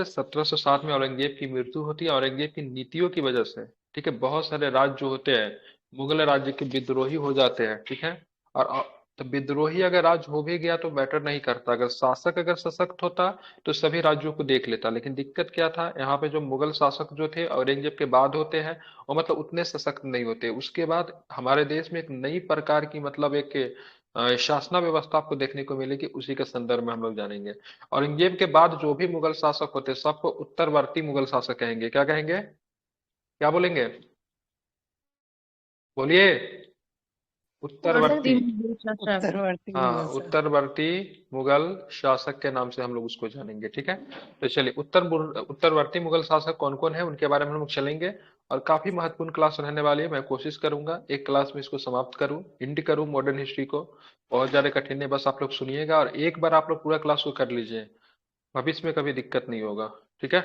1707 में औरंगजेब की मृत्यु होती है औरंगजेब की नीतियों की वजह से। ठीक है, बहुत सारे राज्य जो होते हैं मुगल राज्य के विद्रोही हो जाते हैं। ठीक है, और तो विद्रोही अगर राज्य हो भी गया तो मैटर नहीं करता, अगर शासक अगर सशक्त होता तो सभी राज्यों को देख लेता। लेकिन दिक्कत क्या था यहाँ पे, जो मुगल शासक जो थे औरंगजेब के बाद होते हैं वो मतलब उतने सशक्त नहीं होते। उसके बाद हमारे देश में एक नई प्रकार की मतलब एक शासना व्यवस्था आपको देखने को मिलेगी, उसी के संदर्भ में हम लोग जानेंगे। औरंगजेब के बाद जो भी मुगल शासक होते सबको उत्तरवर्ती मुगल शासक कहेंगे। क्या कहेंगे, क्या बोलेंगे, बोलिए। उत्तरवर्ती। शासक। उत्तरवर्ती हाँ, मुगल शासक। उत्तरवर्ती मुगल शासक के नाम से हम लोग उसको जानेंगे। ठीक है, तो चलिए उत्तरवर्ती मुगल शासक कौन कौन है उनके बारे में हम लोग चलेंगे। और काफी महत्वपूर्ण क्लास रहने वाली है, मैं कोशिश करूंगा एक क्लास में इसको समाप्त करूं, इंड करूं मॉडर्न हिस्ट्री को। बहुत ज्यादा कठिन है, बस आप लोग सुनिएगा और एक बार आप लोग पूरा क्लास को कर लीजिए, भविष्य में कभी दिक्कत नहीं होगा। ठीक है,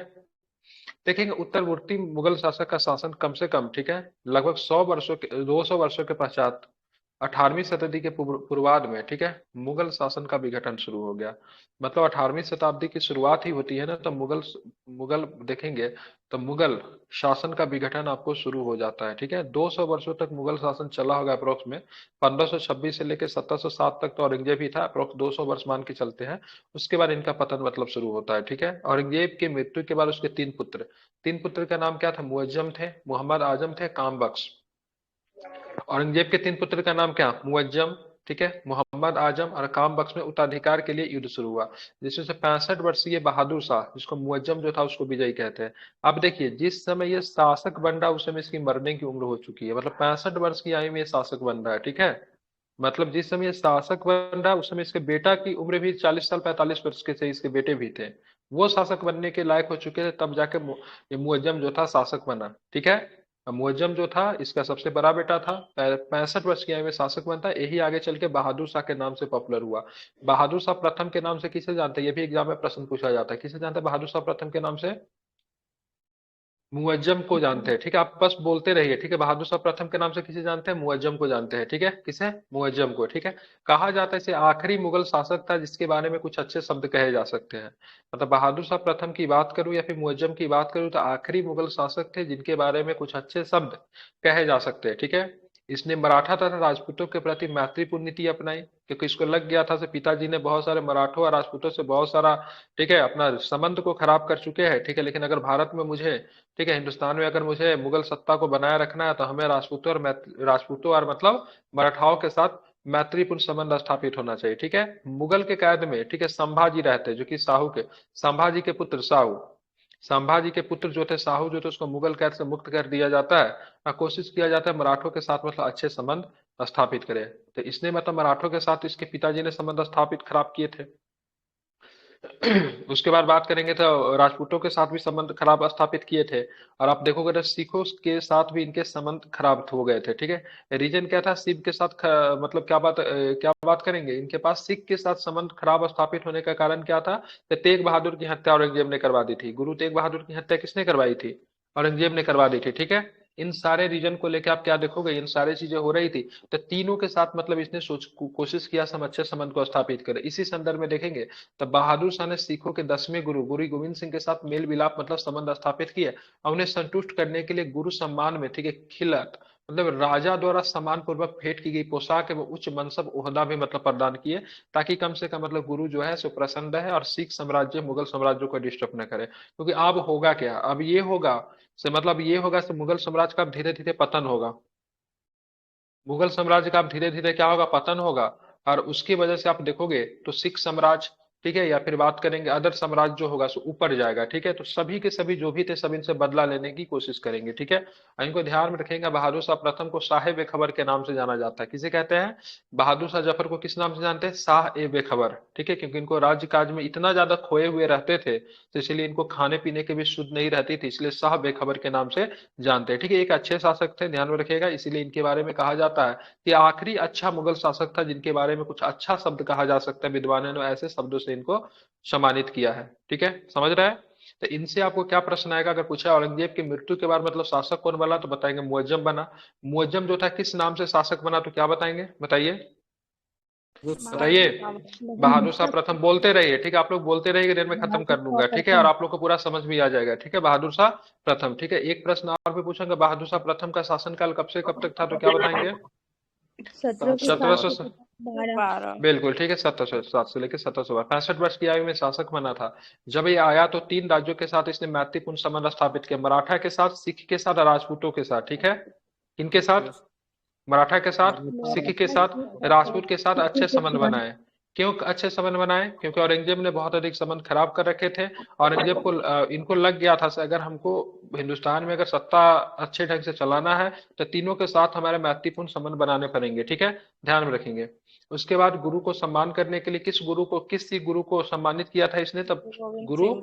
देखेंगे उत्तरवर्ती मुगल शासक का शासन कम से कम, ठीक है, लगभग 100 वर्षों के 200 वर्षों के पश्चात 18वीं शताब्दी के पूर्वार्ध में, ठीक है, मुगल शासन का विघटन शुरू हो गया। मतलब 18वीं शताब्दी की शुरुआत ही होती है ना, तो मुगल मुगल देखेंगे तो मुगल शासन का विघटन आपको शुरू हो जाता है। ठीक है, 200 वर्षों तक मुगल शासन चला होगा अप्रोक्स में। 1526 से लेकर 1707 तक तो औरंगजेब ही था, अप्रोक्स 200 वर्ष मान के चलते हैं। उसके बाद इनका पतन मतलब शुरू होता है। ठीक है, औरंगजेब की मृत्यु के बाद उसके तीन पुत्र का नाम क्या था, मुअज्जम थे, मोहम्मद आजम थे, काम बख्श। औरंगजेब के तीन पुत्र का नाम क्या, मुअज्जम, ठीक है, मोहम्मद आजम और काम बख्श में उत्तराधिकार के लिए युद्ध शुरू हुआ, जिसमें से 65 वर्षीय बहादुर शाह, जिसको मुअज्जम जो था उसको विजयी कहते हैं। अब देखिए जिस समय ये शासक बन रहा है उस समय इसकी मरने की उम्र हो चुकी है, मतलब 65 वर्ष की आयु में ये शासक बन रहा है। ठीक है, मतलब जिस समय ये शासक बन रहा है उस समय इसके बेटा की उम्र भी 40 साल 45 वर्ष के थे, इसके बेटे भी थे, वो शासक बनने के लायक हो चुके थे, तब जाके ये मुअज्जम जो था शासक बना। ठीक है, मुअज्जम जो था इसका सबसे बड़ा बेटा था, 65 वर्ष की आयु में शासक बनता है, यही आगे चल के बहादुर शाह के नाम से पॉपुलर हुआ। बहादुर शाह प्रथम के नाम से किसे जानते हैं, ये भी एग्जाम में प्रश्न पूछा जाता है, किसे जानते हैं बहादुर शाह प्रथम के नाम से, मुअज्जम को जानते हैं। ठीक है, आप बस बोलते रहिए। ठीक है, बहादुर शाह प्रथम के नाम से किसे जानते हैं, मुअज्जम को जानते हैं। ठीक है, किसे, मुअज्जम को। ठीक है, कहा जाता है इसे आखिरी मुगल शासक था जिसके बारे में कुछ अच्छे शब्द कहे जा सकते हैं। मतलब बहादुर शाह प्रथम की बात करूं या फिर मुअज्जम की बात करूं तो आखिरी मुगल शासक थे जिनके बारे में कुछ अच्छे शब्द कहे जा सकते हैं। ठीक है, इसने मराठा तथा राजपूतों के प्रति मैत्रीपूर्ण नीति अपनाई, क्योंकि इसको लग गया था से पिताजी ने बहुत सारे मराठों और राजपूतों से बहुत सारा, ठीक है, अपना संबंध को खराब कर चुके हैं। ठीक है, लेकिन अगर भारत में मुझे, ठीक है, हिंदुस्तान में अगर मुझे मुगल सत्ता को बनाए रखना है तो हमें राजपूतों और मतलब मराठाओं के साथ मैत्रीपूर्ण संबंध स्थापित होना चाहिए। ठीक है, मुगल के कैद में, ठीक है, संभाजी रहते जो कि साहू के, संभाजी के पुत्र साहू, संभाजी के पुत्र जो थे साहू जो थे उसको मुगल कैद से मुक्त कर दिया जाता है और कोशिश किया जाता है मराठों के साथ मतलब अच्छे संबंध स्थापित करे। तो इसने मतलब मराठों के साथ इसके पिताजी ने संबंध स्थापित खराब किए थे। उसके बाद बात करेंगे तो राजपूतों के साथ भी संबंध खराब स्थापित किए थे। और आप देखोगे तो सिखों के साथ भी इनके संबंध खराब हो गए थे। ठीक है, रीजन क्या था, सिख के साथ मतलब क्या बात करेंगे, इनके पास सिख के साथ संबंध खराब स्थापित होने का कारण क्या था, कि तेग बहादुर की हत्या औरंगजेब ने करवा दी थी। गुरु तेग बहादुर की हत्या किसने करवाई थी, औरंगजेब ने करवा दी थी। ठीक है, इन सारे रीजन को लेकर आप क्या देखोगे, इन सारी चीजें हो रही थी, तो तीनों के साथ मतलब इसने कोशिश किया हम अच्छे संबंध को स्थापित करें। इसी संदर्भ में देखेंगे तब बहादुर शाह ने सिखों के 10वें गुरु गुरु गोविंद सिंह के साथ मेल मिलाप मतलब संबंध स्थापित किए और उन्हें संतुष्ट करने के लिए गुरु सम्मान में, ठीक है, खिलत मतलब राजा द्वारा सम्मान पूर्वक भेंट की गई पोशाक एवं उच्च मनसब ओहदा भी मतलब प्रदान किए, ताकि कम से कम मतलब गुरु जो है सो प्रसन्न रहे और सिख साम्राज्य मुगल साम्राज्य को डिस्टर्ब न करे। क्योंकि अब होगा क्या, अब ये होगा से मतलब ये होगा से मुगल साम्राज्य का धीरे धीरे पतन होगा, मुगल साम्राज्य का अब धीरे धीरे क्या होगा, पतन होगा। और उसकी वजह से आप देखोगे तो सिख साम्राज्य, ठीक है, या फिर बात करेंगे अदर साम्राज्य जो होगा सो ऊपर जाएगा। ठीक है, तो सभी के सभी जो भी थे सब इनसे बदला लेने की कोशिश करेंगे। ठीक है, और इनको ध्यान में रखेंगे बहादुर शाह प्रथम को साहेब ए खबर के नाम से जाना जाता है। किसे कहते हैं, बहादुर शाह जफर को किस नाम से जानते हैं, शाह ए बेखबर। ठीक है, क्योंकि इनको राज्य काज में इतना ज्यादा खोए हुए रहते थे तो इसलिए इनको खाने पीने की भी शुद्ध नहीं रहती थी, इसलिए शाह बेखबर के नाम से जानते हैं। ठीक है, एक अच्छे शासक थे, ध्यान में रखिएगा, इसीलिए इनके बारे में कहा जाता है कि आखिरी अच्छा मुगल शासक था जिनके बारे में कुछ अच्छा शब्द कहा जा सकता है, विद्वानों ने ऐसे शब्दों से इनको सम्मानित किया है। ठीक है, समझ रहे हैं। तो इनसे आपको क्या प्रश्न आएगा, अगर पूछा औरंगजेब की मृत्यु के बाद मतलब शासक कौन बना तो बताएंगे मुअज्जम बना। मुअज्जम जो था किस नाम से शासक बना तो क्या बताएंगे, बताइए। बताइए। बहादुर शाह प्रथम, बोलते रहिए, ठीक है, आप लोग बोलते रहिए, देर में खत्म कर दूंगा, ठीक है, और आप लोग को पूरा समझ भी आ जाएगा, ठीक है। बहादुर शाह प्रथम, ठीक है। एक प्रश्न और भी पूछूंगा, बहादुर शाह प्रथम का शासनकाल कब से कब तक था, तो क्या बताएंगे? 1700 से, 12। बिल्कुल ठीक है, 1707 से लेकर 1712, 65 वर्ष की आयु में शासक बना था। जब ये आया तो 3 राज्यों के साथ इसने मैत्रीपूर्ण संबंध स्थापित किया, मराठा के साथ, सिख के साथ और राजपूतों के साथ, ठीक है। किनके साथ? मराठा के साथ, सिख के साथ, राजपूत के साथ अच्छे संबंध बनाए। क्यों अच्छे संबंध बनाए? क्योंकि औरंगजेब ने बहुत अधिक संबंध खराब कर रखे थे। औरंगजेब को इनको लग गया था से अगर हमको हिंदुस्तान में अगर सत्ता अच्छे ढंग से चलाना है तो तीनों के साथ हमारे मैत्रीपूर्ण संबंध बनाने पड़ेंगे, ठीक है, ध्यान में रखेंगे। उसके बाद गुरु को सम्मान करने के लिए किस गुरु को सम्मानित किया था इसने तब? गोविंद गुरु, सिंह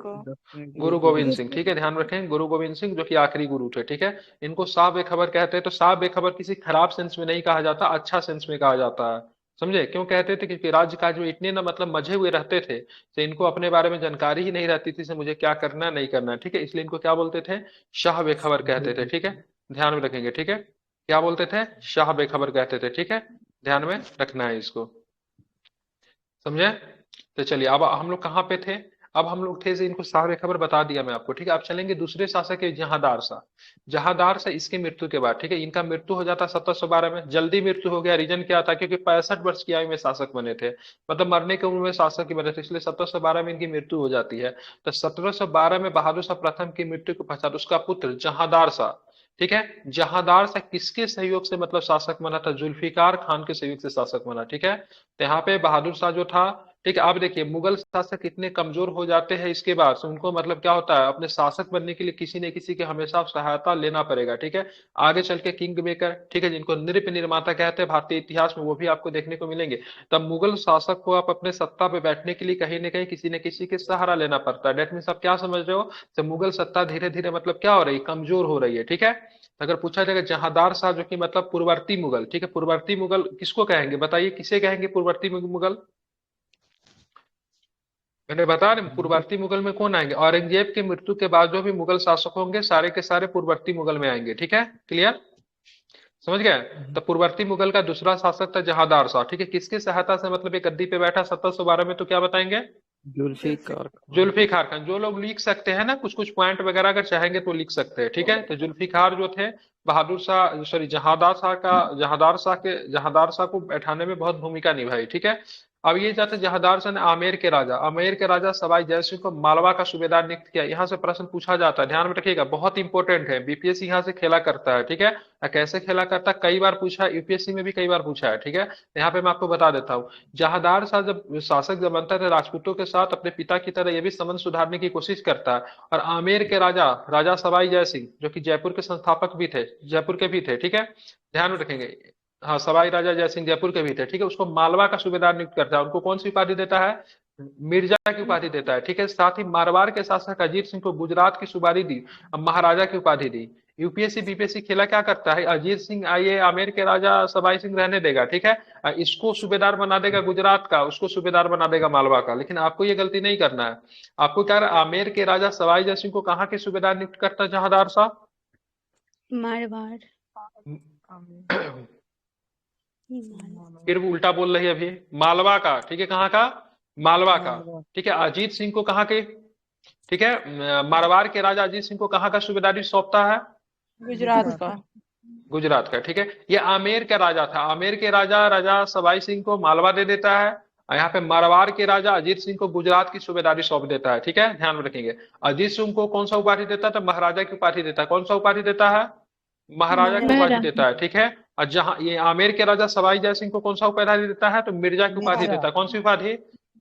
को। गुरु गोविंद सिंह, ठीक है, ध्यान रखें, गुरु गोविंद सिंह जो कि आखिरी गुरु थे, ठीक है। इनको साफ बेखबर कहते हैं, तो साफ बेखबर किसी खराब सेंस में नहीं कहा जाता, अच्छा सेंस में कहा जाता है। समझे क्यों कहते थे? क्योंकि राज्य काज में इतने ना मतलब मजे हुए रहते थे, तो इनको अपने बारे में जानकारी ही नहीं रहती थी से मुझे क्या करना नहीं करना, ठीक है, इसलिए इनको क्या बोलते थे? शाह बेखबर कहते थे, ठीक है, ध्यान में रखेंगे, ठीक है। क्या बोलते थे? शाह बेखबर कहते थे, ठीक है, ध्यान में रखना है इसको, समझे। तो चलिए अब हम लोग कहाँ पे थे? अब हम लोग थे से इनको सारे खबर बता दिया मैं आपको, ठीक है। अब चलेंगे दूसरे शासक है जहांदार शाह। जहांदार शाह इसकी मृत्यु के बाद, ठीक है, इनका मृत्यु हो जाता 1712 में, जल्दी मृत्यु हो गया। रीजन क्या था? क्योंकि 65 वर्ष की आयु में शासक बने थे, मतलब मरने की उम्र में शासक ही बने थे, इसलिए 1712 में इनकी मृत्यु हो जाती है। तो 1712 में बहादुर शाह प्रथम की मृत्यु के पश्चात उसका पुत्र जहांदार शाह, ठीक है, जहांदार शाह किसके सहयोग से मतलब शासक बना था? जुल्फिकार खान के सहयोग से शासक बना, ठीक है। तो यहाँ पे बहादुर शाह जो था, ठीक है, आप देखिए मुगल शासक इतने कमजोर हो जाते हैं इसके बाद से उनको मतलब क्या होता है, अपने शासक बनने के लिए किसी न किसी की हमेशा सहायता लेना पड़ेगा, ठीक है। आगे चल के किंग मेकर, ठीक है, जिनको नृप निर्माता कहते हैं भारतीय इतिहास में, वो भी आपको देखने को मिलेंगे। तब मुगल शासक को आप अपने सत्ता पे बैठने के लिए कहीं ना कहीं किसी न किसी के सहारा लेना पड़ता है। डेट मीन्स आप क्या समझ रहे हो? तो मुगल सत्ता धीरे धीरे मतलब क्या हो रही है? कमजोर हो रही है, ठीक है। तो अगर पूछा जाएगा जहांदार शाह जो कि मतलब पूर्ववर्ती मुगल, ठीक है, पूर्ववर्ती मुगल किसको कहेंगे? बताइए किसे कहेंगे पूर्ववर्ती मुगल? मैंने बता रहे पूर्ववर्ती मुगल में कौन आएंगे? औरंगजेब की मृत्यु के बाद जो भी मुगल शासक होंगे सारे के सारे पूर्ववर्ती मुगल में आएंगे, ठीक है, क्लियर, समझ गए। तो पूर्ववर्ती मुगल का दूसरा शासक था जहांदार शाह, ठीक है, किसकी सहायता से मतलब एक गद्दी पे बैठा 1712 में, तो क्या बताएंगे? जुल्फिकार खान। जुल्फिकार खान। जो लोग लिख सकते हैं ना कुछ कुछ पॉइंट वगैरह अगर चाहेंगे तो लिख सकते हैं, ठीक है। तो जुल्फिकार जो थे बहादुर शाह सॉरी जहांदार शाह को बैठाने में बहुत भूमिका निभाई, ठीक है। अब ये जाते जहांदार शाह ने आमेर के राजा सवाई जय सिंह को मालवा का सूबेदार नियुक्त किया। यहाँ से प्रश्न पूछा जाता है, ध्यान में रखिएगा, बहुत इंपॉर्टेंट है, बीपीएससी यहाँ से खेला करता है, ठीक है। कैसे खेला करता है? कई बार पूछा है, यूपीएससी में भी कई बार पूछा है, ठीक है। यहाँ पे मैं आपको बता देता हूँ। जहांदार शाह जब शासक जब बनता है राजपूतों के साथ अपने पिता की तरह ये भी संबंध सुधारने की कोशिश करता है। और आमेर के राजा राजा सवाई जय सिंह जो कि जयपुर के संस्थापक भी थे, जयपुर के भी थे, ठीक है, ध्यान में रखेंगे। हाँ, सवाई राजा जय सिंह जयपुर के भी थे, ठीक है, उसको मालवा का सूबेदार नियुक्त करता है। उनको कौन सी उपाधि देता है? मिर्जा की उपाधि देता है, ठीक है। साथ ही मारवाड़ के शासक अजीत सिंह को गुजरात की सुबारी दी, अब महाराजा की उपाधि दी। यूपीएससी बीपीएससी खेला क्या करता है? अजीत सिंह आइए आमेर के राजा सवाई सिंह रहने देगा, ठीक है, इसको सूबेदार बना देगा गुजरात का, उसको सूबेदार बना देगा मालवा का। लेकिन आपको ये गलती नहीं करना है। आपको क्या आमेर के राजा सवाई जय सिंह को कहाँ के सूबेदार नियुक्त करता है जहांदार साहब? मारवाड़। फिर वो उल्टा बोल रही है अभी, मालवा का, ठीक है, कहाँ का? मालवा का, ठीक है। अजीत सिंह को कहाँ के, ठीक है, मारवाड़ के राजा अजीत सिंह को कहाँ का सूबेदारी सौंपता है? गुजरात का। गुजरात का, ठीक है। ये आमेर का राजा था, आमेर के राजा राजा सवाई सिंह को मालवा दे देता है, और यहाँ पे मारवाड़ के राजा अजीत सिंह को गुजरात की सूबेदारी सौंप देता है, ठीक है, ध्यान में रखेंगे। अजीत सिंह को कौन सा उपाधि देता है? तो महाराजा की उपाधि देता है। कौन सा उपाधि देता है? महाराजा की उपाधि देता है, ठीक है। और जहां ये आमेर के राजा सवाई जय सिंह को कौन सा उपाधि देता है? तो मिर्जा की उपाधि देता है। कौन सी उपाधि?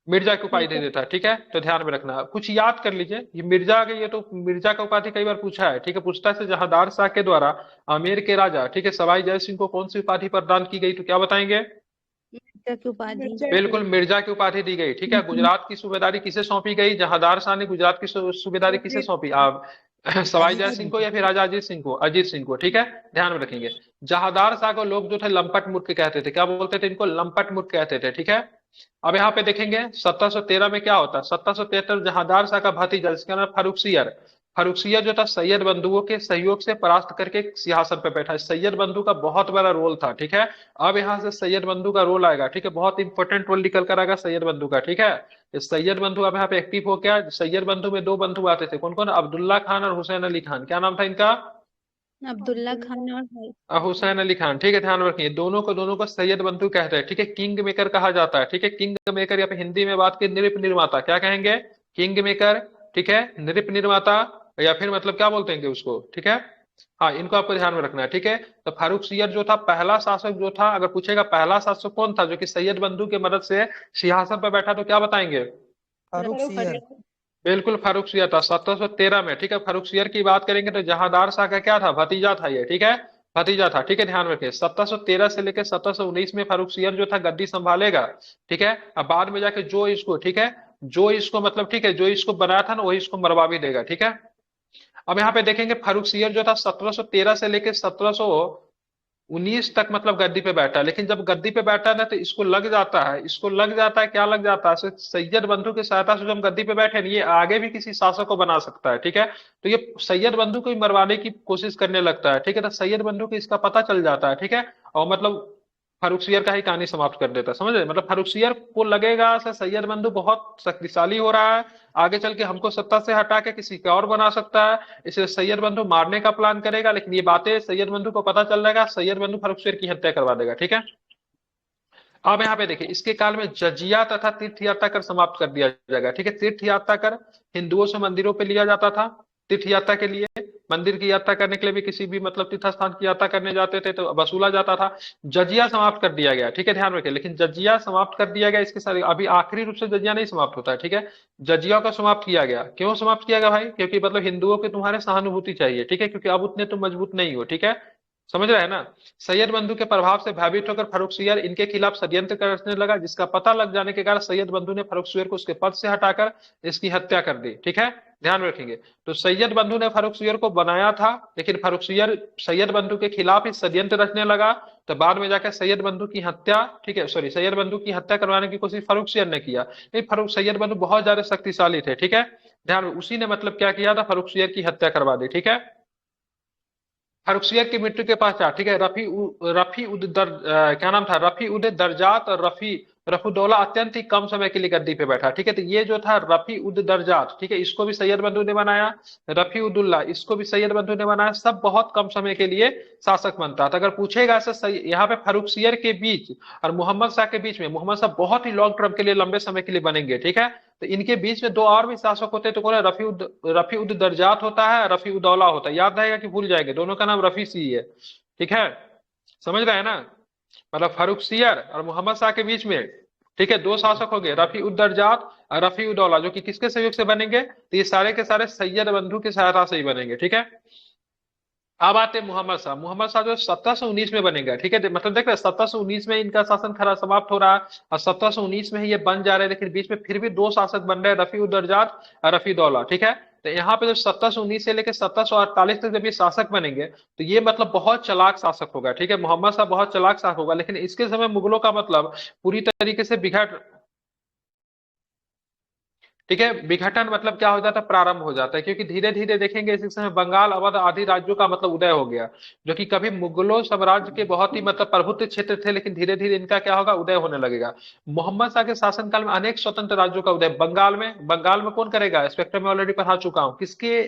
मिर्जा की उपाधि दे देता है, ठीक है। तो ध्यान में रखना, कुछ याद कर लीजिए, ये मिर्जा के, ये तो मिर्जा का उपाधि कई बार पूछा है, ठीक है, पूछता है जहांदार शाह के द्वारा आमेर के राजा, ठीक है, सवाई जय सिंह को कौन सी उपाधि प्रदान की गई, तो क्या बताएंगे? मिर्जा की उपाधि। बिल्कुल, मिर्जा की उपाधि दी गई, ठीक है। गुजरात की सूबेदारी किसे सौंपी गई? जहांदार शाह ने गुजरात की सूबेदारी किसे सौंपी? आप सवाई जय सिंह को या फिर राजा अजीत सिंह को? अजीत सिंह को, ठीक है, ध्यान में रखेंगे। जहांदार शाह को लोग जो थे लंपट मूर्ख कहते थे, क्या बोलते थे इनको? लंपट मूर्ख कहते थे, ठीक है। अब यहाँ पे देखेंगे 1713 में क्या होता है? 1773 जहांदार शाह का भतीजा जिसका नाम फारूक सियर, फर्रुखसियर जो था सैयद बंधुओं के सहयोग से परास्त करके सिंहासन पे बैठा है। सैयद बंधु का बहुत बड़ा रोल था, ठीक है। अब यहाँ से सैयद बंधु का रोल आएगा, ठीक है, बहुत इंपॉर्टेंट रोल निकल कर आएगा सैयद बंधु का, ठीक है। ये सैयद बंधु अब यहाँ पे एक्टिव हो गया। सैयद बंधु में दो बंधु आते थे, कौन कौन? अब्दुल्ला खान और हुसैन अली खान। क्या नाम था इनका? अब्दुल्ला खान और भाई हुसैन अली खान, ठीक है। ध्यान रखिए, दोनों को सैयद बंधु कहते हैं, ठीक है। किंग मेकर कहा जाता है, ठीक है। किंग मेकर या फिर हिंदी में बात की नृप निर्माता, क्या कहेंगे? किंग मेकर, ठीक है। नृप निर्माता, या फिर मतलब क्या बोलते हैं उसको, ठीक है। हाँ, इनको आपको ध्यान में रखना है, ठीक है। तो फारुखसियर जो था पहला शासक जो था, अगर पूछेगा पहला शासक कौन था जो कि सैयद बंधु की मदद से सिंहासन पर बैठा, तो क्या बताएंगे? फारुखसियर। बिल्कुल फारुखसियर था 1713 में, ठीक है। फारुखसियर की बात करेंगे तो जहांदार शाह का क्या था? भतीजा था ये, ठीक है। भतीजा था, ठीक है। ध्यान रखिए 1713 से लेकर 1719 में फारुखसियर जो था गद्दी संभालेगा, ठीक है। अब बाद में जाके जो इसको, ठीक है, जो इसको मतलब, ठीक है, जो इसको बनाया था ना वही इसको मरवा भी देगा, ठीक है। अब यहाँ पे देखेंगे फारुखसियर जो था 1713 से लेकर 1719 तक मतलब गद्दी पे बैठा, लेकिन जब गद्दी पे बैठा ना तो इसको लग जाता है, क्या लग जाता है? सैयद बंधु की सहायता से जब गद्दी पे बैठे ना, ये आगे भी किसी शासक को बना सकता है, ठीक है। तो ये सैयद बंधु को ही मरवाने की कोशिश करने लगता है, ठीक है। तो सैयद बंधु को इसका पता चल जाता है, ठीक है। और मतलब फारुखसियर का ही कहानी समाप्त कर देता है, समझ रहे? मतलब फारुखसियर को लगेगा से सैयद बंधु बहुत शक्तिशाली हो रहा है, आगे चल के हमको सत्ता से हटा के किसी का और बना सकता है, इसलिए सैयद बंधु मारने का प्लान करेगा। लेकिन ये बातें सैयद बंधु को पता चल जाएगा, सैयद बंधु फारुखसियर की हत्या करवा देगा, ठीक है। अब यहाँ पे देखिए, इसके काल में जजिया तथा तीर्थ यात्रा कर समाप्त कर दिया जाएगा, ठीक है। तीर्थ यात्रा कर हिंदुओं से मंदिरों पे लिया जाता था, तीर्थ यात्रा के लिए, मंदिर की यात्रा करने के लिए भी किसी भी मतलब तीर्थ स्थान की यात्रा करने जाते थे तो वसूला जाता था। जजिया समाप्त कर दिया गया, ठीक है। ध्यान रखिए, लेकिन जजिया समाप्त कर दिया गया, इसके साथ अभी आखिरी रूप से जजिया नहीं समाप्त होता है, ठीक है। जजिया को समाप्त किया गया, क्यों समाप्त किया गया भाई? क्योंकि मतलब हिंदुओं के तुम्हारे सहानुभूति चाहिए, ठीक है, क्योंकि अब उतने तुम मजबूत नहीं हो, ठीक है। समझ रहे हैं ना? सैयद बंधु के प्रभाव से भयभीत होकर फारुखसियर इनके खिलाफ षड्यंत्र करने लगा, जिसका पता लग जाने के कारण सैयद बंधु ने फारुखसियर को उसके पद से हटाकर इसकी हत्या कर दी, ठीक है। ध्यान रखेंगे, तो सैयद बंधु ने फारुखसियर को बनाया था, लेकिन फारुखसियर सैयद बंधु के खिलाफ ही षड्यंत्र रचने लगा। तो बाद में जाकर सैयद बंधु की हत्या, ठीक है, सॉरी, सैयद बंधु की हत्या करवाने की कोशिश फारुखसियर ने किया। नहीं, फारूक सैयद बंधु बहुत ज्यादा शक्तिशाली थे, ठीक है। ध्यान, उसी ने मतलब क्या किया था? फारुखसियर की हत्या करवा दी, ठीक है। फारुखसियर की मृत्यु के पश्चात, ठीक है, रफी उद क्या नाम था? रफी उद दरजात और रफुदौला अत्यंत ही कम समय के लिए गद्दी पे बैठा, ठीक है। तो ये जो था रफी उद दरजात, ठीक है, इसको भी सैयद बंधु ने बनाया। रफी उद्दुल्ला, इसको भी सैयद बंधु ने बनाया। सब बहुत कम समय के लिए शासक बनता था। अगर पूछेगा ऐसा यहाँ पे फारुखसियर के बीच और मोहम्मद शाह के बीच में, मोहम्मद शाह बहुत ही लॉन्ग टर्म के लिए, लंबे समय के लिए बनेंगे, ठीक है। तो इनके बीच में दो और भी शासक होते हैं, तो कौन है? रफी उद दरजात होता है, रफी उदौला होता है। याद रहेगा कि भूल जाएंगे? दोनों का नाम रफी सी है, ठीक है। समझ रहे हैं ना? मतलब फारुखसियर और मोहम्मद शाह के बीच में, ठीक है, दो शासक हो गए, रफी उद दरजात और रफी उदौला, जो कि किसके सहयोग से बनेंगे? तो ये सारे के सारे सैयद बंधु की सहायता से ही बनेंगे, ठीक है। अब आते हैं मोहम्मद शाह। मोहम्मद शाह जो 1719 में बनेगा, ठीक है। मतलब देख रहे हैं 1719 में इनका शासन खरा समाप्त हो रहा है और 1719 में ही ये बन जा रहे हैं, लेकिन बीच में फिर भी दो शासक बन रहे हैं, रफी उद दरजात और रफी दौला, ठीक है। तो यहाँ पे जो 1719 से लेकर 1748 तक जब ये शासक बनेंगे, तो ये मतलब बहुत चालाक शासक होगा, ठीक है। मोहम्मद शाह बहुत चालाक शासक होगा, लेकिन इसके समय मुगलों का मतलब पूरी तरीके से ठीक है, विघटन मतलब क्या हो जाता है? प्रारंभ हो जाता है, क्योंकि धीरे धीरे देखेंगे इस समय बंगाल, अवध आदि राज्यों का मतलब उदय हो गया, जो कि कभी मुगलों साम्राज्य के बहुत ही मतलब प्रभुत्व क्षेत्र थे, लेकिन धीरे धीरे इनका क्या होगा? उदय होने लगेगा। मोहम्मद शाह के शासनकाल में अनेक स्वतंत्र राज्यों का उदय। बंगाल में कौन करेगा? स्पेक्ट्रम में ऑलरेडी पढ़ा चुका हूँ। किसके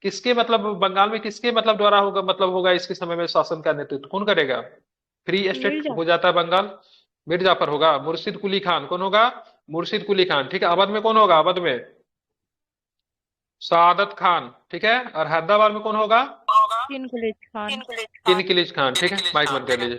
किसके मतलब बंगाल में किसके मतलब द्वारा होगा, मतलब होगा इसके समय में शासन का नेतृत्व कौन करेगा? Free state Mirza. हो जाता है बंगाल, मीर जाफर होगा। मुर्शिद कुली खान कौन होगा? मुर्शिद कुली खान, ठीक है। अवध में कौन होगा? अवध में सआदत खान, ठीक है। और हैदराबाद में कौन होगा? किनकुलिज खान। किनकिलिज खान, ठीक है। माइक बंद कर लीजिए।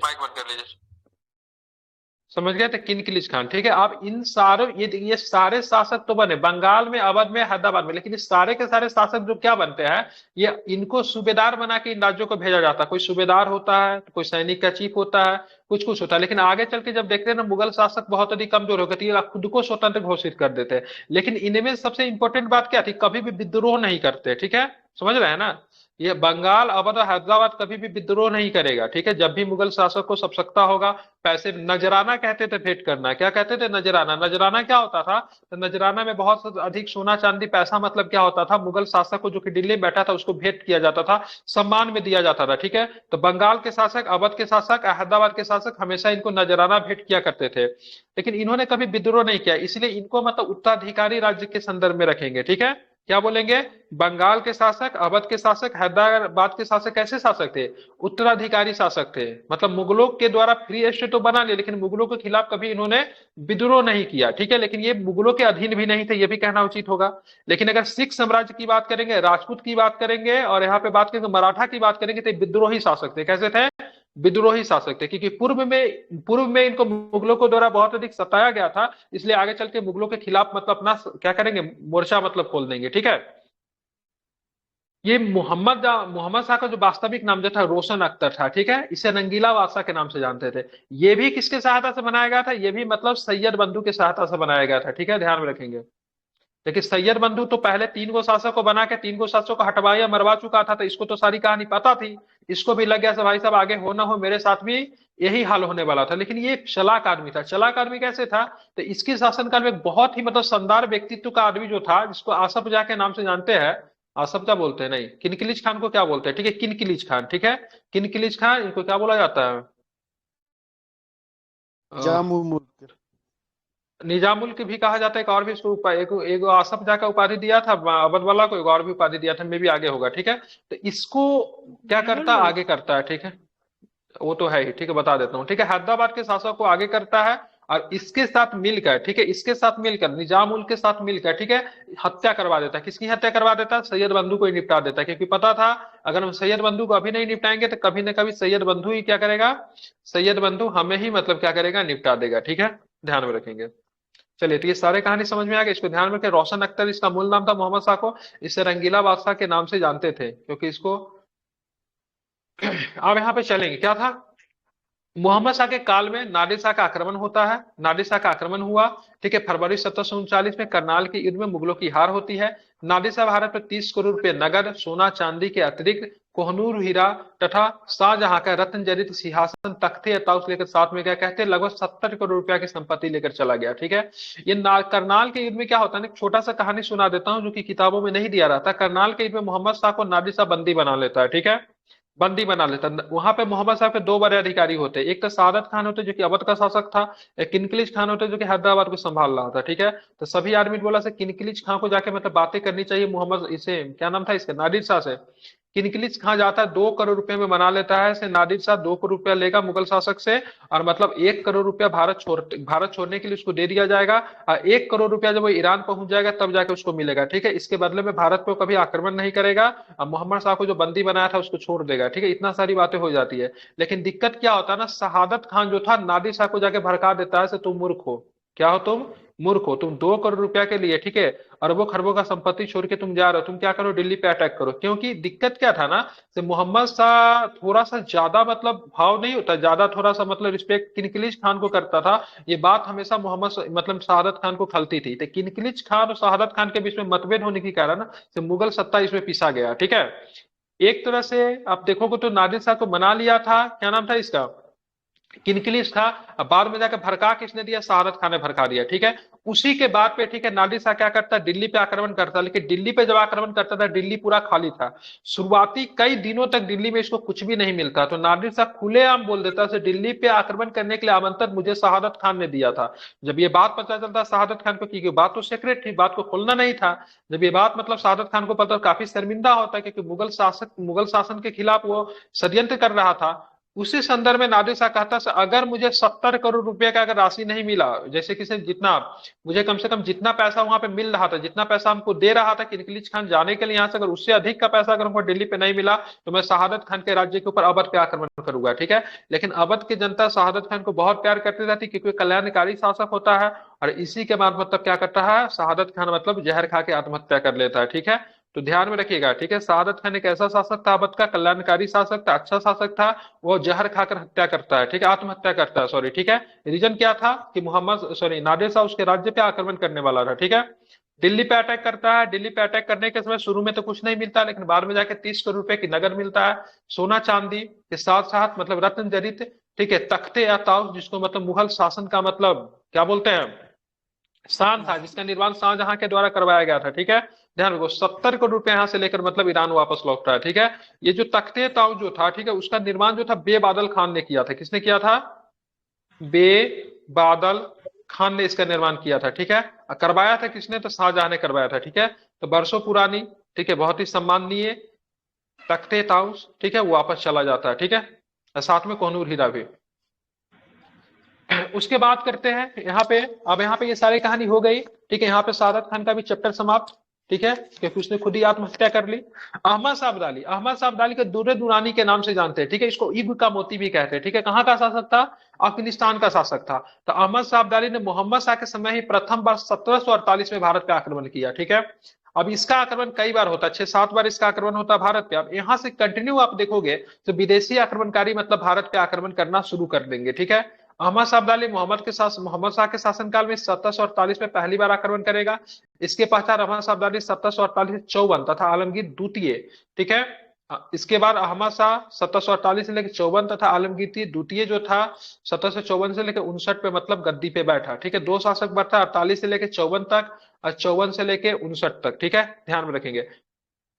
समझ गए? तो किनकिलिज खान, ठीक है। अब इन सारे ये सारे शासक तो बने बंगाल में, अवध में, हैदराबाद में, लेकिन ये सारे के सारे शासक जो क्या बनते हैं, ये इनको सूबेदार बना के इन राज्यों को भेजा जाता है। कोई सूबेदार होता है, कोई सैनिक का चीफ होता है, कुछ कुछ होता है। लेकिन आगे चल के जब देखते हैं ना, मुगल शासक बहुत अधिक कमजोर हो गए, तो ये खुद को स्वतंत्र घोषित कर देते हैं। लेकिन इनमें सबसे इंपॉर्टेंट बात क्या थी? कभी भी विद्रोह नहीं करते, ठीक है। समझ रहे हैं ना। ये बंगाल, अवध और हैदराबाद कभी भी विद्रोह नहीं करेगा, ठीक है। जब भी मुगल शासक को सशक्ता होगा, पैसे नजराना कहते थे भेंट करना, क्या कहते थे, नजराना। नजराना क्या होता था, तो नजराना में बहुत अधिक सोना चांदी पैसा, मतलब क्या होता था, मुगल शासक को जो कि दिल्ली में बैठा था उसको भेंट किया जाता था, सम्मान में दिया जाता था, ठीक है। तो बंगाल के शासक, अवध के शासक, हैदराबाद के शासक हमेशा इनको नजराना भेंट किया करते थे, लेकिन इन्होंने कभी विद्रोह नहीं किया, इसलिए इनको मतलब उत्तराधिकारी राज्य के संदर्भ में रखेंगे, ठीक है। क्या बोलेंगे, बंगाल के शासक, अवध के शासक, हैदराबाद के शासक कैसे शासक थे, उत्तराधिकारी शासक थे, मतलब मुगलों के द्वारा फ्री स्टेट तो बना लिया, लेकिन मुगलों के खिलाफ कभी इन्होंने विद्रोह नहीं किया, ठीक है। लेकिन ये मुगलों के अधीन भी नहीं थे, ये भी कहना उचित होगा। लेकिन अगर सिख साम्राज्य की बात करेंगे, राजपूत की बात करेंगे, और यहाँ पे बात करेंगे मराठा की बात करेंगे, तो विद्रोही शासक थे। कैसे थे, विद्रोही शासक थे, क्योंकि पूर्व में इनको मुगलों को द्वारा बहुत अधिक सताया गया था, इसलिए आगे चल के मुगलों के खिलाफ मतलब अपना क्या करेंगे, मोर्चा मतलब खोल देंगे, ठीक है। ये मोहम्मद शाह का जो वास्तविक नाम जो था रोशन अख्तर था, ठीक है। इसे रंगीला बादशाह के नाम से जानते थे। ये भी किसके सहायता से बनाया गया था, ये भी मतलब सैयद बंधु के सहायता से बनाया गया था, ठीक है, ध्यान में रखेंगे। लेकिन सैयद बंधु तो पहले 3 गो शासक को बना के 3 गो शासक को हटवा या मरवा चुका था, तो इसको तो सारी कहानी पता थी। इसको भी लग गया भाई साहब आगे हो ना हो मेरे साथ भी यही हाल होने वाला था। लेकिन ये एक चालाक आदमी था। चालाक आदमी कैसे था, तो इसके शासनकाल में बहुत ही मतलब शानदार व्यक्तित्व का आदमी जो था, जिसको आसफ जाह के नाम से जानते हैं। आसफ क्या बोलते हैं, नहीं, किनकिलिज खान को क्या बोलते हैं, ठीक है, किनकिलिज खान, ठीक है। किनकिलिज खान, इनको क्या बोला जाता है, जामुल मुल्क। निजामुल की भी कहा जाता है, एक और भी इसको एक आसफ जा का उपाधि दिया था अवध वाला को, एक और भी उपाधि दिया था, मे भी आगे होगा, ठीक है। तो इसको क्या करता है, आगे करता है, ठीक है, वो तो है ही, ठीक है, बता देता हूँ, ठीक है। हैदराबाद के शासक को आगे करता है, और इसके साथ मिलकर, ठीक है, इसके साथ मिलकर निजामुल के साथ मिलकर, ठीक है, हत्या करवा देता है। किसकी हत्या करवा देता है, सैयद बंधु को ही निपटा देता है, क्योंकि पता था अगर हम सैयद बंधु को अभी नहीं निपटाएंगे तो कभी ना कभी सैयद बंधु ही क्या करेगा, सैयद बंधु हमें ही मतलब क्या करेगा, निपटा देगा, ठीक है, ध्यान में रखेंगे। चलिए, तो ये सारे कहानी समझ में आ गए, इसको ध्यान में रखें। रोशन अख्तर इसका मूल नाम था, मोहम्मद शाह को इसे रंगीला बादशाह के नाम से जानते थे, क्योंकि इसको अब यहाँ पे चलेंगे, क्या था, मोहम्मद शाह के काल में नादिर शाह का आक्रमण होता है। नादिर शाह का आक्रमण हुआ, ठीक है, फरवरी 1739 में करनाल के युद्ध में मुगलों की हार होती है। नादिर शाह भारत पर 30 करोड़ रुपए नगद, सोना चांदी के अतिरिक्त कोहनूर हीरा तथा शाहजहां का रत्न जड़ित सिंहासन, तख्ते या ताउस लेकर साथ में क्या कहते हैं, लगभग 70 करोड़ रुपया की संपत्ति लेकर चला गया, ठीक है। ये करनाल के युद्ध में क्या होता है, एक छोटा सा कहानी सुना देता हूँ जो कि किताबों में नहीं दिया रहता। करनाल के युद्ध में मोहम्मद शाह को नादिर शाह बंदी बना लेता है, ठीक है, बंदी बना लेता। वहां पे मोहम्मद साहब के 2 बड़े अधिकारी होते, एक तो सादत खान होते जो कि अवध का शासक था, एक किनकिलिज खान होते जो कि हैदराबाद को संभाल रहा था, ठीक है। तो सभी आदमी बोला से किनकिलिज खान को जाके मतलब बातें करनी चाहिए मोहम्मद, इसे क्या नाम था इसका, नादिर शाह से। किनकिलिज खान जाता है, 2 करोड़ रुपए में बना लेता है से नादिर शाह 2 करोड़ रुपया लेगा मुगल शासक से, और मतलब 1 करोड़ रुपया भारत छोड़ने के लिए उसको दे दिया जाएगा, और 1 करोड़ रुपया जब वो ईरान पहुंच जाएगा तब जाके उसको मिलेगा, ठीक है। इसके बदले में भारत को कभी आक्रमण नहीं करेगा, और मोहम्मद शाह को जो बंदी बनाया था उसको छोड़ देगा, ठीक है। इतना सारी बातें हो जाती है, लेकिन दिक्कत क्या होता है ना, शहादत खान जो था नादिर शाह को जाके भड़का देता है से तुम मूर्ख हो, क्या हो तुम, मूर्ख हो, तुम 2 करोड़ रुपया के लिए, ठीक है, अरबों खरबों का संपत्ति छोड़ के तुम जा रहे हो, तुम क्या करो, दिल्ली पे अटैक करो। क्योंकि दिक्कत क्या था ना, से मोहम्मद शाह थोड़ा सा ज्यादा मतलब भाव नहीं होता, ज्यादा थोड़ा सा मतलब रिस्पेक्ट किनकिलिज खान को करता था। ये बात हमेशा मतलब शहादत खान को खलती थी, तो किनकिलिज खान और शहादत खान के बीच में मतभेद होने के कारण से मुगल सत्ता इसमें पिसा गया, ठीक है। एक तरह से आप देखोगे तो नादिर शाह को मना लिया था, क्या नाम था इसका, किनकिलिज था। अब बाद में जाकर भड़का किसने दिया, शहादत खान ने भड़का दिया, ठीक है। उसी के बाद पे, ठीक है, नादिर शाह क्या करता है, दिल्ली पे आक्रमण करता है, लेकिन दिल्ली पे जब आक्रमण करता था दिल्ली पूरा खाली था। शुरुआती कई दिनों तक दिल्ली में इसको कुछ भी नहीं मिलता, तो नादिर शाह खुलेआम बोल देता है दिल्ली पे आक्रमण करने के लिए आमंत्रण मुझे शहादत खान ने दिया था। जब ये बात पता चलता शहादत खान को, क्योंकि बात तो सीक्रेट थी, बात को खोलना नहीं था, जब ये बात मतलब शहादत खान को पता, काफी शर्मिंदा होता है, क्योंकि मुगल शासन के खिलाफ वो षड्यंत्र कर रहा था। उसी संदर्भ में नादिर शाह कहता है अगर मुझे 70 करोड़ रुपए का अगर राशि नहीं मिला, जैसे किसी जितना मुझे कम से कम जितना पैसा वहां पे मिल रहा था, जितना पैसा हमको दे रहा था किनकिलिज खान जाने के लिए यहाँ से, अगर उससे अधिक का पैसा अगर हमको दिल्ली पे नहीं मिला तो मैं शहादत खान के राज्य के ऊपर अवध पे आक्रमण करूंगा, ठीक है। लेकिन अवध की जनता शहादत खान को बहुत प्यार करती रहती, क्योंकि कल्याणकारी शासक होता है, और इसी के बाद मतलब क्या करता है, शहादत खान मतलब जहर खा के आत्महत्या कर लेता है, ठीक है। तो ध्यान में रखिएगा, ठीक है। शहादत खान एक ऐसा शासक था, अवध का कल्याणकारी शासक था, अच्छा शासक था। वो जहर खाकर हत्या करता है, ठीक है, आत्महत्या करता है, सॉरी, ठीक है। रीजन क्या था कि नादिर शाह उसके राज्य पे आक्रमण करने वाला था, ठीक है। दिल्ली पे अटैक करता है। दिल्ली पे अटैक करने के समय शुरू में तो कुछ नहीं मिलता, लेकिन बाद में जाके 30 करोड़ रुपए की नगद मिलता है, सोना चांदी के साथ साथ मतलब रत्न जड़ित, ठीक है, तख्ते या ताउस, जिसको मतलब मुगल शासन का मतलब क्या बोलते हैं, शान था, जिसका निर्माण शाहजहां के द्वारा करवाया गया था, ठीक है। ध्यान रखो, 70 करोड़ रुपए यहाँ से लेकर मतलब ईरान वापस लौट रहा है, ठीक है। ये जो तख्ते ताउस जो था, ठीक है, उसका निर्माण जो था बेबादल खान ने किया था। किसने किया था? बेबादल खान ने इसका निर्माण किया था, ठीक है। और करवाया था किसने? तो शाहजहां ने करवाया था, ठीक है। तो बरसों पुरानी, ठीक है, बहुत ही सम्माननीय तख्ते ताउस, ठीक है, वो वापस चला जाता है, ठीक है। और साथ में कोहिनूर हीरा भी। उसके बाद करते हैं यहाँ पे, अब यहाँ पे ये सारी कहानी हो गई, ठीक है। यहाँ पे सादत खान का भी चैप्टर समाप्त, ठीक है, क्योंकि उसने खुद ही आत्महत्या कर ली। अहमद शाह अब्दाली, अहमद शाह अब्दाली को दुर्र दुरानी के नाम से जानते हैं, ठीक है। इसको ईग का मोती भी कहते हैं, ठीक है। कहाँ का शासक था? अफगानिस्तान का शासक था। तो अहमद शाह अब्दाली ने मोहम्मद शाह के समय ही प्रथम बार 1748 में भारत पे आक्रमण किया, ठीक है। अब इसका आक्रमण कई बार होता है, 6-7 बार इसका आक्रमण होता है भारत पे। अब यहाँ से कंटिन्यू आप देखोगे तो विदेशी आक्रमणकारी मतलब भारत पे आक्रमण करना शुरू कर देंगे, ठीक है। अहमद शाह अब्दाली मोहम्मद शाह के शासनकाल में 1748 में पहली बार आक्रमण करेगा। इसके पश्चात अहमद शाह अब्दाली 1748 से 54 तथा आलमगीर द्वितीय, ठीक है। इसके बाद अहमद शाह 1748 से लेकर 54 तथा आलमगीर द्वितीय जो था 1754 से लेकर 59 पे मतलब गद्दी पे बैठा, ठीक है। दो शासक बढ़ता 48 से लेकर 54 तक और 54 से लेकर 59 तक, ठीक है। ध्यान में रखेंगे।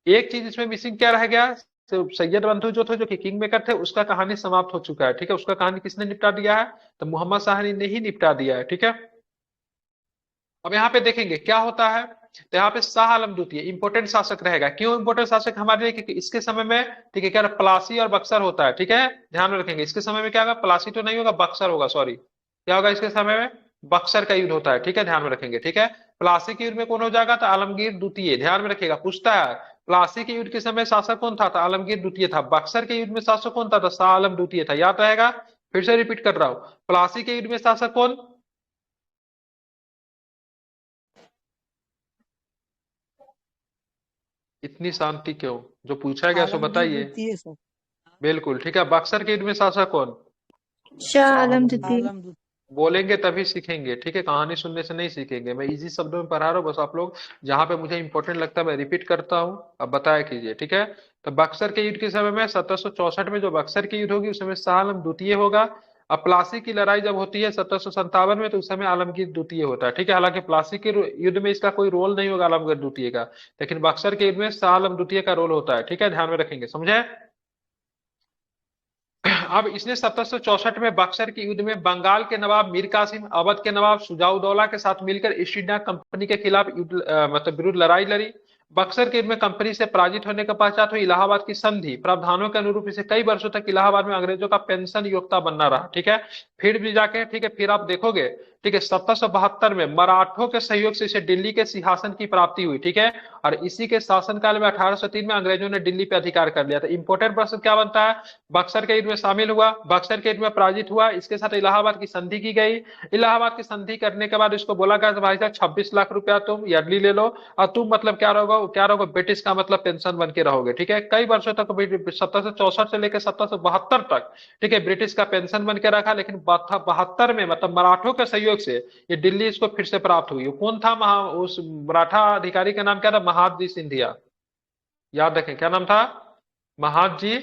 एक चीज इसमें मिसिंग क्या रह गया? तो सैयद बंधु जो थे, जो कि किंग मेकर थे, उसका कहानी समाप्त हो चुका है, ठीक है। उसका कहानी किसने निपटा दिया है? तो मोहम्मद शाह ने ही निपटा दिया है, ठीक है। अब यहाँ पे देखेंगे क्या होता है। तो यहाँ पे शाह आलम द्वितीय इंपोर्टेंट शासक रहेगा। क्यों इंपोर्टेंट शासक हमारे लिए? क्योंकि इसके समय में, ठीक है, क्या प्लासी और बक्सर होता है, ठीक है। ध्यान में रखेंगे, इसके समय में क्या होगा? प्लासी तो नहीं होगा, बक्सर होगा, सॉरी। क्या होगा इसके समय में? बक्सर का युद्ध होता है, ठीक है। ध्यान में रखेंगे, ठीक है। प्लासी के युद्ध में कौन हो जाएगा? तो आलमगीर द्वितीय। ध्यान में रखिएगा, पूछता है प्लासी के युद्ध के समय शासक कौन था? तो आलमगीर द्वितीय था। बक्सर के युद्ध में शासक कौन था? तो शाह आलम द्वितीय था। याद रहेगा, फिर से रिपीट कर रहा हूं। प्लासी के युद्ध में शासक कौन? इतनी शांति क्यों? जो पूछा गया सो आलमगीर बताइए। द्वितीय सर। बिल्कुल ठीक है। बक्सर के युद्ध में शासक कौन? शाह आलम द्वितीय। आलम द्वितीय। बोलेंगे तभी सीखेंगे, ठीक है, कहानी सुनने से नहीं सीखेंगे। मैं इजी शब्दों में पढ़ा रहा हूँ, बस आप लोग जहां पे मुझे इंपॉर्टेंट लगता है मैं रिपीट करता हूँ, अब बताया कीजिए, ठीक है। तो बक्सर के युद्ध के समय में 1764 में जो बक्सर की युद्ध होगी उस समय शाह आलम द्वितीय होगा। अब प्लासी की लड़ाई जब होती है 1757 में, तो उस समय आलमगीर द्वितीय होता है, ठीक है। हालांकि प्लासी के युद्ध में इसका कोई रोल नहीं होगा आलमगीर द्वितीय का, लेकिन बक्सर के युद्ध में शाह आलम द्वितीय का रोल होता है, ठीक है। ध्यान में रखेंगे, समझे। अब इसने 1764 में बक्सर के युद्ध में बंगाल के नवाब मीर कासिम, अवध के नवाब शुजाउद्दौला के साथ मिलकर ईस्ट इंडिया कंपनी के खिलाफ मतलब विरुद्ध लड़ाई लड़ी। बक्सर के युद्ध में कंपनी से पराजित होने के पश्चात हुई इलाहाबाद की संधि प्रावधानों के अनुरूप इसे कई वर्षों तक इलाहाबाद में अंग्रेजों का पेंशन योग्यता बनना रहा, ठीक है। फिर भी जाके, ठीक है, फिर आप देखोगे, ठीक है, 1772 में मराठों के सहयोग से इसे दिल्ली के सिंहासन की प्राप्ति हुई, ठीक है। और इसी के शासनकाल में 1803 में अंग्रेजों ने दिल्ली पे अधिकार कर लिया था। इंपोर्टेंट प्रश्न क्या बनता है? बक्सर के युद्ध में शामिल हुआ, बक्सर के युद्ध में पराजित हुआ, इसके साथ इलाहाबाद की संधि की गई। इलाहाबाद की संधि करने के बाद इसको बोला गया भाई साहब 26 लाख रुपया तुम ईयरली ले लो, और तुम मतलब क्या रहोगे? ब्रिटिश का मतलब पेंशन बन के रहोगे, ठीक है। कई वर्षों तक 1764 से लेकर 1772 तक, ठीक है, ब्रिटिश का पेंशन बन के रखा। लेकिन 72 में मतलब मराठों के सहयोग से ये दिल्ली इसको फिर से प्राप्त हुई। कौन था उस मराठा अधिकारी का नाम क्या था? महादजी सिंधिया। याद रखें, क्या नाम था? महादजी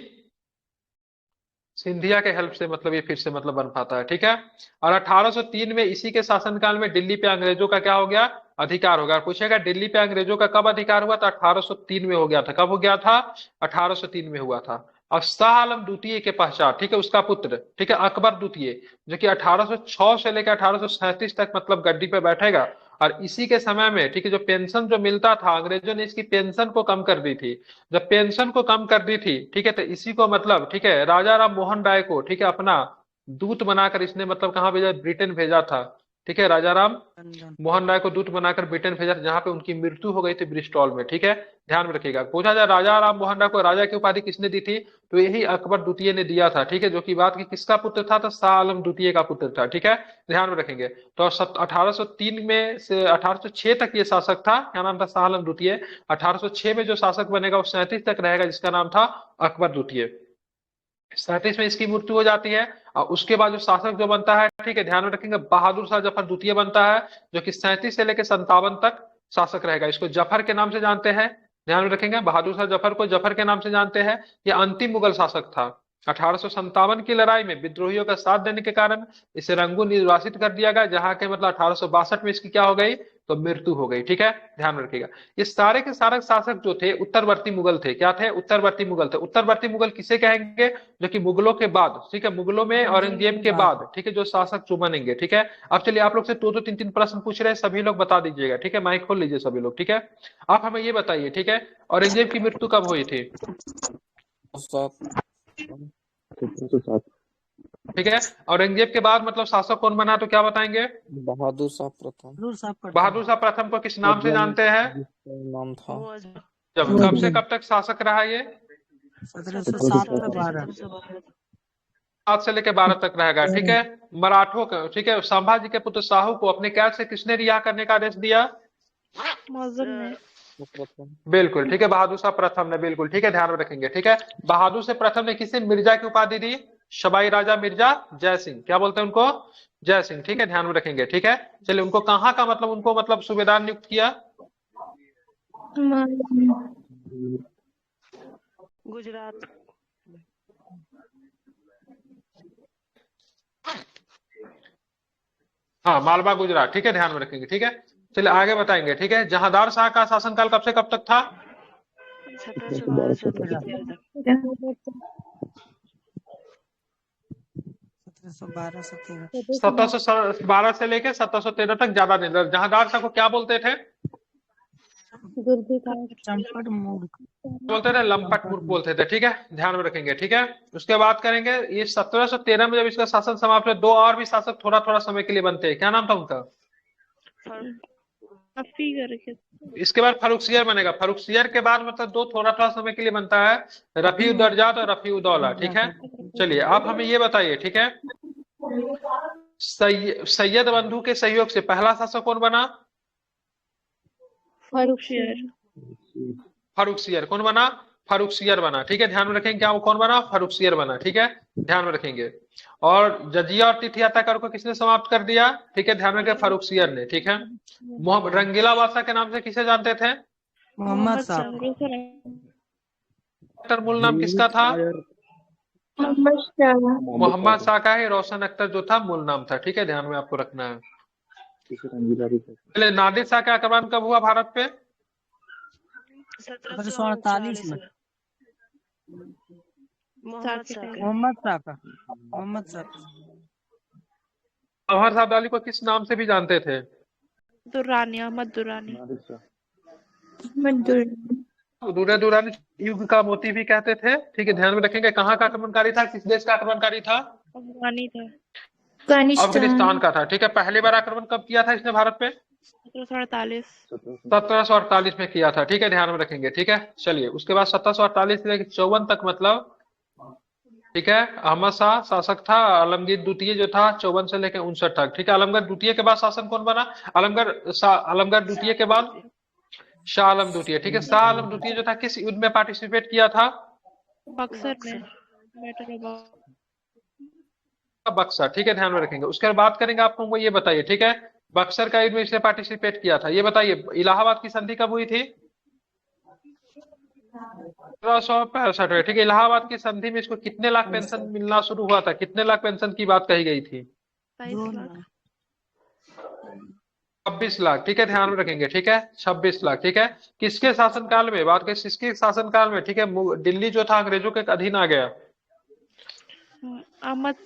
सिंधिया के हेल्प से मतलब ये फिर से मतलब बन पाता है, ठीक है। और 1803 में इसी के शासनकाल में दिल्ली पे अंग्रेजों का क्या हो गया? अधिकार हो गया। पूछेगा दिल्ली पे अंग्रेजों का कब अधिकार हुआ? तो 1803 में हो गया था। कब हो गया था? 1803 में हुआ था। और शाह आलम द्वितीय के पश्चात, ठीक है, उसका पुत्र, ठीक है, अकबर द्वितीय, जो कि 1806 से लेकर 1837 तक मतलब गद्दी पे बैठेगा। और इसी के समय में, ठीक है, जो पेंशन जो मिलता था, अंग्रेजों ने इसकी पेंशन को कम कर दी थी। जब पेंशन को कम कर दी थी, ठीक है, तो इसी को मतलब, ठीक है, राजा राम मोहन राय को, ठीक है, अपना दूत बनाकर इसने मतलब कहाँ भेजा? ब्रिटेन भेजा था, ठीक है। राजा राम मोहन राय को दूत बनाकर ब्रिटेन भेजा था, जहां पे उनकी मृत्यु हो गई थी ब्रिस्टॉल में, ठीक है। ध्यान में रखिएगा। पूछा जाए राजा राम मोहन राय को राजा की उपाधि किसने दी थी? तो यही अकबर द्वितीय ने दिया था, ठीक है। जो कि बात की किसका पुत्र था? तो शाह आलम द्वितीय का पुत्र था, ठीक है। ध्यान में रखेंगे। तो 1803 में से 1806 तक ये शासक था, क्या नाम था? शाह आलम द्वितीय। 1806 में जो शासक बनेगा वो 37 तक रहेगा, जिसका नाम था अकबर द्वितीय। 37 में इसकी मृत्यु हो जाती है। और उसके बाद जो शासक जो बनता है, ठीक है, ध्यान में रखेंगे, बहादुर शाह जफर द्वितीय बनता है, जो कि 37 से लेकर 57 तक शासक रहेगा। इसको जफर के नाम से जानते हैं, ध्यान में रखेंगे। बहादुर शाह जफर को जफर के नाम से जानते हैं। ये अंतिम मुगल शासक था। 1857 की लड़ाई में विद्रोहियों का साथ देने के कारण इसे रंगून निर्वासित कर दिया गया, जहां के मतलब 1862 में इसकी क्या हो गई, तो मृत्यु हो गई। ठीक है, ध्यान में रखिएगा। ये सारे के सारे शासक जो थे उत्तरवर्ती मुगल थे। क्या थे, उत्तरवर्ती मुगल थे। उत्तरवर्ती मुगल किसे कहेंगे, जो कि मुगलों के बाद, ठीक है, मुगलों में औरंगजेब के बाद, ठीक है, जो शासक जो बनेंगे। ठीक है, अब चलिए आप लोग से दो दो तीन तीन प्रश्न पूछ रहे हैं, सभी लोग बता दीजिएगा। ठीक है, माइक खोल लीजिए सभी लोग। ठीक है, आप हमें ये बताइए, ठीक है, औरंगजेब की मृत्यु कब हुई थी। 1707 ठीक है, औरंगजेब के बाद मतलब शासक कौन बना, तो क्या बताएंगे। बहादुर शाह प्रथम। बहादुर शाह प्रथम को किस नाम से जानते हैं। जिसका नाम था जब कब से कब तक शासक रहा ये, 7 से लेकर 12 तक रहेगा। ठीक है, मराठों का, ठीक है, संभाजी के पुत्र शाहू को अपने कैद से किसने रिहा करने का आदेश दिया। मौजूद ने। प्रथम। बिल्कुल ठीक है, बहादुर शाह प्रथम ने, बिल्कुल ठीक है, ध्यान में रखेंगे। ठीक है, बहादुर से प्रथम ने किसे मिर्जा की उपाधि दी, शबाई राजा मिर्जा जय सिंह, क्या बोलते हैं उनको, जय सिंह। ठीक है, ध्यान में रखेंगे। ठीक है, चलिए उनको कहाँ का मतलब उनको मतलब सूबेदार नियुक्त किया, गुजरात। हाँ, मालवा गुजरात। ठीक है, ध्यान में रखेंगे। ठीक है, चलिए आगे बताएंगे। ठीक है, जहांदार शाह का शासनकाल कब से कब तक था। 1712 से 1712 से लेके 1713 तक ज्यादा नहीं। जहांदार शाह को क्या बोलते थे, बोलते थे लंपट मूर्ख बोलते थे। ठीक है, ध्यान में रखेंगे। ठीक है, उसके बाद करेंगे ये 1713 में जब इसका शासन समाप्त हुआ, दो और भी शासक थोड़ा थोड़ा समय के लिए बनते हैं। क्या नाम था उनका, करके। इसके बाद फर्रुखसियर बनेगा। फर्रुखसियर के बाद मतलब दो थोड़ा थोड़ा समय के लिए बनता है, रफी उदरजात और रफी उदौला। ठीक है, चलिए आप हमें ये बताइए। ठीक है, सैयद बंधु के सहयोग से पहला शासक कौन बना, फर्रुखसियर। फर्रुखसियर कौन बना, फर्रुखसियर बना। ठीक है, ध्यान में रखेंगे, क्या वो कौन बना, फर्रुखसियर बना। ठीक है, ध्यान में रखेंगे। और जजिया और तिथिया तकर को किसने समाप्त कर दिया, ठीक है, ध्यान में रखें, फर्रुखसियर ने। ठीक है, रंगीला बादशाह के नाम से किसे जानते थे, मोहम्मद शाह। मूल नाम किसका था, मोहम्मद शाह का ही रोशन अख्तर जो था मूल नाम था। ठीक है, ध्यान में आपको रखना है। पहले नादिर शाह का आक्रमण कब हुआ भारत पे, 1748 में। मोहम्मद शाह। जवाहर साहब अली को किस नाम से भी जानते थे, दुर्रानी, अहमद दुर्रानी। दुरानी युग का मोती भी कहते थे। ठीक है, ध्यान में रखेंगे। कहाँ का आक्रमणकारी था, किस देश का आक्रमणकारी था, अफगानी था। अफगानिस्तान का था। ठीक है, पहली बार आक्रमण कब किया था इसने भारत पे, 1748। 1748 में किया था। ठीक है, ध्यान में रखेंगे। ठीक है, चलिए उसके बाद 1748 से लेकर 54 तक मतलब, ठीक है, अहमद शाह शासक था। आलमगीर द्वितीय जो था 54 से लेकर 59 तक। ठीक है, आलमगीर द्वितीय के बाद शासन कौन बना, आलमगीर द्वितीय के बाद शाह आलम द्वितीय। ठीक है, शाह आलम द्वितीय जो था किस युद्ध में पार्टिसिपेट किया था, बक्सर में, बैटल ऑफ बक्सर। ठीक है, ध्यान में रखेंगे। उसके बाद बात करेंगे, आपको वो ये बताइए। ठीक है, बक्सर का युद्ध में इसने पार्टिसिपेट किया था, ये बताइए। इलाहाबाद की संधि कब हुई थी, 1765 में। ठीक है, इलाहाबाद की संधि में इसको कितने लाख पेंशन मिलना शुरू हुआ था, कितने लाख पेंशन की बात कही गई थी, 22 लाख। 26 लाख। ठीक है, ध्यान में रखेंगे। ठीक है, 26 लाख। ठीक है, किसके शासनकाल में बात करें, किसके शासनकाल में, ठीक है, दिल्ली जो था अंग्रेजों के अधीन आ गया, अहमद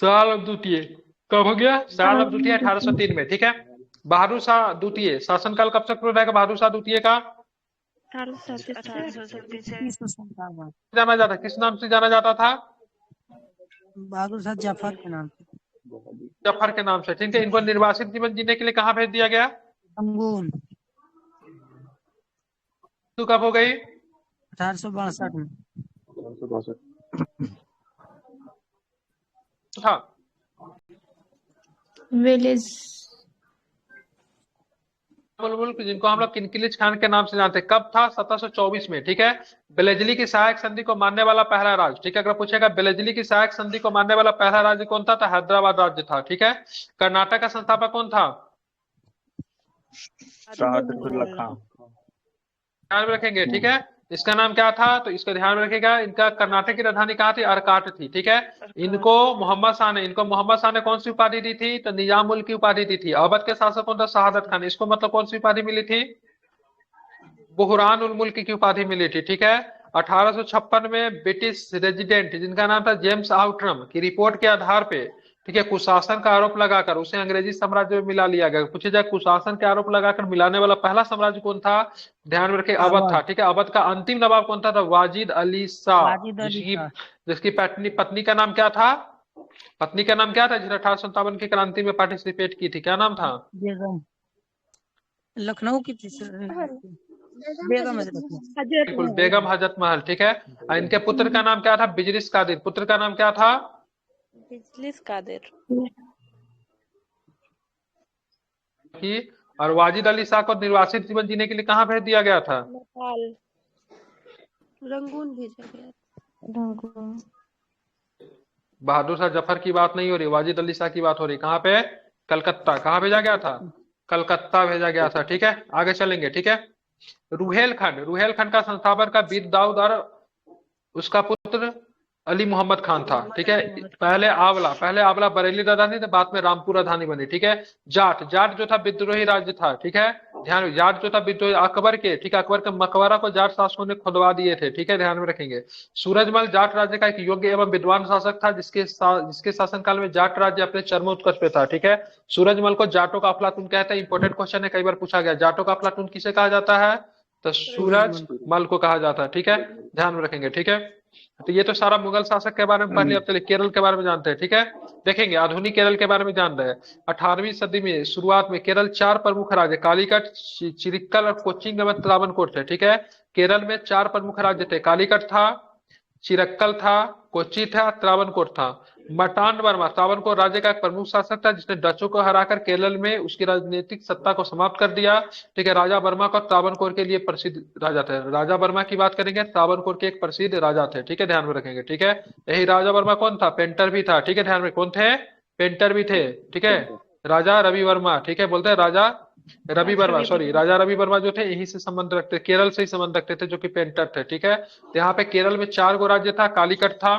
शाह आलम द्वितीय कब हो गया, शाह आलम द्वितीय 1803 में। ठीक है, बहादुर शाह द्वितीय शासनकाल कब तक रहेगा, बहादुर शाह द्वितीय का 1837 जाना जाता, किस नाम से जाना जाता था, बहादुर शाह जफर के नाम से। जफर के नाम से। ठीक है, इनको निर्वासित जीवन जीने के लिए कहाँ भेज दिया गया, रंगून। तो कब हो गई, 1862 में। हाँ, विलेज मुल्क जिनको हम लोग किनकिलिच खान के नाम से जानते हैं, कब था, 1724 में। ठीक है, बेलेजली की सहायक संधि को मानने वाला पहला राज्य। ठीक है, अगर पूछेगा बेलेजली की सहायक संधि को मानने वाला पहला राज्य कौन था, तो हैदराबाद राज्य था। ठीक है, कर्नाटक का संस्थापक कौन था, शाहदतुल्लाह खान। ध्यान में रखेंगे, ठीक है। इसका नाम क्या था, तो इसका ध्यान में रखेगा। इनका कर्नाटक की राजधानी कहाँ थी, अरकाट थी, ठीक है। इनको मोहम्मद शाह ने कौन सी उपाधि दी थी, तो निजामुल की उपाधि दी थी। अवध के शासक कौन था, शहादत खान। इसको मतलब कौन सी उपाधि मिली थी, बुहरान उल मुल्क की उपाधि मिली थी, ठीक है। 1856 में ब्रिटिश रेजिडेंट जिनका नाम था जेम्स आउटरम की रिपोर्ट के आधार पे, ठीक है, कुशासन का आरोप लगाकर उसे अंग्रेजी साम्राज्य में मिला लिया गया। पूछे जाए कुशासन के आरोप लगाकर मिलाने वाला पहला साम्राज्य कौन था, ध्यान में रखे, अवध था, ठीक है। अवध का अंतिम नवाब कौन था, वाजिद अली शाह, वाजिद अली जिसकी शाह। जिसकी पत्नी का नाम क्या था, पत्नी का नाम क्या था, जिसने 1857 की क्रांति में पार्टिसिपेट की थी, क्या नाम था। बेगम, लखनऊ की थी बेगम हजरत महल। बिल्कुल, बेगम हजरत महल, ठीक है। और इनके पुत्र का नाम क्या था, बिजलिस कादिर। पुत्र का नाम क्या था, बिजलिस कादिर। की। और वाजिद अली शाह को निर्वासित जीवन जीने के लिए कहाँ भेज दिया गया था, नेपाल, रंगून भेजा गया। बहादुर शाह जफर की बात नहीं हो रही, वाजिद अली शाह की बात हो रही। कहाँ पे, कलकत्ता। कहाँ भेजा गया था, कलकत्ता भेजा गया था, ठीक है। आगे चलेंगे, ठीक है। रुहेलखंड का संस्थापक का बीर दाऊद और उसका पुत्र अली मोहम्मद खान था, ठीक है। पहले आंवला बरेली राजधानी थी, बाद में रामपुर राजधानी बनी, ठीक है। जाट जो था विद्रोही राज्य था, ठीक है। ध्यान, जाट जो था विद्रोही अकबर के, ठीक है, अकबर के मकबरा को जाट शासकों ने खुदवा दिए थे, ठीक है, ध्यान में रखेंगे। सूरजमल जाट राज्य का एक योग्य एवं विद्वान शासक था, जिसके शासनकाल में जाट राज्य अपने चरमोत्कर्ष पे था, ठीक है। सूरजमल को जाटों का अफलातून कहते हैं। इंपॉर्टेंट क्वेश्चन है, कई बार पूछा गया, जाटों का अफलातून किसे कहा जाता है, तो सूरजमल को कहा जाता है, ठीक है, ध्यान में रखेंगे, ठीक है। तो ये तो सारा मुगल शासक के बारे में पढ़ लिया। अब चलिए केरल के बारे में जानते हैं, ठीक है। देखेंगे आधुनिक केरल के बारे में जान रहे हैं। 18वीं सदी में शुरुआत में केरल 4 प्रमुख राज्य कालीकट, चिरिक्कल और कोच्चि एवं त्रावणकोर थे, ठीक है। केरल में 4 प्रमुख राज्य थे, कालीकट था, चिरक्कल था, कोच्चि था, त्रावणकोर था। मर्तांड वर्मा त्रावणकोर राज्य का एक प्रमुख शासक था, जिसने डचों को हराकर केरल में उसकी राजनीतिक सत्ता को समाप्त कर दिया, ठीक है। राजा वर्मा को त्रावणकोर के लिए प्रसिद्ध राजा थे। राजा वर्मा की बात करेंगे, त्रावणकोर के एक प्रसिद्ध राजा थे, ठीक है, ध्यान में रखेंगे, ठीक है। यही राजा वर्मा कौन था, पेंटर भी था, ठीक है, ध्यान में, कौन थे, पेंटर भी थे, ठीक है। राजा रवि वर्मा, ठीक है, बोलते हैं राजा रवि वर्मा, सॉरी, राजा रवि वर्मा जो थे यही से संबंध रखते, केरल से ही संबंध रखते थे, जो कि पेंटर थे, ठीक है। तो यहाँ पे केरल में 4 गो राज्य था, कालीकट था,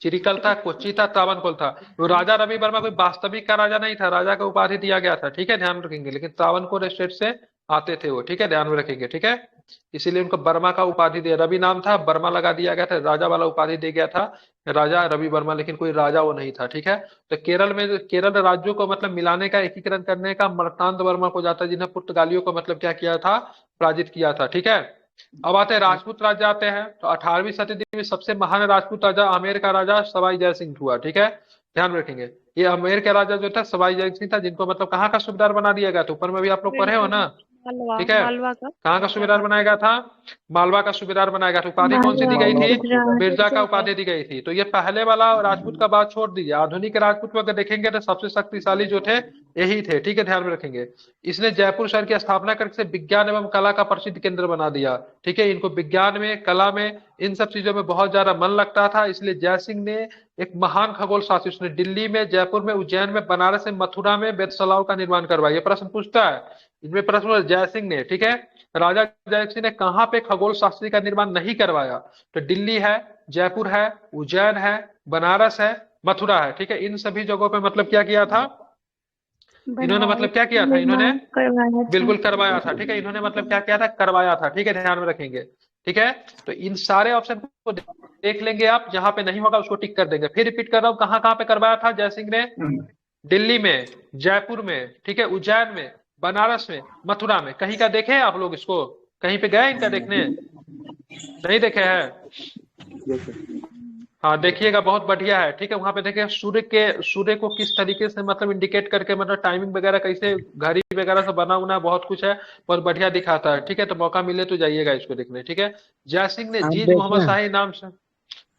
चिरिकल था, कोच्चि था, त्रावणकोर था। तो राजा रवि वर्मा कोई वास्तविक का राजा नहीं था, राजा का उपाधि दिया गया था, ठीक है, ध्यान में रखेंगे। लेकिन त्रावणकोर स्टेट से आते थे वो, ठीक है, ध्यान में रखेंगे, ठीक है। इसीलिए उनको वर्मा का उपाधि दिया, रवि नाम था, वर्मा लगा दिया गया था, राजा वाला उपाधि दे गया था राजा रवि वर्मा, लेकिन कोई राजा वो नहीं था, ठीक है। तो केरल में, केरल राज्यों को मतलब मिलाने का, एकीकरण करने का मर्तांड वर्मा को जाता है, जिन्हें पुर्तगालियों को मतलब क्या किया था, पराजित किया था, ठीक है। अब आते हैं राजपूत राज्य आते हैं। तो 18वीं शताब्दी में सबसे महान राजपूत राजा आमेर का राजा सवाई जय सिंह हुआ, ठीक है, ध्यान रखेंगे। ये आमेर का राजा जो था सवाई जय सिंह था, जिनको मतलब कहाँ का सूबेदार बना दिया गया था, ऊपर में भी आप लोग पढ़े हो ना, मालवा, ठीक है। मालवा का कहाँ का सूबेदार बनाया गया था, मालवा का सूबेदार बनाया गया था। उपाधि कौन सी दी गई थी, मिर्जा का उपाधि दी गई थी। तो ये पहले वाला राजपूत का बात छोड़ दीजिए, आधुनिक राजपूत में अगर देखेंगे तो सबसे शक्तिशाली जो थे यही थे, ठीक है, ध्यान में रखेंगे। इसने जयपुर शहर की स्थापना करके विज्ञान एवं कला का प्रसिद्ध केंद्र बना दिया, ठीक है। इनको विज्ञान में, कला में, इन सब चीजों में बहुत ज्यादा मन लगता था, इसलिए जय सिंह ने एक महान खगोल शास्त्री, उसने दिल्ली में, जयपुर में, उज्जैन में, बनारस में, मथुरा में वेधशालाओं का निर्माण करवाया। ये प्रश्न पूछता है, इनमें प्रश्न जय सिंह ने, ठीक है। राजा जय सिंह ने कहाँ पे खगोल शास्त्री का निर्माण नहीं करवाया, तो दिल्ली है, जयपुर है, उज्जैन है, बनारस है, मथुरा है, ठीक है। इन सभी जगहों पे मतलब क्या किया था इन्होंने, मतलब क्या किया था इन्होंने, बिल्कुल करवाया था, ठीक है। इन्होंने मतलब क्या किया था, करवाया था, ठीक है, ध्यान में रखेंगे, ठीक है। तो इन सारे ऑप्शन को देख लेंगे आप, जहां पे नहीं होगा उसको टिक कर देंगे। फिर रिपीट कर रहा हूँ, कहाँ कहाँ पे करवाया था जय सिंह ने, दिल्ली में, जयपुर में, ठीक है, उज्जैन में, बनारस में, मथुरा में। कहीं का देखे आप लोग इसको, कहीं पे गए इनका देखने, नहीं देखे हैं, हाँ देखिएगा, बहुत बढ़िया है, ठीक है। वहां पे देखिए सूर्य को किस तरीके से मतलब इंडिकेट करके, मतलब टाइमिंग वगैरह कैसे, घड़ी वगैरह से बना उना बहुत कुछ है, बहुत बढ़िया दिखाता है, ठीक है। तो मौका मिले तो जाइएगा इसको देखने, ठीक है। जय सिंह ने जीज मोहम्मद शाही नाम से,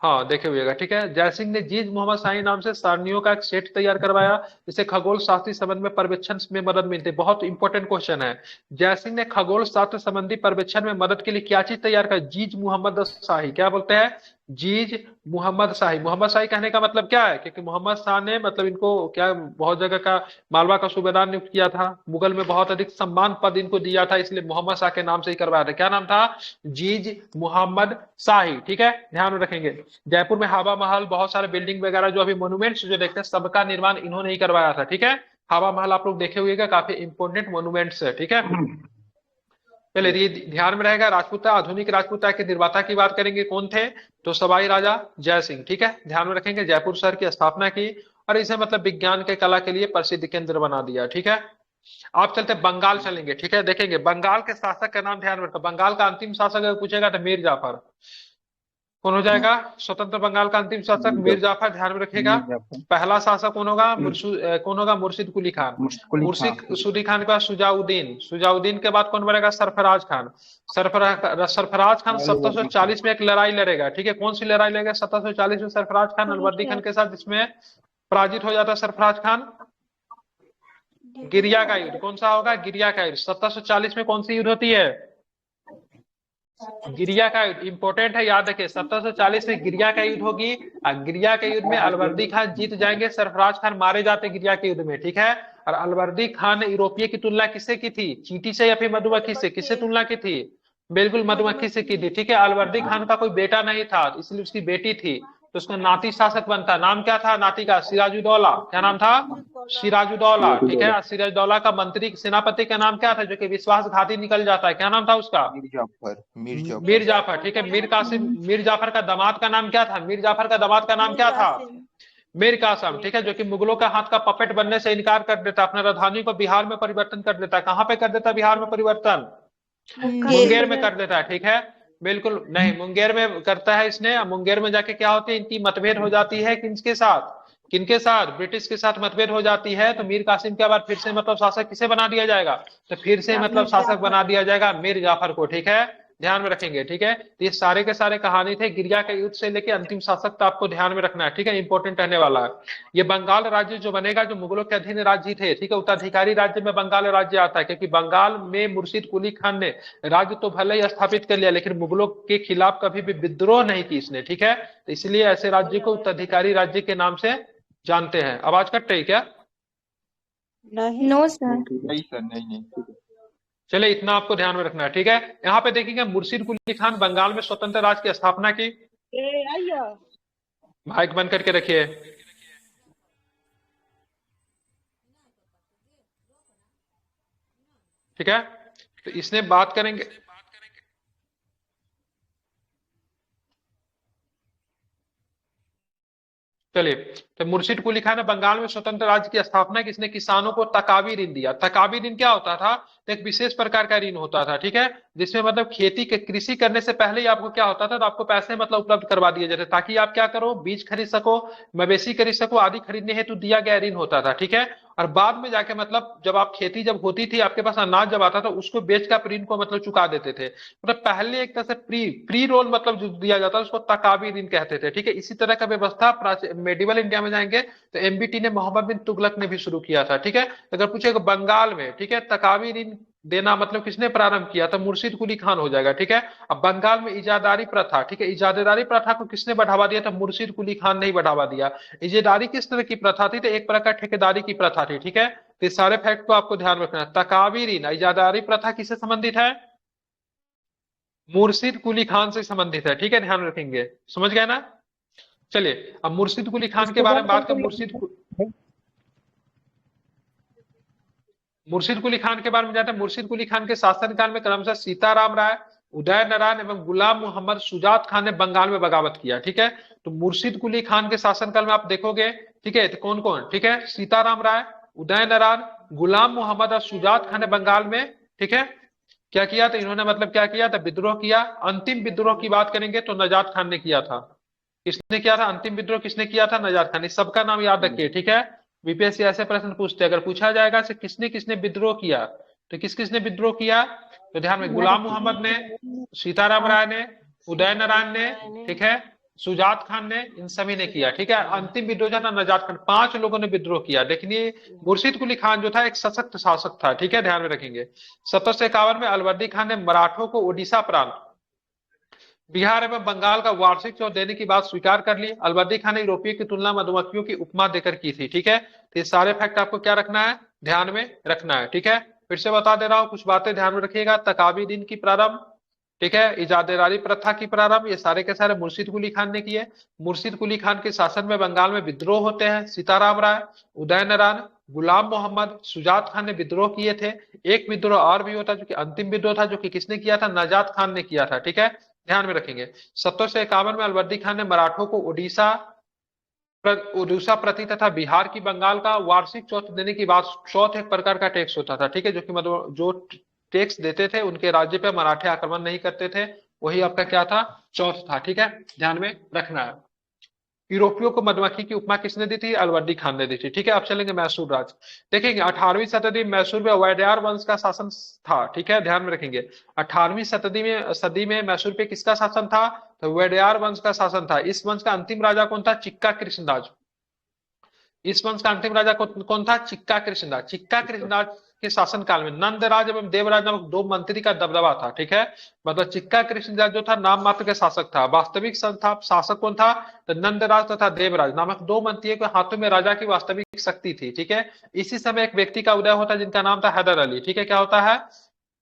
हाँ देखे हुएगा, ठीक है। जय सिंह ने जीज मोहम्मद शाही नाम से सारणियों का एक सेट तैयार करवाया, जिससे खगोल शास्त्री संबंध में पर्यवेक्षण में मदद मिलती है। बहुत इंपॉर्टेंट क्वेश्चन है, जय सिंह ने खगोल शास्त्र संबंधी पर्यवेक्षण में मदद के लिए क्या चीज तैयार कर, जीज मोहम्मद शाही, क्या बोलते हैं, जीज मोहम्मद शाही। मोहम्मद शाही कहने का मतलब क्या है? क्योंकि मोहम्मद शाह ने मतलब इनको क्या बहुत जगह का मालवा का सूबेदार नियुक्त किया था, मुगल में बहुत अधिक सम्मान पद इनको दिया था, इसलिए मोहम्मद शाह के नाम से ही करवाया था। क्या नाम था? जीज मोहम्मद शाही। ठीक है, ध्यान में रखेंगे। जयपुर में हवा महल, बहुत सारे बिल्डिंग वगैरह जो अभी मोन्यूमेंट्स जो देखते हैं, सबका निर्माण इन्होंने ही करवाया था। ठीक है, हवा महल आप लोग देखे हुए काफी इंपोर्टेंट मोन्यूमेंट्स है। ठीक है, चलिए ये ध्यान में रहेगा। राजपूता, आधुनिक राजपूता के निर्माता की बात करेंगे, कौन थे? तो सवाई राजा जय सिंह। ठीक है, ध्यान में रखेंगे। जयपुर शहर की स्थापना की और इसे मतलब विज्ञान के कला के लिए प्रसिद्ध केंद्र बना दिया। ठीक है, आप चलते बंगाल चलेंगे। ठीक है, देखेंगे बंगाल के शासक का नाम ध्यान में रखो। बंगाल का अंतिम शासक अगर पूछेगा तो मीर जाफर। कौन हो जाएगा स्वतंत्र बंगाल का अंतिम शासक? मीर जाफर। ध्यान में रखेगा। पहला शासक कौन होगा? कौन होगा? मुर्शिद कुली खान। मुर्शिद कुली खान के बाद सुजाउद्दीन। सुजाउद्दीन के बाद कौन बनेगा? सरफराज खान। सरफराज खान 1740 में एक लड़ाई लड़ेगा। ठीक है, कौन सी लड़ाई लड़ेगा 1740 में? सरफराज खान अलवर्दी खान के साथ, जिसमें पराजित हो जाता है सरफराज खान। गिरिया का युद्ध। कौन सा होगा? गिरिया का युद्ध। 1740 में कौन सी युद्ध होती है? गिरिया का युद्ध। इंपॉर्टेंट है, याद रखिए। 1740 में गिरिया का युद्ध होगी और गिरिया के युद्ध में अलवर्दी खान जीत जाएंगे, सरफराज खान मारे जाते गिरिया के युद्ध में। ठीक है, और अलवर्दी खान ने यूरोपीय की तुलना किससे की थी? चींटी से या फिर मधुमक्खी से? किससे तुलना की थी? बिल्कुल मधुमक्खी से की थी। ठीक है, अलवर्दी खान का कोई बेटा नहीं था, इसलिए उसकी बेटी थी, तो उसका नाती शासक बनता। नाम क्या था नाती का? सिराजुद्दौला। क्या नाम था? सिराजुद्दौला। ठीक है, सिराजुद्दौला का मंत्री सेनापति का नाम क्या था जो कि विश्वासघाती निकल जाता है? क्या नाम था उसका? मीर जाफर। ठीक है, मीर कासिम। मीर जाफर का दामाद का नाम क्या था? मीर जाफर का दामाद का नाम क्या था? मीर कासिम। ठीक है, जो कि मुगलों का हाथ का पपेट बनने से इनकार कर देता, अपना राजधानी को बिहार में परिवर्तन कर देता। कहां पे कर देता बिहार में परिवर्तन? मुंगेर में कर देता है। ठीक है, बिल्कुल नहीं, मुंगेर में करता है इसने। मुंगेर में जाके क्या होती है? इनकी मतभेद हो जाती है किसके साथ? किनके साथ? ब्रिटिश के साथ मतभेद हो जाती है। तो मीर कासिम के बाद फिर से मतलब शासक किसे बना दिया जाएगा? तो फिर से मतलब शासक बना दिया जाएगा मीर जाफर को। ठीक है, ध्यान में रखेंगे। ठीक है, तो ये सारे के सारे कहानी थे गिरिया के युद्ध से लेके अंतिम शासक तक, आपको ध्यान में रखना है। ठीक है, इंपॉर्टेंट रहने वाला है। ये बंगाल राज्य जो बनेगा, जो मुगलों के अधीन राज्य थे, ठीक है, उत्तराधिकारी राज्य में बंगाल राज्य आता है, क्योंकि बंगाल में मुर्शिद कुली खान ने राज्य तो भले ही स्थापित कर लिया, लेकिन मुगलों के खिलाफ कभी भी विद्रोह नहीं की इसने। ठीक है, तो इसलिए ऐसे राज्य को उत्तराधिकारी राज्य के नाम से जानते हैं। आवाज कट रही क्या? नहीं नो सर। नहीं सर, नहीं। चले, इतना आपको ध्यान में रखना है। ठीक है, यहाँ पे देखेंगे मुर्शिद कुली खान बंगाल में स्वतंत्र राज्य की स्थापना की। माइक बंद करके रखिए। ठीक है, तो इसने बात करेंगे। चलिए, तो मुर्शिद कुली खान ने बंगाल में स्वतंत्र राज्य की स्थापना की। इसने किसानों को तकावी ऋण दिया। तकावी ऋण क्या होता था? तो एक विशेष प्रकार का ऋण होता था। ठीक है, जिसमें मतलब खेती के कृषि करने से पहले ही आपको क्या होता था, तो आपको पैसे मतलब उपलब्ध करवा दिए जाते, ताकि आप क्या करो, बीज खरीद सको, मवेशी खरीद सको, आदि खरीदने हेतु दिया गया ऋण होता था। ठीक है, और बाद में जाके मतलब जब आप खेती जब होती थी, आपके पास अनाज जब आता था, उसको बेच कर ऋण को मतलब चुका देते थे। मतलब पहले एक तरह से प्री रोल मतलब जो दिया जाता है उसको तकावी ऋण कहते थे। ठीक है, इसी तरह का व्यवस्था मेडिवल इंडिया में जाएंगे तो एमबीटी ने मोहम्मद बिन तुगलक ने भी शुरू किया था। ठीक है, अगर पूछेगा बंगाल में, ठीक है, तकावी ऋण देना मतलब किसने प्रारंभ किया? तो मुर्शिद कुली खान हो जाएगा। ठीक है, अब बंगाल में इजादारी प्रथा, ठीक है, इजादारी प्रथा को किसने बढ़ावा दिया? तो मुर्शिद कुली खान ने ही बढ़ावा दिया। इजादारी किस तरह की प्रथा थी? तो एक प्रकार ठेकेदारी की प्रथा थी। ठीक है, तो इस सारे फैक्ट को आपको ध्यान रखना है। तकावी ऋण, इजादारी प्रथा किससे संबंधित है? मुर्शिद कुली खान से संबंधित है। ठीक है, ध्यान रखेंगे, समझ गए ना? चलिए, अब मुर्शिद कुली खान के बारे में बात करें। मुर्शिद कुली खान के बारे में जानते हैं। मुर्शिद कुली खान के शासनकाल में क्रमशः सीताराम राय, उदय नारायण एवं गुलाम मोहम्मद शुजात खान ने बंगाल में बगावत किया। ठीक है, तो मुर्शिद कुली खान के शासनकाल में आप देखोगे, ठीक है, तो कौन कौन? ठीक है, सीताराम राय, उदय नारायण, गुलाम मोहम्मद और शुजात खान ने बंगाल में, ठीक है, क्या किया? तो इन्होंने मतलब क्या किया था? विद्रोह किया। अंतिम विद्रोह की बात करेंगे तो नजात खान ने किया था। किसने किया था अंतिम विद्रोह? किसने किया था? नजात खान। इस सबका नाम याद रखिए। ठीक है, बीपीएससी ऐसे प्रश्न पूछते हैं, अगर पूछा जाएगा से किसने किसने विद्रोह किया, तो किस किसने विद्रोह किया? तो ध्यान में, गुलाम मोहम्मद ने, सीताराम राय ने, उदय नारायण ने, ठीक है, शुजात खान ने, इन सभी ने किया। ठीक है, अंतिम विद्रोह जो था नजात खान, 5 लोगों ने विद्रोह किया। देखिए, मुर्शिद कुली खान जो था एक सशक्त शासक था। ठीक है, ध्यान में रखेंगे। 1751 में अलवर्दी खान ने मराठों को ओडिशा प्रांत, बिहार एवं बंगाल का वार्षिक चौथ देने की बात स्वीकार कर ली। अलवर्दी खान ने यूरोपीय की तुलना मधुमक्खियों की उपमा देकर की थी। ठीक है, तो ये सारे फैक्ट आपको क्या रखना है, ध्यान में रखना है। ठीक है, फिर से बता दे रहा हूं, कुछ बातें ध्यान में रखिएगा। तकावी दिन की प्रारंभ, ठीक है, इजादेदारी प्रथा की प्रारंभ, ये सारे के सारे मुर्शिद कुली खान ने किए। मुर्शिद कुली खान के शासन में बंगाल में विद्रोह होते हैं। सीताराम राय, उदय नारायण, गुलाम मोहम्मद, सुजात खान ने विद्रोह किए थे। एक विद्रोह और भी होता है जो कि अंतिम विद्रोह था, जो कि किसने किया था, नजात खान ने किया था। ठीक है, ध्यान में रखेंगे। 1751 में अलवर्दी खान ने मराठों को उड़ीसा प्रति तथा बिहार की बंगाल का वार्षिक चौथ देने की बात। चौथ एक प्रकार का टैक्स होता था, ठीक है, जो कि मतलब जो टैक्स देते थे उनके राज्य पे मराठे आक्रमण नहीं करते थे, वही आपका क्या था, चौथ था। ठीक है, ध्यान में रखना है। यूरोपियों को मधुमक्खी की उपमा किसने दी थी, अलवर्दी खान ने दी थी। ठीक है, अब चलेंगे मैसूर राज। देखेंगे 18वीं शताब्दी में मैसूर में वायडेयार वंश का शासन था। ठीक है, ध्यान में रखेंगे। 18वीं सदी में मैसूर पे किसका शासन था, तो वायडेयार वंश का शासन था। इस वंश का अंतिम राजा कौन था, चिक्का कृष्णराज। इस वंश का अंतिम राजा कौन था, चिक्का कृष्णराज। चिक्का कृष्णराज के शासनकाल में नंदराज एवं देवराज नामक दो मंत्री का दबदबा था। ठीक है, मतलब चिक्का कृष्णराज जो था नाम मात्र के शासक था, वास्तविक शासक कौन था, तो नंदराज तथा देवराज नामक दो मंत्रियों के हाथों में राजा की वास्तविक शक्ति थी। ठीक है, इसी समय एक व्यक्ति का उदय होता है जिनका नाम था हैदर अली। ठीक है, क्या होता है,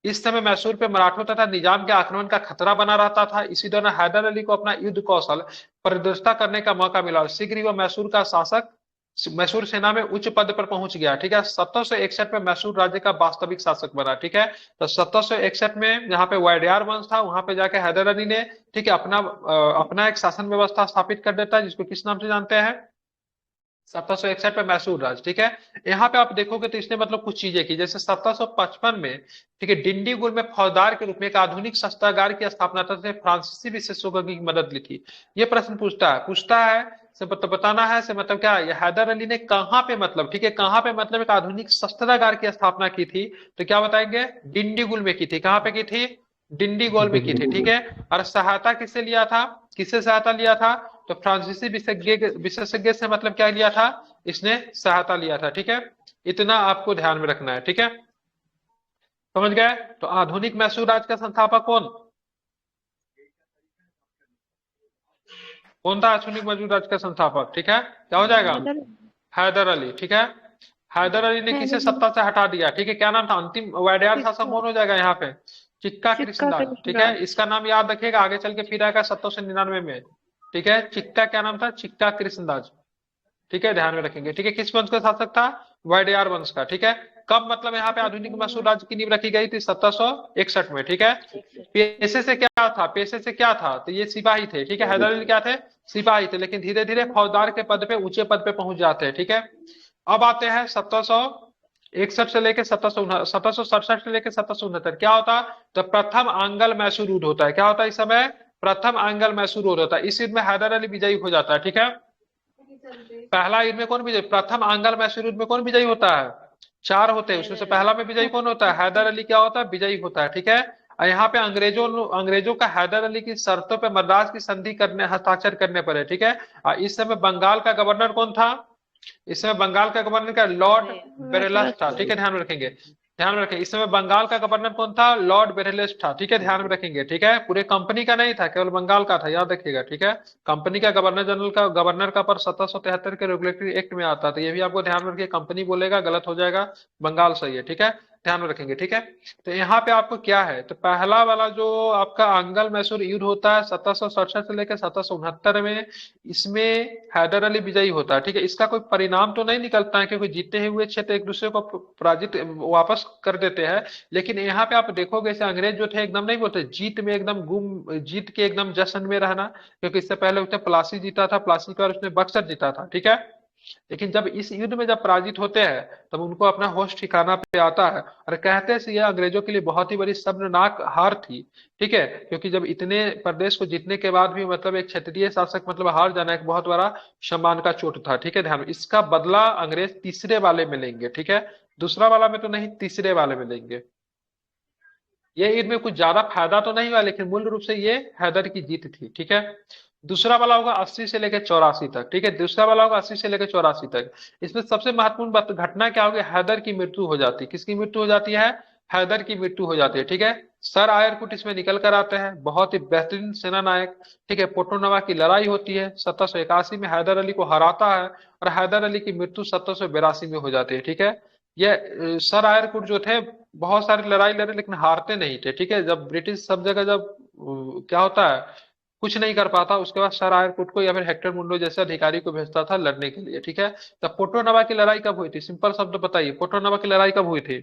इस समय मैसूर पे मराठों तथा निजाम के आक्रमण का खतरा बना रहता था। इसी दौरान हैदर अली को अपना युद्ध कौशल प्रदर्शित करने का मौका मिला और शीघ्र ही वह मैसूर का शासक, मैसूर सेना में उच्च पद पर पहुंच गया। ठीक है, 1761 में मैसूर राज्य का वास्तविक शासक बना। ठीक है, तो 1761 में जहां पे वायडेयार वंश था वहां पे जाके हैदर अली ने, ठीक है, अपना एक शासन व्यवस्था स्थापित कर देता है, जिसको किस नाम से जानते हैं, 1761 में मैसूर राज। ठीक है, यहाँ पे आप देखोगे तो इसने मतलब कुछ चीजें की, जैसे 1755 में, ठीक है, डिंडीगुल में फौजदार के रूप में एक आधुनिक शस्त्रागार की स्थापना करते फ्रांसीसी विशेषज्ञों की मदद ली थी। ये प्रश्न पूछता है से मतलब बताना है, से मतलब क्या, ये हैदर अली ने कहाँ पे मतलब, ठीक है, कहाँ पे मतलब एक आधुनिक शस्त्रागार की स्थापना की थी, तो क्या बताएंगे, डिंडीगुल में की थी। कहाँ पे की थी, डिंडीगोल में की थी। ठीक है, और सहायता किससे लिया था, किससे सहायता लिया था, तो फ्रांसीसी विशेषज्ञ से मतलब क्या लिया था, इसने सहायता लिया था। ठीक है, इतना आपको ध्यान में रखना है। ठीक है, समझ गए। तो आधुनिक मैसूर राज का संस्थापक कौन था, आधुनिक मैसूर राज का संस्थापक, ठीक है, क्या हो जाएगा, हैदर अली। ठीक है, हैदर अली ने किसे सत्ता से हटा दिया। ठीक है, क्या नाम था, अंतिम वायडेयार शासक कौन हो जाएगा यहाँ पे, चिक्का कृष्णदास। ठीक है, इसका नाम याद रखिएगा, आगे चल के फिर आएगा 1799 में। ठीक है, चिक्का क्या नाम था, चिक्का कृष्णदास। ठीक है, ध्यान में रखेंगे। ठीक है, किस वंश का शासक था, वायडेयार वंश का। ठीक है, कब मतलब यहाँ पे आधुनिक मैसूर राज्य की नींव रखी गई थी, 1761 में। ठीक है, पेशे से क्या था, पेशे से क्या था, तो ये सिपाही थे। ठीक है, हैदर अली क्या थे, सिपाही थे, लेकिन धीरे धीरे फौजदार के पद पे, ऊंचे पद पे पहुंच जाते हैं। ठीक है, अब आते हैं 1761 से लेकर 1767 से लेकर 1769 क्या होता, तो प्रथम आंग्ल मैसूर युद्ध होता है। क्या होता है इस समय, प्रथम आंग्ल मैसूर युद्ध होता है। इस युद्ध में हैदर अली विजयी हो जाता है। ठीक है, पहला युद्ध में कौन विजयी, प्रथम आंग्ल मैसूर युद्ध में कौन विजयी होता है, 4 होते हैं, उसमें से पहला में विजयी कौन होता है, हैदर अली क्या होता है, विजयी होता है। ठीक है, और यहाँ पे अंग्रेजों का हैदर अली की शर्तों पे मद्रास की संधि करने, हस्ताक्षर करने पड़े। ठीक है, और इस समय बंगाल का गवर्नर कौन था, इस समय बंगाल का गवर्नर का लॉर्ड बेरेलस था। ठीक है, ध्यान में रखेंगे, ध्यान में रखेंगे। इस समय बंगाल का गवर्नर कौन था, लॉर्ड बेरेलस था। ठीक है, ध्यान में रखेंगे। ठीक है, पूरे कंपनी का नहीं था, केवल बंगाल का था, याद रखिएगा। ठीक है, कंपनी का गवर्नर का पर 1773 के रेगुलेटरी एक्ट में आता था, ये भी आपको ध्यान में रखिए। कंपनी बोलेगा गलत हो जाएगा, बंगाल सही है। ठीक है, ध्यान में रखेंगे। ठीक है, तो यहाँ पे आपको क्या है, तो पहला वाला जो आपका आंग्ल मैसूर युद्ध होता है 1767 से लेकर 1769 में, इसमें हैदर अली विजयी होता है। ठीक है, इसका कोई परिणाम तो नहीं निकलता है, क्योंकि जीते हुए क्षेत्र एक दूसरे को पराजित वापस कर देते हैं। लेकिन यहाँ पे आप देखोगे ऐसे अंग्रेज जो थे एकदम नहीं बोलते, जीत में एकदम जीत के एकदम जश्न में रहना, क्योंकि इससे पहले उसने प्लासी जीता था, प्लासी के बाद उसने बक्सर जीता था। ठीक है, लेकिन जब इस युद्ध में जब पराजित होते हैं तब उनको अपना होश ठिकाना पे आता है और कहते हैं यह अंग्रेजों के लिए बहुत ही बड़ी शर्मनाक हार थी। ठीक है, क्योंकि जब इतने प्रदेश को जीतने के बाद भी मतलब एक क्षत्रिय शासक मतलब हार जाना एक बहुत बड़ा सम्मान का चोट था। ठीक है, ध्यान, इसका बदला अंग्रेज तीसरे वाले में लेंगे। ठीक है, दूसरा वाला में तो नहीं, तीसरे वाले में लेंगे। ये युद्ध में कुछ ज्यादा फायदा तो नहीं हुआ, लेकिन मूल रूप से ये हैदर की जीत थी। ठीक है, दूसरा वाला होगा 80 से लेकर 84 तक। ठीक है, दूसरा वाला होगा 80 से लेकर 84 तक। इसमें सबसे महत्वपूर्ण घटना क्या होगी, हैदर की मृत्यु हो जाती है। किसकी मृत्यु हो जाती है, हैदर की मृत्यु हो जाती है। ठीक है, सर आयरकुट इसमें निकल कर आते हैं, बहुत ही बेहतरीन सेना नायक। ठीक है, पोटोनवा की लड़ाई होती है, 1781 में हैदर अली को हराता है और हैदर अली की मृत्यु 1782 में हो जाती है। ठीक है, ये सर आयरकुट जो थे बहुत सारी लड़ाई लड़े लेकिन हारते नहीं थे। ठीक है, जब ब्रिटिश सब जगह जब क्या होता है कुछ नहीं कर पाता, उसके बाद सर आयरकुट को या फिर हेक्टर मुंडो जैसे अधिकारी को भेजता था लड़ने के लिए। ठीक है, तब पोटोनवा की लड़ाई कब हुई थी? सिंपल शब्द बताइए, पोटोनवा की लड़ाई कब हुई थी?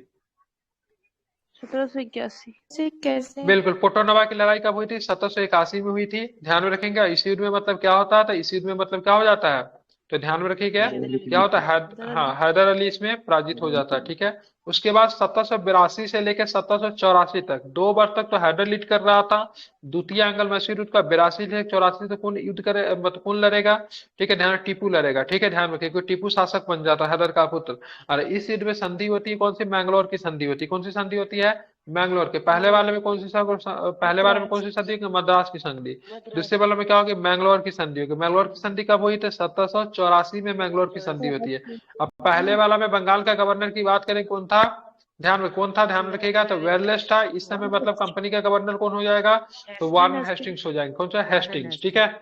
1781 से कैसे? बिल्कुल, पोटोनवा की लड़ाई कब हुई थी? 1781 में हुई थी। ध्यान में रखेंगे। इसी युद्ध में मतलब क्या होता है? तो इसी युद्ध में मतलब क्या हो जाता है? तो ध्यान में रखिएगा क्या होता है। हाँ, हैदर अली इसमें पराजित हो जाता है। ठीक है, उसके बाद 1782 से लेकर 1784 तक 2 वर्ष तक तो हैदर लीड कर रहा था। द्वितीय एंग्लो मैसूर युद्ध का 82 से 84 तक कौन युद्ध करे, मतलब कौन लड़ेगा? ठीक है, ध्यान, टीपू लड़ेगा। ठीक है, ध्यान रखिए, क्योंकि टीपू शासक बन जाता है, हैदर का पुत्र। और इस युद्ध में संधि होती है कौन सी? मैंगलोर की संधि होती है। कौन सी संधि होती है? मैंगलोर के। पहले वाले में कौन सी पहले वाले में कौन सी संधि होगी? मद्रास की संधि। दूसरे वाले में क्या होगी? मैंगलोर की संधि होगी। मैंगलोर की संधि कब हुई? तो 1784 में मैंगलोर की संधि होती है। अब पहले वाला में बंगाल का गवर्नर की बात करें, कौन था? ध्यान में कौन था? ध्यान रखिएगा, तो वेरलेस था। इस समय मतलब कंपनी का गवर्नर कौन हो जाएगा? तो वार्न हेस्टिंग्स हो जाएंगे। कौन सा? हेस्टिंग्स। ठीक है,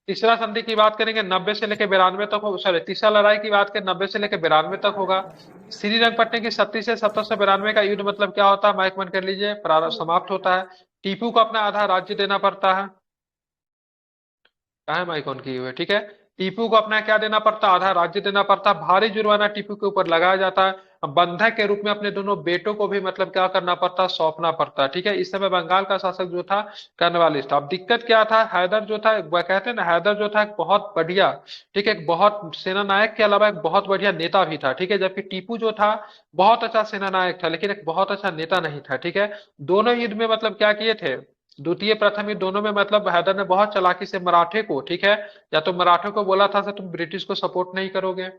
तीसरा संधि की बात करेंगे 90 से लेकर 92 तक हो, सॉरी, तीसरा लड़ाई की बात करें 90 से लेकर 92 तक होगा। श्रीरंगपट्टन की 37 से 1792 का युद्ध मतलब क्या होता है? माइक बंद कर लीजिए, प्रारंभ समाप्त होता है। टीपू को अपना आधा राज्य देना पड़ता है। क्या है माइक ऑन किए हुए? ठीक है, टीपू को अपना क्या देना पड़ता? आधा राज्य देना पड़ता। भारी जुर्माना टीपू के ऊपर लगाया जाता है। बंधक के रूप में अपने दोनों बेटों को भी मतलब क्या करना पड़ता? सौंपना पड़ता। ठीक है, इस समय बंगाल का शासक जो था कर्नवालिस था। अब दिक्कत क्या था? हैदर जो था, वह कहते हैं ना, हैदर जो था एक बहुत बढ़िया, ठीक है, एक बहुत सेना नायक के अलावा एक बहुत बढ़िया नेता भी था। ठीक है, जबकि टीपू जो था बहुत अच्छा सेना नायक था लेकिन एक बहुत अच्छा नेता नहीं था। ठीक है, दोनों युद्ध में मतलब क्या किए थे? द्वितीय प्रथम युद्ध दोनों में मतलब हैदर ने बहुत चालाकी से मराठे को, ठीक है, या तो मराठे को बोला था तुम ब्रिटिश को सपोर्ट नहीं करोगे,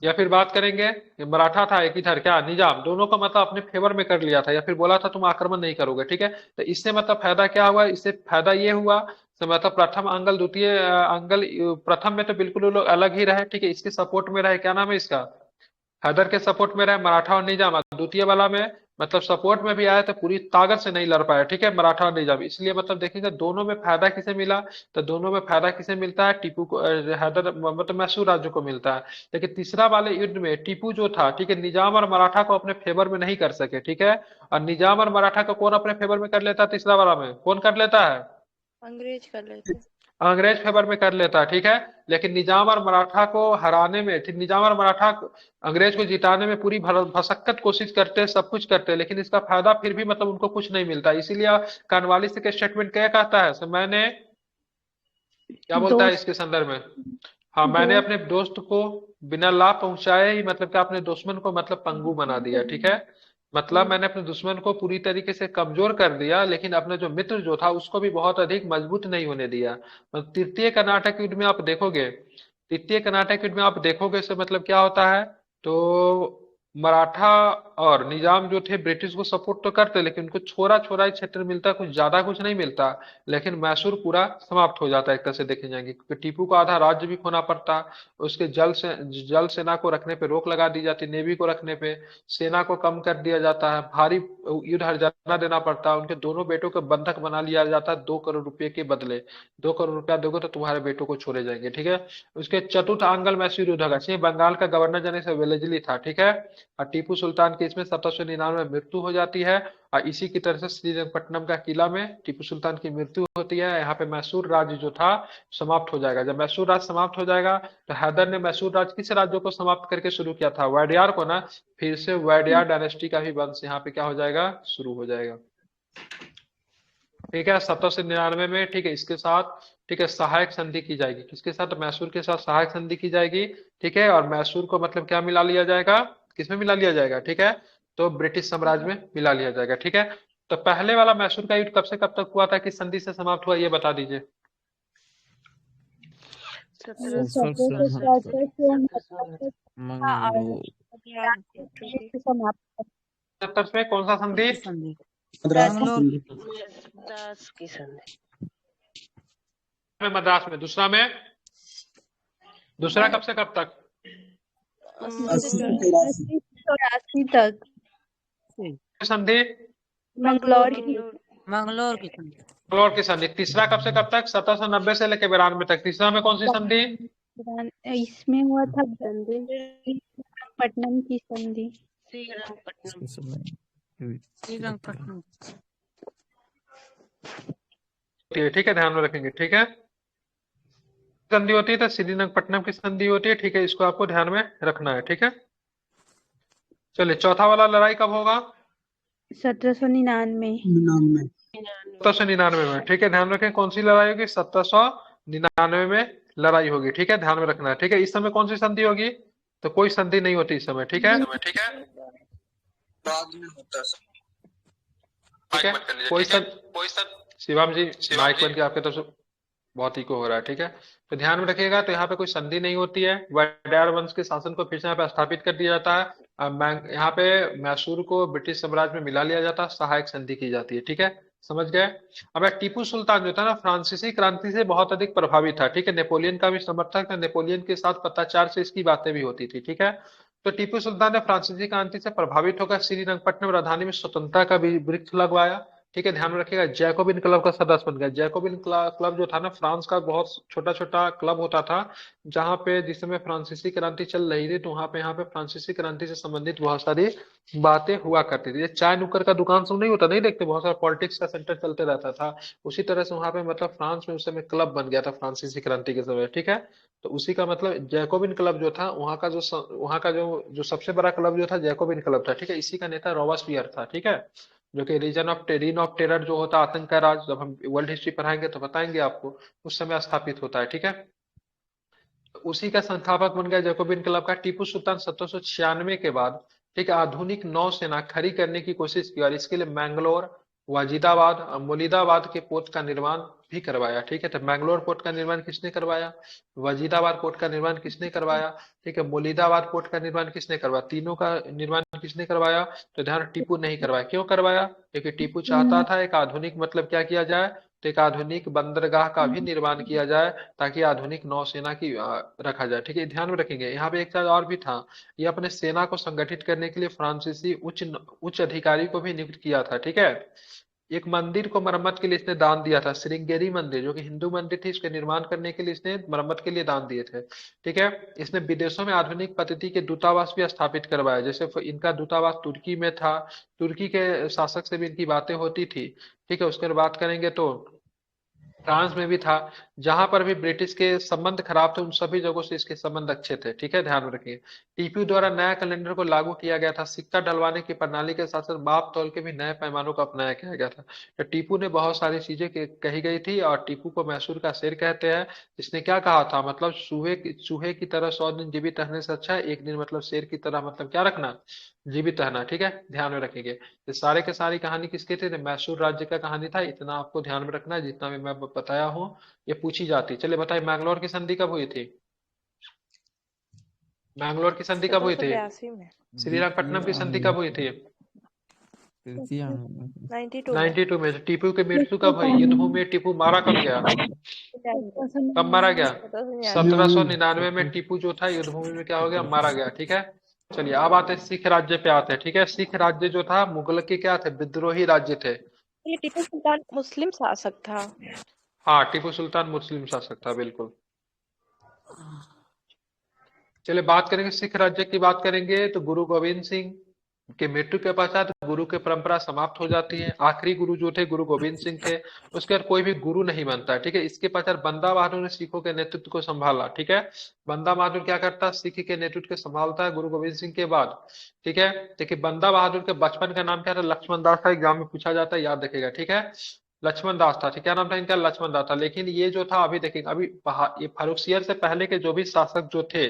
या फिर बात करेंगे कि मराठा था एक इधर क्या निजाम, दोनों को मतलब अपने फेवर में कर लिया था, या फिर बोला था तुम आक्रमण नहीं करोगे। ठीक है, तो इससे मतलब फायदा क्या हुआ? इससे फायदा ये हुआ, तो मतलब प्रथम अंगल द्वितीय अंगल, प्रथम में तो बिल्कुल वो लोग अलग ही रहे। ठीक है, इसके सपोर्ट में रहे, क्या नाम है इसका? हैदर के सपोर्ट में रहे मराठा और निजाम। द्वितीय वाला में मतलब सपोर्ट में भी आया तो पूरी ताकत से नहीं लड़ पाया। ठीक है, मराठा और निजाम। इसलिए मतलब देखेंगे दोनों में फायदा किसे मिला? तो दोनों में फायदा किसे मिलता है? टीपू को, हैदर मतलब मैसूर राज्य को मिलता है। लेकिन तीसरा वाले युद्ध में टीपू जो था, ठीक है, निजाम और मराठा को अपने फेवर में नहीं कर सके। ठीक है, और निजाम और मराठा को कौन अपने फेवर में कर लेता है? तीसरा वाला में कौन कर लेता है? अंग्रेज कर लेते। अंग्रेज फेवर में कर लेता है। ठीक है, लेकिन निजाम और मराठा को हराने में, ठीक, निजाम और मराठा अंग्रेज को जिताने में पूरी भसक्कत कोशिश करते हैं, सब कुछ करते हैं, लेकिन इसका फायदा फिर भी मतलब उनको कुछ नहीं मिलता। इसीलिए कार्नवालिस के स्टेटमेंट क्या कहता है? मैंने क्या बोलता है दोस्त इसके संदर्भ में? हाँ, मैंने अपने दोस्त को बिना लाभ पहुंचाए ही मतलब कि अपने दुश्मन को मतलब पंगु बना दिया। ठीक है, मतलब मैंने अपने दुश्मन को पूरी तरीके से कमजोर कर दिया, लेकिन अपने जो मित्र जो था उसको भी बहुत अधिक मजबूत नहीं होने दिया। मतलब तृतीय कर्नाटक युद्ध में आप देखोगे, तृतीय कर्नाटक युद्ध में आप देखोगे से मतलब क्या होता है? तो मराठा और निजाम जो थे ब्रिटिश को सपोर्ट तो करते, लेकिन उनको छोरा छोरा ही क्षेत्र मिलता, कुछ ज्यादा कुछ नहीं मिलता। लेकिन मैसूर पूरा समाप्त हो जाता है एक तरह से देखे जाएंगे, क्योंकि टीपू को आधा राज्य भी खोना पड़ता। उसके जल सेना को रखने पे रोक लगा दी जाती, नेवी को रखने पे, सेना को कम कर दिया जाता है, भारी युद्ध हर्जाना देना पड़ता है। उनके दोनों बेटों को बंधक बना लिया जाता है 2 करोड़ रुपए के बदले। 2 करोड़ रुपया दोगे तो तुम्हारे बेटों को छोड़े जाएंगे। ठीक है, उसके चतुर्थ आंगल मैसूर युद्ध होगा। बंगाल का गवर्नर जनरल से वेलेजली था। ठीक है, और टीपू सुल्तान की इसमें 1799 में मृत्यु हो जाती है। और इसी की तरह से श्रीरंगपट्टनम का किला में टीपू सुल्तान की मृत्यु होती है। यहाँ पे मैसूर राज्य जो था समाप्त हो जाएगा। जब मैसूर राज्य समाप्त हो जाएगा तो हैदर ने मैसूर राज्य किस राज्यों को समाप्त करके शुरू किया था? वाडियार को ना। फिर से वाडियार डायनेस्टी का भी वंश यहाँ पे क्या हो जाएगा? शुरू हो जाएगा। ठीक है, 1799 में, ठीक है, इसके साथ, ठीक है, सहायक संधि की जाएगी। किसके साथ? मैसूर के साथ सहायक संधि की जाएगी। ठीक है, और मैसूर को मतलब क्या मिला लिया जाएगा? किसमें मिला लिया जाएगा? ठीक है, तो ब्रिटिश साम्राज्य में मिला लिया जाएगा। ठीक है, तो पहले वाला मैसूर का युद्ध कब से कब तक हुआ था, किस संधि से समाप्त हुआ, ये बता दीजिए। 70 में कौन सा संधि? संधि मद्रास मैंगलोर की संधि। में मद्रास में। दूसरा में, दूसरा कब से कब तक? 80 से 83 1984 तक संधि? मंगलौर की मंगलोर की संधि। मंगलौर की संधि। तीसरा कब से कब तक? 1790 से लेकर 92 तक। तीसरा में कौन सी संधि? इसमें हुआ था संधि पट्टनम की संधि। श्रीरंगपट्टनम। श्रीरंगपट्टनम। ठीक है, ध्यान में रखेंगे। ठीक है, संधि होती है तो श्रीरंगपट्टनम की संधि होती है। ठीक है, इसको आपको ध्यान में रखना है। ठीक है, चलिए चौथा वाला लड़ाई कब होगा? 1799 99। 1799 में। ठीक है, ध्यान रखें कौन सी लड़ाई होगी? 1799 में लड़ाई होगी। ठीक है, ध्यान में रखना है। ठीक है, इस समय कौन सी संधि होगी? तो कोई संधि नहीं होती इस समय। ठीक है, ठीक है, बाद में होता है। ठीक है, कोई शिवम जी माइक बंद के आपके तरफ से बहुत इको हो रहा है। ठीक है, तो ध्यान में रखिएगा, तो यहाँ पे कोई संधि नहीं होती है। वडार वंश के शासन को फिर से यहाँ पे स्थापित कर दिया जाता है। यहाँ पे मैसूर को ब्रिटिश साम्राज्य में मिला लिया जाता है, सहायक संधि की जाती है। ठीक है, समझ गए? अब टीपू सुल्तान जो था ना, फ्रांसीसी क्रांति से बहुत अधिक प्रभावित था। ठीक है, नेपोलियन का भी समर्थक था, नेपोलियन के साथ पत्राचार से इसकी बातें भी होती थी। ठीक है, तो टीपू सुल्तान ने फ्रांसीसी क्रांति से प्रभावित होकर श्रीरंगपट्टनम राजधानी में स्वतंत्रता का भी वृक्ष लगवाया। ठीक है, ध्यान में रखिएगा, जैकोबिन क्लब का सदस्य बन गया। जैकोबिन क्लब जो था ना, फ्रांस का बहुत छोटा छोटा क्लब होता था, जहां पे जिस समय फ्रांसीसी क्रांति चल रही थी, तो वहां पे यहाँ पे फ्रांसीसी क्रांति से संबंधित बहुत सारी बातें हुआ करती थी। ये चाय नुक्कड़ का दुकान सब नहीं होता, नहीं देखते, बहुत सारा पॉलिटिक्स का सेंटर चलते रहता था। उसी तरह से वहां पे मतलब फ्रांस में उस समय क्लब बन गया था फ्रांसीसी क्रांति के समय। ठीक है, तो उसी का मतलब जैकोबिन क्लब जो था, वहां का जो सबसे बड़ा क्लब जो था, जैकोबिन क्लब था। ठीक है, इसी का नेता रॉबस्पियर था। ठीक है, जो कि रीन ऑफ टेरर जो होता, आतंक का राज, जब हम वर्ल्ड हिस्ट्री पढ़ाएंगे तो बताएंगे आपको, उस समय स्थापित होता है। ठीक है, तो उसी का संस्थापक बन गया जैकोबिन क्लब का। टीपू सुल्तान 1796 के बाद, ठीक है, आधुनिक नौसेना खड़ी करने की कोशिश की, और इसके लिए मैंगलोर, वाजिदाबाद, मुलीदाबाद के पोत का निर्माण भी करवाया। ठीक है, तो मैंगलोर पोर्ट का निर्माण किसने करवाया? वजीदाबाद पोर्ट का निर्माण किसने करवाया? ठीक है, मुलीदाबाद पोर्ट का निर्माण किसने करवाया? तीनों का निर्माण किसने करवाया? तो ध्यान, टीपू नहीं करवाया। क्यों करवाया? क्योंकि टीपू चाहता था एक आधुनिक मतलब क्या किया जाए, तो एक आधुनिक बंदरगाह का भी निर्माण किया जाए, ताकि आधुनिक नौसेना की रखा जाए। ठीक है, ध्यान में रखेंगे। यहाँ पे एक चीज और भी था, ये अपने सेना को संगठित करने के लिए फ्रांसीसी उच्च अधिकारी को भी नियुक्त किया था। ठीक है, एक मंदिर को मरम्मत के लिए इसने दान दिया था, श्रृंगेरी मंदिर, जो कि हिंदू मंदिर थी, इसके निर्माण करने के लिए इसने मरम्मत के लिए दान दिए थे। ठीक है, इसने विदेशों में आधुनिक पद्धति के दूतावास भी स्थापित करवाए, जैसे इनका दूतावास तुर्की में था, तुर्की के शासक से भी इनकी बातें होती थी। ठीक है, उसके बाद बात करेंगे तो फ्रांस में भी था, जहां पर भी ब्रिटिश के संबंध खराब थे, उन सभी जगहों से इसके संबंध अच्छे थे। ठीक है, ध्यान में रखिए। टीपू द्वारा नया कैलेंडर को लागू किया गया था, सिक्का डलवाने की प्रणाली के साथ साथ माप तौल के भी नए पैमानों को अपनाया किया गया था। तो टीपू ने बहुत सारी चीजें कही गई थी, और टीपू को मैसूर का शेर कहते हैं। इसने क्या कहा था, मतलब चूहे की तरह 100 दिन जीवित रहने से अच्छा है एक दिन मतलब शेर की तरह मतलब क्या रखना, जीवित रहना। ठीक है, ध्यान में रखेंगे। ये सारे के सारी कहानी किसके थे? मैसूर राज्य का कहानी था। इतना आपको ध्यान में रखना है, जितना भी मैं बताया हूँ ये पूछी जाती। चलिए बताइए, मैंगलोर की संधि कब हुई थी? मैंगलोर की संधि कब हुई थी? 1782 में। श्रीरंगपट्टनम की संधि कब हुई थी? 92 में। 92 में। टीपू की मृत्यु कब हुई? युद्ध भूमि में टीपू मारा कब गया? कब मारा गया? 1799 में टीपू जो था युद्ध भूमि में क्या हो गया? मारा गया। ठीक है, चलिए अब आते हैं सिख राज्य पे आते हैं। ठीक है, सिख राज्य जो था मुगल के क्या थे? विद्रोही राज्य थे। ये टीपू सुल्तान मुस्लिम शासक था। हाँ, टीपू सुल्तान मुस्लिम शासक था, बिल्कुल। चलिए बात करेंगे सिख राज्य की, बात करेंगे तो गुरु गोविंद सिंह के मृत्यु के पश्चात गुरु की परंपरा समाप्त हो जाती है। आखिरी गुरु जो थे गुरु गोविंद सिंह थे, उसके बाद कोई भी गुरु नहीं बनता है। ठीक है, इसके पश्चात बंदा बहादुर ने सिखों के नेतृत्व को संभाला। ठीक है, बंदा बहादुर क्या करता है? सिख के नेतृत्व को संभालता है गुरु गोविंद सिंह के बाद। ठीक है, देखिए बंदा बहादुर के बचपन का नाम क्या था? लक्ष्मण दास था, एग्जाम में पूछा जाता है, याद रखेगा। ठीक है, लक्ष्मण दास था। ठीक, क्या नाम था इनका? लक्ष्मण दास था। लेकिन ये जो था, अभी देखेंगे, अभी ये फारुखसियर से पहले के जो भी शासक जो थे,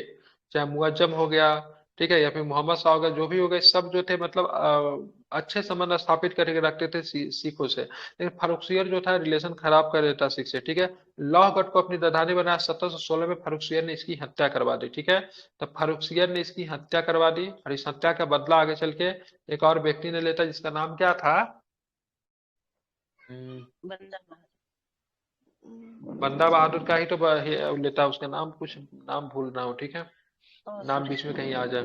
चाहे मुअज्जम हो गया, ठीक है, या फिर मोहम्मद शाह हो गया, जो भी हो गए, सब जो थे मतलब अच्छे संबंध स्थापित करके रखते थे सिखों से। लेकिन फारुखसियर जो था रिलेशन खराब कर देता सिख से। ठीक है, लौहगढ़ को अपनी राजधानी बनाया। 1716 में फारुखसियर ने इसकी हत्या करवा दी। ठीक है, तो फारुखसियर ने इसकी हत्या करवा दी, और इस हत्या का बदला आगे चल के एक और व्यक्ति ने लेता, जिसका नाम क्या था? बंदा बंदा बहादुर का ही तो लेता, उसका नाम कुछ नाम भूल रहा हूँ। ठीक है, नाम बीच में कहीं आ जाए।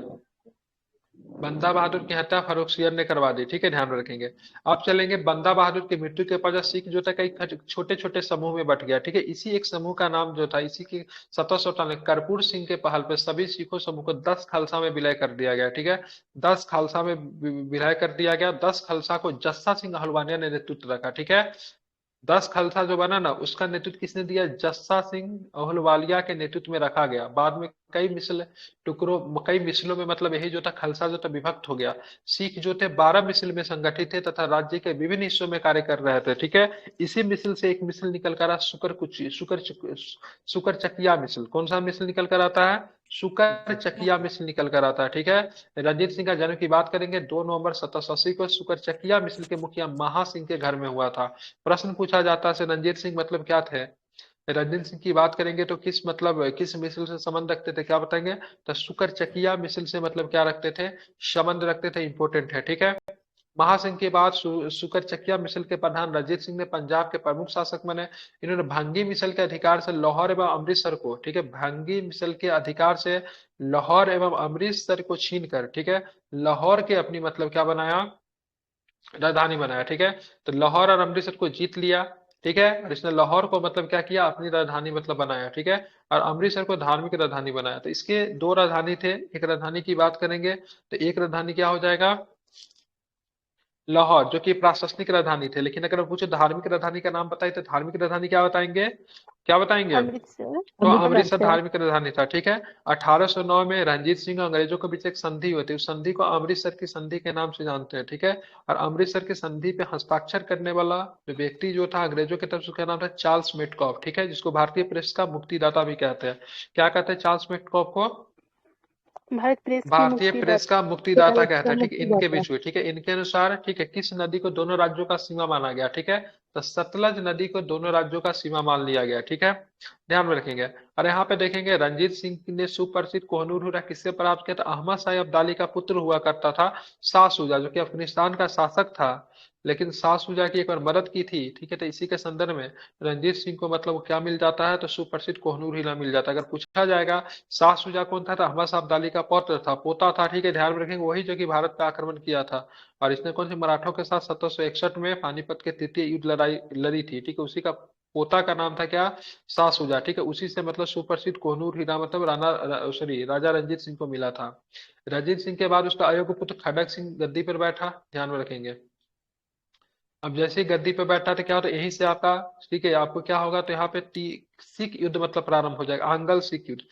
बंदा बहादुर की हत्या फर्रुखसियर ने करवा दी, ठीक है, ध्यान में रखेंगे। अब चलेंगे बंदा बहादुर की मृत्यु के पश्चात सिख जो था कई छोटे छोटे समूह में बट गया, ठीक है। इसी एक समूह का नाम जो था, इसी की 1758 में कर्पूर सिंह के पहल पे सभी सिखों समूह को 10 खालसा में विलय कर दिया गया, ठीक है। 10 खालसा में विलय कर दिया गया। 10 खालसा को जस्सा सिंह हलवानिया ने नेतृत्व रखा, ठीक है। 10 खालसा जो बना ना, उसका नेतृत्व किसने दिया? जस्सा सिंह अहलुवालिया के नेतृत्व में रखा गया। बाद में कई मिसलों में मतलब यही जो था खालसा जो था विभक्त हो गया। सिख जो थे 12 मिसल में संगठित थे तथा राज्य के विभिन्न हिस्सों में कार्य कर रहे थे, ठीक है। इसी मिसल से एक मिसल निकल कर आ शुकर चकिया मिसल। कौन सा मिसल निकल कर आता है? शुकर चकिया मिसल निकल कर आता है, ठीक है। रंजीत सिंह का जन्म की बात करेंगे 2 नवंबर 1780 को शुकर चकिया मिसल के मुखिया महा सिंह के घर में हुआ था। प्रश्न पूछा जाता है रणजीत सिंह मतलब क्या थे? रणजीत सिंह की बात करेंगे तो किस मिसल से संबंध रखते थे, क्या बताएंगे? तो शुकर चकिया मिसल से मतलब क्या रखते थे? संबंध रखते थे, इंपोर्टेंट है, ठीक है। महासिंह के बाद शुकर चकिया मिसल के प्रधान रणजीत सिंह ने पंजाब के प्रमुख शासक बने। इन्होंने भंगी मिसल के अधिकार से लाहौर एवं अमृतसर को, ठीक है, भंगी मिसल के अधिकार से लाहौर एवं अमृतसर को छीन कर, ठीक है, लाहौर के अपनी मतलब क्या बनाया? राजधानी बनाया, ठीक है। तो लाहौर और अमृतसर को जीत लिया, ठीक है। और इसने लाहौर को मतलब क्या किया? अपनी राजधानी मतलब बनाया, ठीक है। और अमृतसर को धार्मिक राजधानी बनाया। तो इसके 2 राजधानी थे। एक राजधानी की बात करेंगे तो एक राजधानी क्या हो जाएगा? लाहौर, जो कि प्रशासनिक राजधानी थे। लेकिन अगर पूछो धार्मिक राजधानी का नाम बताइए तो धार्मिक राजधानी क्या बताएंगे? क्या बताएंगे हम? अमृतसर। तो अमृतसर अमृतसर। धार्मिक राजधानी था, ठीक है। 1809 में रणजीत सिंह और अंग्रेजों के बीच एक संधि हुई थी। उस संधि को अमृतसर की संधि के नाम से जानते हैं, ठीक है। और अमृतसर की संधि पे हस्ताक्षर करने वाला जो व्यक्ति जो था अंग्रेजों की तरफ से, उसका नाम था चार्ल्स मेटकॉफ, ठीक है, जिसको भारतीय प्रेस का मुक्तिदाता भी कहते हैं। क्या कहते हैं चार्ल्स मेटकॉफ को? भारत प्रेस की भारतीय मुक्ति प्रेस का मुक्तिदाता कहता का है, ठीक है। मुक्ति इनके दाता। बीच हुई, ठीक है। इनके अनुसार, ठीक है, किस नदी को दोनों राज्यों का सीमा माना गया, ठीक है। तो सतलज नदी को दोनों राज्यों का सीमा मान लिया गया, ठीक है, ध्यान में रखेंगे। और यहाँ पे देखेंगे रणजीत सिंह ने सुप्रसिद्ध कोहिनूर हीरा किससे प्राप्त किया था? अहमद शाह अब्दाली का पुत्र हुआ करता था शाह शुजा, जो कि अफगानिस्तान का शासक था। लेकिन शाह शुजा की एक बार मदद की थी, ठीक है। तो इसी के संदर्भ में रणजीत सिंह को मतलब क्या मिल जाता है? तो सुप्रसिद्ध कोहिनूर हीरा मिल जाता है। अगर पूछा जाएगा शाह शुजा कौन था? तो अहमद शाह अब्दाली का पौत्र था, पोता था, ठीक है, ध्यान में रखेंगे। वही जो कि भारत पे आक्रमण किया था। और इसने कौन से मराठों के साथ 1761 में पानीपत के तृतीय युद्ध लड़ाई लड़ी थी, ठीक है। उसी का पोता का नाम था क्या? शाह शुजा, ठीक है। उसी से मतलब सुप्रसिद्ध कोहिनूर हीरा मतलब सॉरी राजा रंजीत सिंह को मिला था। रंजीत सिंह के बाद उसका अयोग्य पुत्र खड़क सिंह गद्दी पर बैठा, ध्यान में रखेंगे। अब जैसे ही गद्दी पे बैठा तो क्या होता है? यहीं से आपका, ठीक है, आपको क्या होगा? तो यहाँ पे सिख युद्ध मतलब प्रारंभ हो जाएगा, आंगल सिख युद्ध।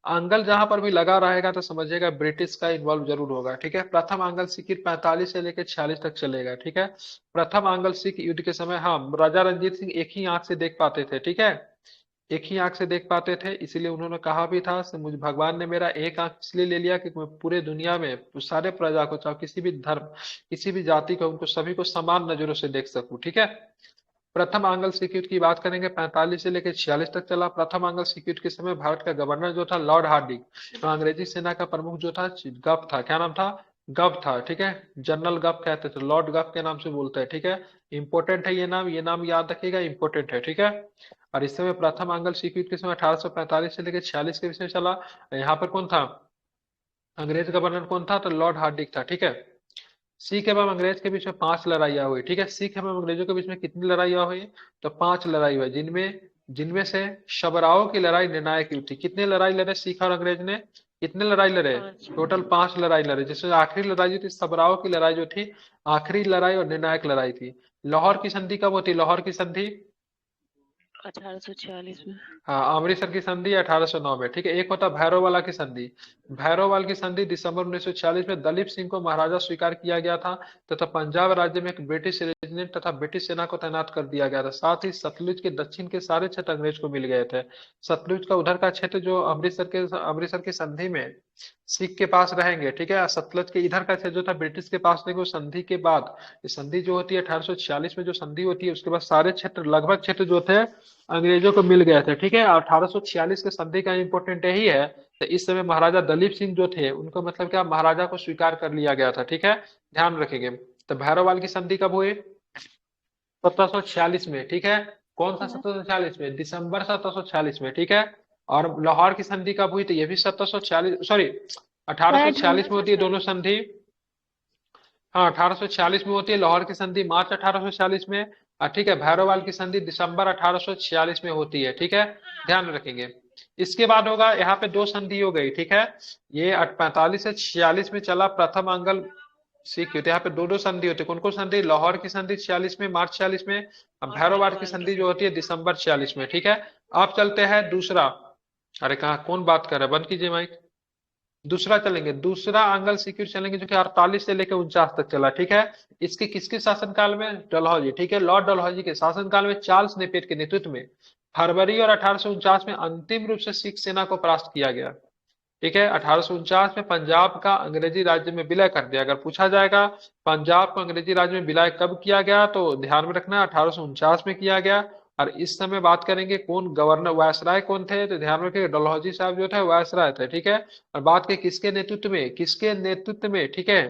आंगल जहां पर भी लगा रहेगा तो समझिएगा ब्रिटिश का इन्वॉल्व जरूर होगा, ठीक है। प्रथम आंगल सिख युद्ध 45 से लेकर 46 तक चलेगा, ठीक है। प्रथम आंगल सिख युद्ध के समय, हाँ, राजा रंजीत सिंह एक ही आंख से देख पाते थे, ठीक है, एक ही आंख से देख पाते थे। इसीलिए उन्होंने कहा भी था मुझे भगवान ने मेरा एक आंख इसलिए ले लिया कि मैं पूरे दुनिया में सारे प्रजा को, चाहे किसी भी धर्म, किसी भी जाति को, उनको सभी को समान नजरों से देख सकूं, ठीक है। प्रथम आंग्ल सिख युद्ध की बात करेंगे 45 से लेकर 46 तक चला। प्रथम आंग्ल सिख युद्ध के समय भारत का गवर्नर जो था लॉर्ड हार्डिंग, तो अंग्रेजी सेना का प्रमुख जो था गव था। क्या नाम था? गव था, ठीक है। जनरल गव कहते थे, लॉर्ड गव के नाम से बोलते हैं, ठीक है। इंपोर्टेंट है ये नाम याद रखिएगा, इंपोर्टेंट है, ठीक है। और इस समय प्रथम आंग्ल सिख युद्ध के समय 1845 से लेकर 46 के विषय चला। यहाँ पर कौन था? अंग्रेज गवर्नर कौन था? तो लॉर्ड हार्डिंग था, ठीक है। सिख एवं अंग्रेज के बीच में 5 लड़ाइयाँ हुई, ठीक है। सिख एवं अंग्रेजों के बीच में कितनी लड़ाइयाँ हुई? तो 5 लड़ाई हुई, जिनमें जिनमें से शबराओं की लड़ाई निर्णायक युद्ध थी। कितने लड़ाई लड़े सिख और अंग्रेज ने? कितने लड़ाई लड़े? 5। टोटल 5 लड़ाई लड़े, जिसमें आखिरी लड़ाई जो थी शबराओं की लड़ाई जो थी, आखिरी लड़ाई और निर्णायक लड़ाई थी। लाहौर की संधि कब होती? लाहौर की संधि 1846 में। हाँ, अमृतसर की संधि 1809 में, ठीक है। एक होता भैरोवाला की संधि। भैरोवाल की संधि दिसंबर 1946 में दलीप सिंह को महाराजा स्वीकार किया गया था तथा पंजाब राज्य में एक ब्रिटिश रेजिमेंट तथा ब्रिटिश सेना को तैनात कर दिया गया था। साथ ही सतलुज के दक्षिण के सारे क्षेत्र अंग्रेज को मिल गए थे। सतलुज का उधर का क्षेत्र जो अमृतसर की संधि में सिख के पास रहेंगे, ठीक है। सतलज के इधर का क्षेत्र जो था ब्रिटिश के पास रहेंगे। उस संधि के बाद, ये संधि जो होती है 1846 में जो संधि होती है, उसके बाद सारे क्षेत्र, लगभग क्षेत्र जो थे अंग्रेजों को मिल गए थे, ठीक है। 1846 के संधि का इंपोर्टेंट यही है, तो इस समय महाराजा दलीप सिंह जो थे उनको मतलब क्या, महाराजा को स्वीकार कर लिया गया था, ठीक है, ध्यान रखेंगे। तो भैरववाल की संधि कब हुई? 1746 में, ठीक है। कौन सा 1746 में? दिसंबर 1746 में, ठीक है। और लाहौर की संधि कब हुई? तो ये भी 1746, सॉरी 1846 में होती है दोनों संधि। हाँ 1846 में होती है। लाहौर की संधि मार्च 1846 में। ठीक है। भैरववाल की संधि दिसंबर 1846 में होती है। ठीक है, ध्यान में रखेंगे। इसके बाद होगा यहाँ पे दो संधि हो गई। ठीक है, ये 45 से 46 में चला प्रथम अंगल सिख युद्ध। यहाँ पे दो दो संधि होती है। कौन कौन संधि? लाहौर की संधि 46 में, मार्च 46 में। अब और भैरववाल की भैरववाल की संधि जो होती है दिसंबर 46 में। ठीक है, अब चलते हैं दूसरा। अरे कहाँ, कौन बात कर रहा है? बंद कीजिए माइक। दूसरा चलेंगे, दूसरा आंगल सिक्योर चलेंगे जो कि 48 से लेकर 49 तक चला। ठीक है, इसके किसके शासनकाल में? डलहौजी। ठीक है, लॉर्ड डलहौजी के शासनकाल में चार्ल्स नेपियर के नेतृत्व में फरवरी और 1849 में अंतिम रूप से सिख सेना को परास्त किया गया। ठीक है, 1849 में पंजाब का अंग्रेजी राज्य में विलय कर दिया। अगर पूछा जाएगा पंजाब को अंग्रेजी राज्य में विलय कब किया गया, तो ध्यान में रखना 1849 में किया गया। और इस समय बात करेंगे कौन गवर्नर, वायसराय कौन थे, तो ध्यान में रखिए डलहौजी साहब जो थे वायसराय थे। ठीक है, और बात की किसके नेतृत्व में, किसके नेतृत्व में? ठीक है,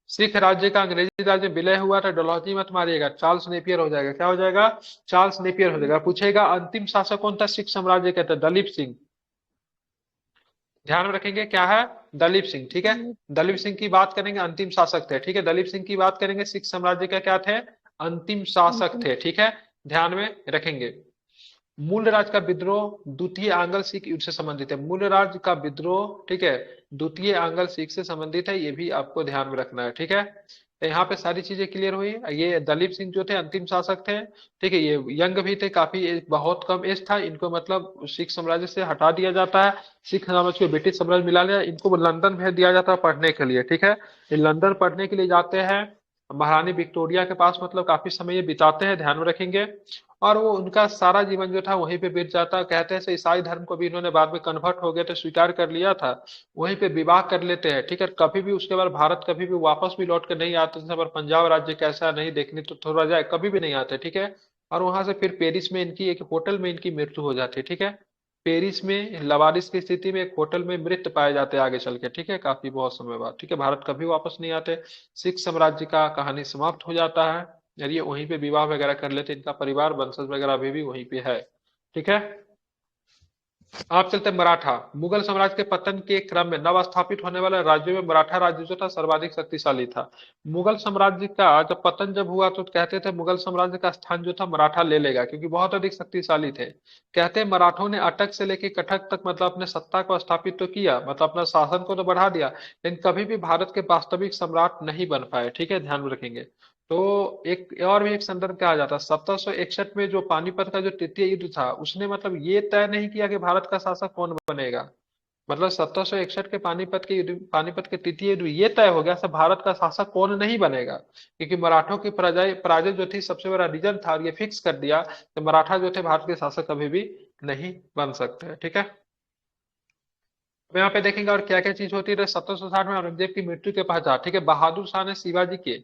सिख राज्य का अंग्रेजी राज्य में विलय हुआ था। डलहौजी मत मारिएगा, चार्ल्स नेपियर हो जाएगा। क्या हो जाएगा? चार्ल्स नेपियर हो जाएगा। पूछेगा अंतिम शासक कौन था सिख साम्राज्य का? दलीप सिंह। ध्यान में रखेंगे क्या है? दलीप सिंह। ठीक है, दलीप सिंह की बात करेंगे, अंतिम शासक थे। ठीक है, दलीप सिंह की बात करेंगे, सिख साम्राज्य का क्या थे? अंतिम शासक थे। ठीक है, ध्यान में रखेंगे। मूलराज का विद्रोह द्वितीय आंग्ल सिख युद्ध से संबंधित है। मूलराज का विद्रोह, ठीक है, द्वितीय आंग्ल सिख से संबंधित है। ये भी आपको ध्यान में रखना है। ठीक है, तो यहाँ पे सारी चीजें क्लियर हुई। ये दलीप सिंह जो थे अंतिम शासक थे। ठीक है, ये यंग भी थे काफी, बहुत कम एज था इनको, मतलब सिख साम्राज्य से हटा दिया जाता है, सिख साम्राज्य को ब्रिटिश साम्राज्य मिला लिया, इनको लंदन भेज दिया जाता है पढ़ने के लिए। ठीक है, ये लंदन पढ़ने के लिए जाते हैं, महारानी विक्टोरिया के पास, मतलब काफी समय ये बिताते हैं, ध्यान में रखेंगे। और वो उनका सारा जीवन जो था वहीं पे बीत जाता है। कहते हैं ईसाई धर्म को भी इन्होंने बाद में कन्वर्ट हो गए थे, स्वीकार कर लिया था, वहीं पे विवाह कर लेते हैं। ठीक है, कभी भी उसके बाद भारत कभी भी वापस भी लौट कर नहीं आते थे, पर पंजाब राज्य कैसा नहीं देखने तो थोड़ा जाए, कभी भी नहीं आते। ठीक है, और वहां से फिर पेरिस में इनकी एक होटल में इनकी मृत्यु हो जाती है। ठीक है, पेरिस में लवारिस की स्थिति में एक होटल में मृत पाए जाते हैं आगे चल के। ठीक है, काफी बहुत समय बाद। ठीक है, भारत कभी वापस नहीं आते, सिख साम्राज्य का कहानी समाप्त हो जाता है। यार ये वहीं पे विवाह वगैरह कर लेते, इनका परिवार वंशज वगैरह अभी भी वहीं पे है। ठीक है, आप चलते हैं मराठा। मुगल साम्राज्य के पतन के क्रम में नव स्थापित होने वाले राज्यों में मराठा राज्य जो था सर्वाधिक शक्तिशाली था। मुगल साम्राज्य का जब पतन जब हुआ तो कहते थे मुगल साम्राज्य का स्थान जो था मराठा ले लेगा, क्योंकि बहुत अधिक शक्तिशाली थे। कहते हैं मराठों ने अटक से लेकर कटक तक मतलब अपने सत्ता को स्थापित तो किया, मतलब अपना शासन को तो बढ़ा दिया, लेकिन कभी भी भारत के वास्तविक सम्राट नहीं बन पाए। ठीक है, ध्यान में रखेंगे। तो एक और भी एक संदर्भ कहा जाता है, 1761 में जो पानीपत का जो तृतीय युद्ध था, उसने मतलब ये तय नहीं किया कि भारत का शासक कौन बनेगा। मतलब 1761 के पानीपत के युद्ध, पानीपत के तृतीय युद्ध ये तय हो गया सब भारत का शासक कौन नहीं बनेगा, क्योंकि मराठों की पराजय पराजय जो थी सबसे बड़ा रीजन था, और ये फिक्स कर दिया कि मराठा जो थे भारत के शासक कभी भी नहीं बन सकते। ठीक है, अब यहाँ पे देखेंगे और क्या क्या चीज होती है। 1760 में औरंगजेब की मृत्यु के पश्चात, ठीक है, बहादुर शाह ने शिवाजी के,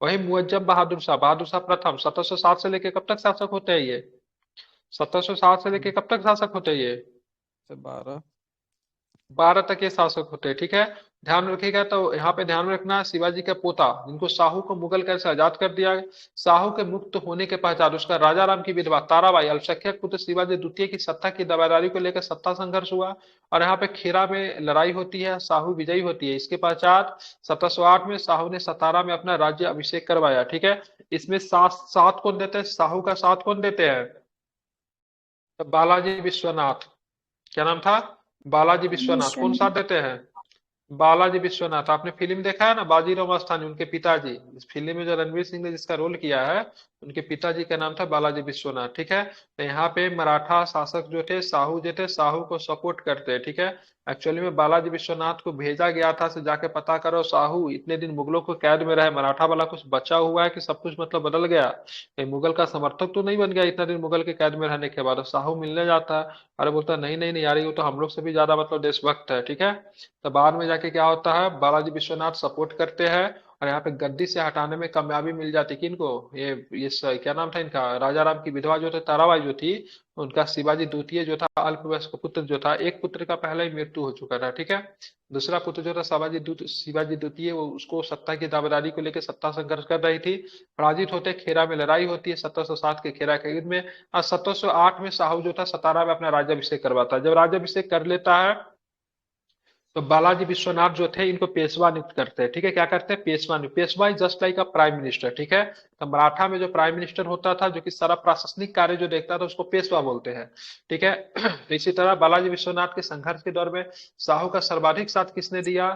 वही मुअज्जम बहादुर शाह प्रथम 1707 से लेके कब तक शासक होते हैं ये? 1707 से लेके कब तक शासक होते हैं ये? 12। 12 तक ये शासक होते हैं। ठीक है, ध्यान में रखिएगा। तो यहाँ पे ध्यान में रखना शिवाजी का पोता, जिनको साहू को मुगल कैसे आजाद कर दिया, साहू के मुक्त होने के पश्चात उसका राजा राम की विधवा ताराबाई अल्पसंख्यक पुत्र शिवाजी द्वितीय की सत्ता की दावेदारी को लेकर सत्ता संघर्ष हुआ, और यहाँ पे खेरा में लड़ाई होती है, साहू विजयी होती है। इसके पश्चात 1708 में साहू ने सतारा में अपना राज्य अभिषेक करवाया। ठीक है, इसमें साथ कौन देते हैं? साहू का साथ कौन देते हैं? तो बालाजी विश्वनाथ। क्या नाम था? बालाजी विश्वनाथ। कौन साथ देते हैं? बालाजी विश्वनाथ। आपने फिल्म देखा है ना बाजीराव मस्तानी, उनके पिताजी, इस फिल्म में जो रणवीर सिंह ने जिसका रोल किया है, उनके पिताजी का नाम था बालाजी विश्वनाथ। ठीक है, तो यहाँ पे मराठा शासक जो थे साहू जो थे, साहू को सपोर्ट करते हैं। ठीक है, एक्चुअली में बालाजी विश्वनाथ को भेजा गया था से जाके पता करो साहू इतने दिन मुगलों को कैद में रहे, मराठा वाला कुछ बचा हुआ है कि सब कुछ मतलब बदल गया, कहीं मुगल का समर्थक तो नहीं बन गया इतना दिन मुगल के कैद में रहने के बाद। और साहू मिलने जाता है, अरे बोलता है नहीं नहीं नहीं यार, ये तो हम लोग से भी ज्यादा मतलब देशभक्त है। ठीक है, तो बाद में जाके क्या होता है, बालाजी विश्वनाथ सपोर्ट करते हैं, और यहाँ पे गद्दी से हटाने में कामयाबी मिल जाती है। किनको? क्या नाम था इनका, राजा राम की विधवा जो थे ताराबाई जो थी, उनका शिवाजी द्वितीय जो था अल्पवयस्क पुत्र जो था, एक पुत्र का पहले ही मृत्यु हो चुका था। ठीक है, दूसरा पुत्र जो था शिवाजी द्वितीय, वो उसको सत्ता की दावेदारी को लेकर सत्ता संघर्ष कर रही थी, पराजित होते खेरा में लड़ाई होती है 1707 के खेरा के युद्ध में। और 1708 में साहू जो था सतारा में अपना राज्याभिषेक करवाता है। जब राज्याभिषेक कर लेता है तो बालाजी विश्वनाथ जो थे इनको पेशवा नियुक्त करते हैं, ठीक है। क्या करते हैं? पेशवा नियुक्त। Peshwa is just like a prime minister, ठीक है। तो मराठा में जो प्राइम मिनिस्टर होता था, जो कि सारा प्रशासनिक कार्य जो देखता था, उसको पेशवा बोलते हैं, ठीक है। तो इसी तरह बालाजी विश्वनाथ के संघर्ष के दौर में साहू का सर्वाधिक साथ किसने दिया?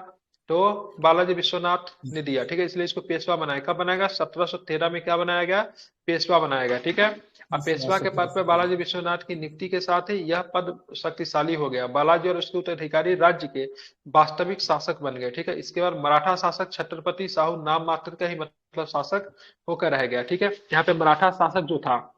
तो बालाजी विश्वनाथ ने दिया, ठीक है। इसलिए इसको पेशवा बनाया। कब बनाया? 1713 में क्या बनाया गया? पेशवा बनाया गया, ठीक है। अब पेशवा के पद पर बालाजी विश्वनाथ की नियुक्ति के साथ ही यह पद शक्तिशाली हो गया। बालाजी और उसके उत्तराधिकारी राज्य के वास्तविक शासक बन गए, ठीक है। इसके बाद मराठा शासक छत्रपति साहू नाम मात्र का ही मतलब शासक होकर रह गया, ठीक है। यहाँ पे मराठा शासक जो था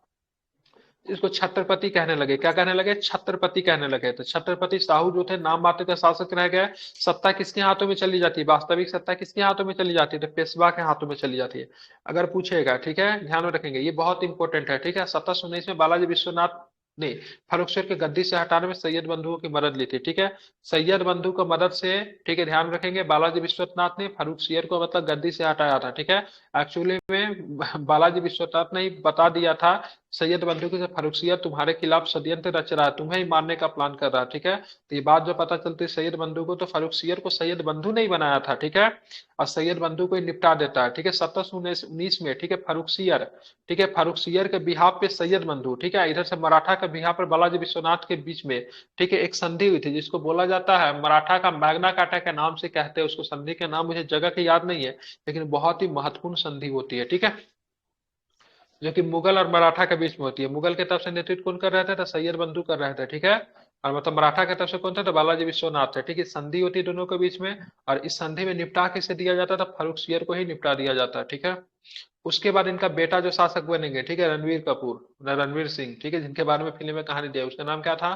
इसको छत्रपति कहने लगे। क्या कहने लगे? छत्रपति कहने लगे। तो छत्रपति साहू जो थे नाम मात्र का शासक रह गए। सत्ता किसके हाथों में चली जाती है? वास्तविक सत्ता किसके हाथों में चली जाती है? तो पेशवा के हाथों में चली जाती है। अगर पूछेगा, ठीक है, ध्यान में रखेंगे, ये बहुत इंपॉर्टेंट है, ठीक है। 1719 में बालाजी विश्वनाथ ने फर्रुखसियर के गद्दी से हटाने में सैयद बंधुओं की मदद ली थी, ठीक है। सैयद बंधु को मदद से, ठीक है, ध्यान रखेंगे, बालाजी विश्वनाथ ने फर्रुखसियर को मतलब गद्दी से हटाया था, ठीक है। एक्चुअली में बालाजी विश्वनाथ ने ही बता दिया था सैयद बंधु के, फर्रुखसियर तुम्हारे खिलाफ षड्यंत्र रच रहा है, तुम्हें ही मारने का प्लान कर रहा है, ठीक है। तो ये बात जो पता चलती है सैयद बंधु को, तो फर्रुखसियर को सैयद बंधु ने ही बनाया था, ठीक है। और सैयद बंधु को ही निपटा देता है, ठीक है। 1719 में, ठीक है, फर्रुखसियर, ठीक है, फर्रुखसियर के बिहाफ पे सैयद बंधु, ठीक है, इधर से मराठा के बिहाफ पर बालाजी विश्वनाथ के बीच में, ठीक है, एक संधि हुई थी जिसको बोला जाता है मराठा का मैग्ना कार्टा के नाम से कहते हैं उसको। संधि के नाम मुझे जगह की याद नहीं है, लेकिन बहुत ही महत्वपूर्ण संधि होती है, ठीक है, जो कि मुगल और मराठा के बीच में होती है। मुगल की तरफ से नेतृत्व कौन कर रहे थे? तो सैयद बंधु कर रहे थे, ठीक है। और मतलब मराठा की तरफ से कौन था? तो बालाजी विश्वनाथ थे, ठीक है। संधि होती है दोनों के बीच में, और इस संधि में निपटा किसे दिया जाता था? फर्रुखसियर को ही निपटा दिया जाता है, ठीक है। उसके बाद इनका बेटा जो शासक बनेंगे, ठीक है, रणवीर कपूर, रणवीर सिंह, ठीक है, जिनके बारे में फिल्म में कहानी दिया, उसका नाम क्या था?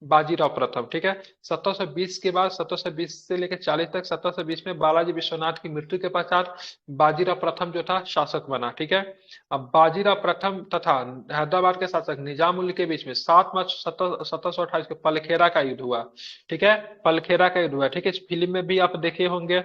बाजीराव प्रथम, ठीक है। 1720 के बाद 1720 से लेकर 40 तक, 1720 में बालाजी विश्वनाथ की मृत्यु के पश्चात बाजीराव प्रथम जो था शासक बना, ठीक है। अब बाजीराव प्रथम तथा हैदराबाद के शासक निजामुल के बीच में 7 मार्च 1728 को पलखेरा का युद्ध हुआ, ठीक है। पलखेरा का युद्ध हुआ, ठीक है। इस फिल्म में भी आप देखे होंगे,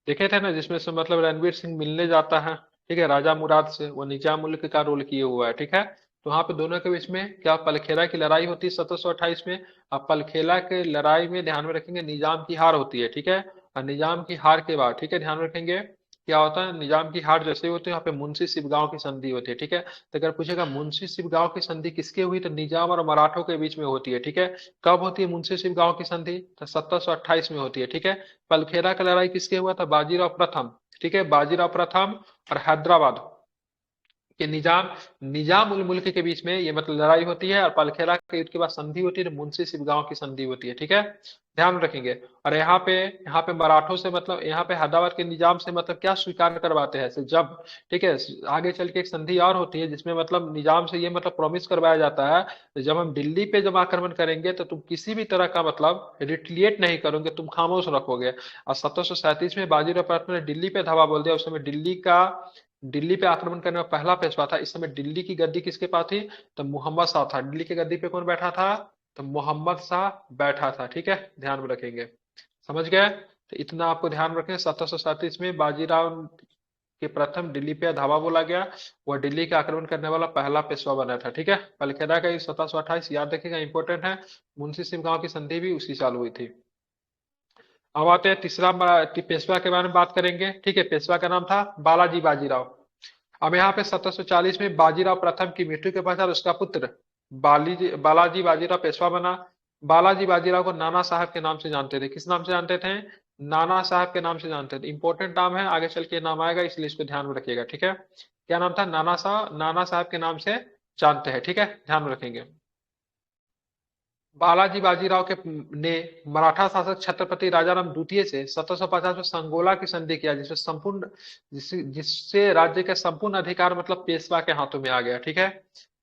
देखे थे ना, जिसमें से मतलब रणवीर सिंह मिलने जाता है, ठीक है, राजा मुराद से। वो निजाम मुल्क का रोल किए हुआ है, ठीक है। तो वहां पे दोनों के बीच में क्या पलखेरा की लड़ाई होती है 1728 में। अब पलखेरा के लड़ाई में ध्यान में रखेंगे निजाम की हार होती है, ठीक है। और निजाम की हार के बाद, ठीक है, ध्यान रखेंगे क्या होता है, निजाम की हार जैसे होती है यहाँ पे मुंशी सिपगांव की संधि होती है, ठीक है। तो अगर पूछेगा मुंशी सिपगांव की संधि किसके हुई, तो निजाम और मराठों के बीच में होती है, ठीक है। कब होती है मुंशी सिपगांव की संधि? तो 1728 में होती है, ठीक है। पलखेरा का लड़ाई किसके हुआ था? बाजीराव प्रथम, ठीक है, बाजीराव प्रथम और हैदराबाद कि निजाम निजाम उल मुल्क के बीच में ये मतलब लड़ाई होती है। और पलखेरा के युद्ध के बाद संधि होती है, तो मुंशी सिपगांव की संधि होती है, ठीक है, ध्यान रखेंगे। और यहाँ पे मराठों से मतलब यहाँ पे हैदराबाद के निजाम से मतलब क्या स्वीकार करवाते हैं जब, ठीक है, आगे चल के एक संधि और होती है जिसमें मतलब निजाम से ये मतलब प्रॉमिस करवाया जाता है तो जब हम दिल्ली पे जब आक्रमण करेंगे तो तुम किसी भी तरह का मतलब रिटिलिएट नहीं करोगे, तुम खामोश रखोगे। और 1737 में बाजीराव प्रथम ने दिल्ली पे धावा बोल दिया। उस समय दिल्ली पे आक्रमण करने में पहला पेशवा था। इस समय दिल्ली की गद्दी किसके पास थी? तो मोहम्मद शाह था। दिल्ली की गद्दी पे कौन बैठा था? तो मोहम्मद शाह बैठा था, ठीक है, ध्यान में रखेंगे, समझ गए। तो इतना आपको ध्यान रखें। 1737 में बाजीराव के प्रथम दिल्ली पे धावा बोला गया। वह दिल्ली का आक्रमण करने वाला पहला पेशवा बना था, ठीक है। पलखेरा का 1728 याद रखिएगा, इंपॉर्टेंट है। मुंशी सिंह गांव की संधि भी उसी साल हुई थी। अब आते हैं तीसरा पेशवा के बारे में बात करेंगे, ठीक है। पेशवा का नाम था बालाजी बाजीराव। अब यहाँ पे 1740 में बाजीराव प्रथम की मृत्यु के पश्चात उसका पुत्र बालाजी बाजीराव पेशवा बना। बालाजी बाजीराव को नाना साहब के नाम से जानते थे। किस नाम से जानते थे? नाना साहब के नाम से जानते थे। इंपॉर्टेंट नाम है, आगे चल के नाम आएगा, इसलिए इसको ध्यान में रखिएगा, ठीक है। क्या नाम था? नाना साहब के नाम से जानते हैं, ठीक है, ध्यान में रखेंगे। बालाजी बाजीराव के ने मराठा शासक छत्रपति राजाराम द्वितीय से 1750 में संगोला की संधि किया, जिससे राज्य के संपूर्ण अधिकार मतलब पेशवा के हाथों में आ गया, ठीक है।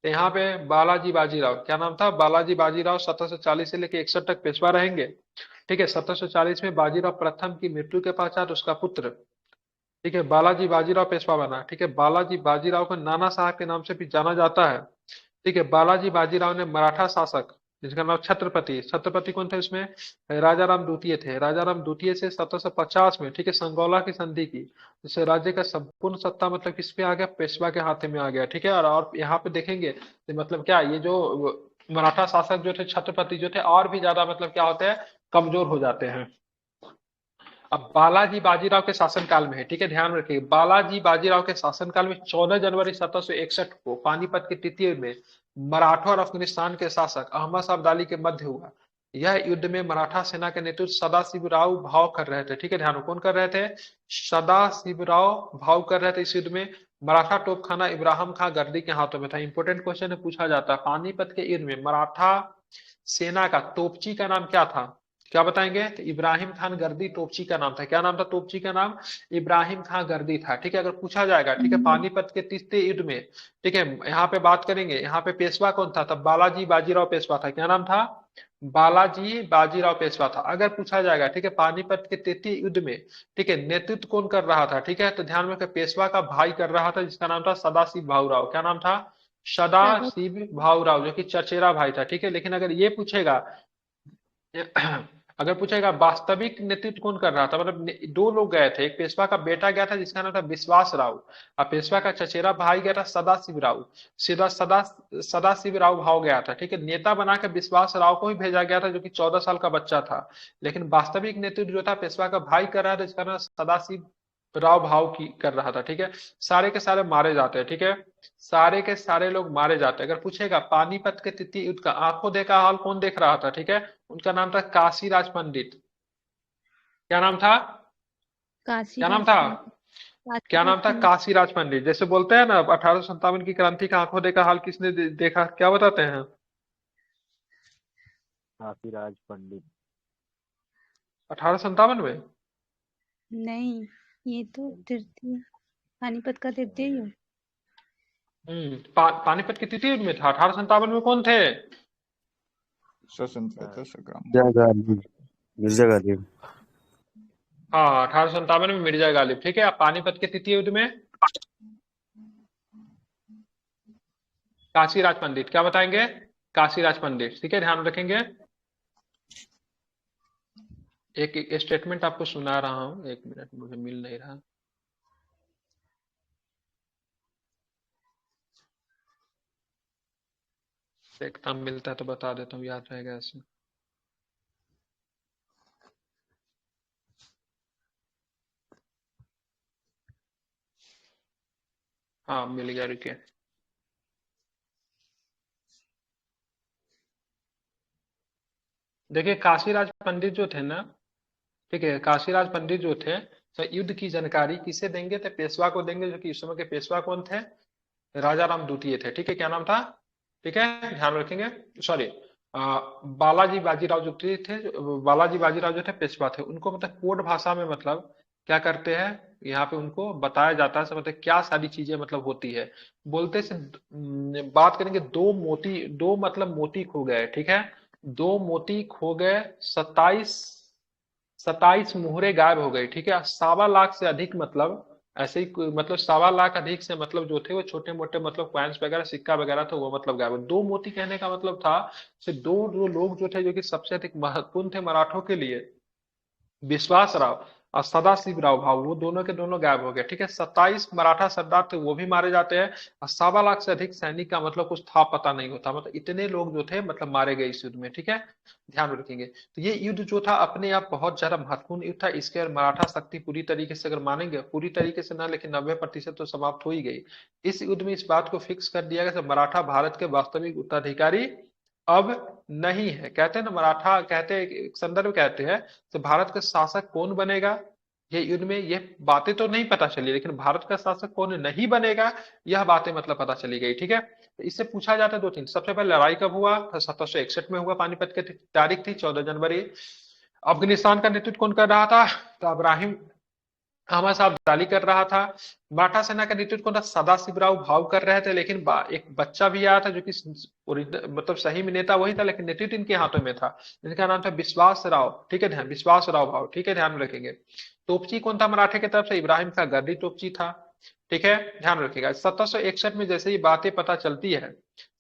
तो यहाँ पे बालाजी बाजीराव, क्या नाम था? बालाजी बाजीराव 1740 से लेकर 61 तक पेशवा रहेंगे, ठीक है। 1740 में बाजीराव प्रथम की मृत्यु के पश्चात उसका पुत्र, ठीक है, बालाजी बाजीराव पेशवा बना, ठीक है। बालाजी बाजीराव को नाना साहब के नाम से भी जाना जाता है, ठीक है। बालाजी बाजीराव ने मराठा शासक जिसका नाम छत्रपति कौन थे उसमें? राजाराम द्वितीय थे। राजाराम द्वितीय से 1750 में, ठीक है, संगौला की संधि की, जिससे राज्य का संपूर्ण सत्ता मतलब किस पे आ गया? पेशवा के हाथ में आ गया, ठीक है। और यहाँ पे देखेंगे तो मतलब क्या ये जो मराठा शासक जो थे, छत्रपति जो थे, और भी ज्यादा मतलब क्या होते हैं? कमजोर हो जाते हैं। अब बालाजी बाजीराव के शासनकाल में है, ठीक है, ध्यान रखिए, बालाजी बाजीराव के शासनकाल में 14 जनवरी 1761 को पानीपत की तृतीय युद्ध में मराठा और अफगानिस्तान के शासक अहमद शाह अब्दाली के मध्य हुआ। यह युद्ध में मराठा सेना का नेतृत्व सदाशिवराव भाव कर रहे थे, ठीक है, ध्यान, कौन कर रहे थे? सदाशिवराव भाव कर रहे थे। इस युद्ध में मराठा तोपखाना इब्राहिम खां गर्दी के हाथों में था। इंपोर्टेंट क्वेश्चन है, पूछा जाता है, पानीपत के युद्ध में मराठा सेना का तोपची का नाम क्या था? क्या बताएंगे? तो इब्राहिम खान गर्दी तोपची का नाम था। क्या नाम था तोपची का नाम? इब्राहिम खान गर्दी था, ठीक है, अगर पूछा जाएगा, ठीक है, पानीपत के तीसरे युद्ध में, ठीक है, यहाँ पे बात करेंगे, यहाँ पे पेशवा कौन था? तब बालाजी बाजीराव पेशवा था। क्या नाम था? बालाजी बाजीराव पेशवा था। अगर पूछा जाएगा, ठीक है, पानीपत के तृतीय युद्ध में, ठीक है, नेतृत्व कौन कर रहा था? ठीक है, तो ध्यान में पेशवा का भाई कर रहा था, जिसका नाम था सदाशिव भाऊराव। क्या नाम था? सदाशिव भाऊराव, जो कि चचेरा भाई था, ठीक है। लेकिन अगर ये पूछेगा, अगर पूछेगा वास्तविक नेतृत्व कौन कर रहा था, मतलब दो लोग गए थे, एक पेशवा का बेटा गया था जिसका नाम था विश्वास राव, और पेशवा का चचेरा भाई गया था सदाशिव राव। सदाशिव राव भाव गया था, ठीक है, नेता बनाकर विश्वास राव को ही भेजा गया था, जो कि 14 साल का बच्चा था। लेकिन वास्तविक नेतृत्व जो था पेशवा का भाई कर रहा था, जिसका नाम सदाशिव राव भाव की कर रहा था, ठीक है। सारे के सारे मारे जाते हैं, ठीक है, सारे के सारे लोग मारे जाते हैं। अगर पूछेगा पानीपत के तृतीय युद्ध का आंखों देखा हाल कौन देख रहा था, ठीक है, उनका नाम था काशीराज पंडित। क्या नाम था? क्या नाम था? क्या नाम था? काशीराज पंडित। जैसे बोलते हैं ना 1857 की क्रांति का आंखों देखा हाल किसने देखा, क्या बताते हैं? काशीराज पंडित। 1857 में नहीं, ये तो तृतीय, पानीपत का तृतीय युद्ध। पानीपत के तृतीय युद्ध में था। 1857 में कौन थे? स्वतंत्रता संग्राम। मिर्जा गालिब। हाँ, 1857 में मिर्जा गालिब, ठीक है। पानीपत के तृतीय युद्ध में काशीराज पंडित। क्या बताएंगे? काशीराज पंडित, ठीक है, ध्यान रखेंगे। एक स्टेटमेंट आपको सुना रहा हूं, एक मिनट, मुझे मिल नहीं रहा। देखता हूं, मिलता है तो बता देता हूँ, याद रहेगा ऐसे। हाँ, मिल गया, रुकिए। देखिए, काशीराज पंडित जो थे ना, ठीक है, काशीराज पंडित जो थे, तो युद्ध की जानकारी किसे देंगे? तो पेशवा को देंगे, जो कि उस समय के पेशवा कौन थे? राजा राम द्वितीय थे, ठीक है। क्या नाम था? ठीक है, ध्यान रखेंगे। सॉरी, बालाजी बाजीराव जो थे, बालाजी बाजीराव जो थे पेशवा थे, उनको मतलब कोड भाषा में मतलब क्या करते हैं, यहाँ पे उनको बताया जाता है, मतलब क्या सारी चीजें मतलब होती है। बोलते से बात करेंगे, दो मतलब मोती खो गए, ठीक है, दो मोती खो गए, 27 मुहरे गायब हो गई, ठीक है। 1.25 लाख से अधिक मतलब ऐसे ही मतलब 1.25 लाख अधिक से मतलब जो थे वो छोटे मोटे मतलब कॉइन्स वगैरह सिक्का वगैरह था, वो मतलब गायब। दो मोती कहने का मतलब था सिर्फ दो जो लोग जो थे, जो कि सबसे अधिक महत्वपूर्ण थे मराठों के लिए, विश्वास राव और सदाशिव राव भाव, वो दोनों के दोनों गायब हो गए, ठीक है। 27 मराठा सरदार थे, वो भी मारे जाते हैं, और 1.25 लाख से अधिक सैनिक का मतलब कुछ था पता नहीं होता, मतलब इतने लोग जो थे मतलब मारे गए इस युद्ध में, ठीक है, ध्यान रखेंगे। तो ये युद्ध जो था अपने आप बहुत ज्यादा महत्वपूर्ण युद्ध था। इसके अगर मराठा शक्ति पूरी तरीके से अगर मानेंगे, पूरी तरीके से ना, लेकिन 90% तो समाप्त हो ही गई। इस युद्ध में इस बात को फिक्स कर दिया गया, मराठा भारत के वास्तविक उत्तराधिकारी अब नहीं है। कहते हैं ना, मराठा कहते हैं, एक संदर्भ कहते हैं, तो भारत का शासक कौन बनेगा, ये युद्ध में ये बातें तो नहीं पता चली, लेकिन भारत का शासक कौन नहीं बनेगा यह बातें मतलब पता चली गई, ठीक है। तो इससे पूछा जाता है दो तीन। सबसे पहले लड़ाई कब हुआ? 1761 में हुआ। पानीपत की तारीख थी 14 जनवरी। अफगानिस्तान का नेतृत्व कौन कर रहा था? तो इब्राहिम अहमद शाह अब्दाली कर रहा था। मराठा सेना का नेतृत्व कौन था? सदाशिवराव भाव कर रहे थे, लेकिन एक बच्चा भी आया था, जो कि मतलब सही में नेता वही था, लेकिन नेतृत्व इनके हाथों में था, जिनका नाम था विश्वास राव, ठीक है, ध्यान, विश्वास राव भाव, ठीक है, ध्यान रखेंगे। तोपची कौन था मराठे की तरफ से? इब्राहिम का गर्दी तोपची था, ठीक है, ध्यान रखिएगा। 1761 में जैसे ही बातें पता चलती है,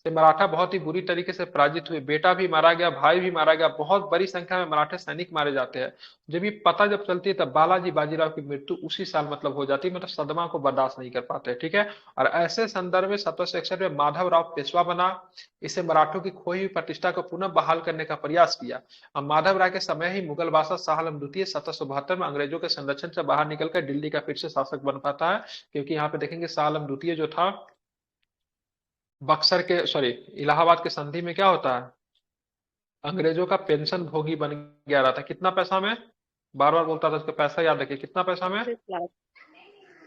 से मराठा बहुत ही बुरी तरीके से पराजित हुए, बेटा भी मारा गया, भाई भी मारा गया, बहुत बड़ी संख्या में मराठे सैनिक मारे जाते हैं। जब ये पता जब चलती है तब बालाजी बाजीराव की मृत्यु उसी साल मतलब हो जाती है, मतलब सदमा को बर्दाश्त नहीं कर पाते, ठीक है। और ऐसे संदर्भ में 1761 में माधवराव पेशवा बना, इसे मराठों की खोई हुई प्रतिष्ठा को पुनः बहाल करने का प्रयास किया। अब माधव राय के समय ही मुगल बादशाह शाह आलम द्वितीय 1772 में अंग्रेजों के संरक्षण से बाहर निकलकर दिल्ली का फिर से शासक बन पाता है, क्योंकि यहाँ पे देखेंगे शाह आलम द्वितीय जो था बक्सर के सॉरी इलाहाबाद के संधि में क्या होता है, अंग्रेजों का पेंशन भोगी बन गया रहा था। कितना पैसा में, बार बार बोलता था, उसका पैसा याद रखिए, कितना पैसा में,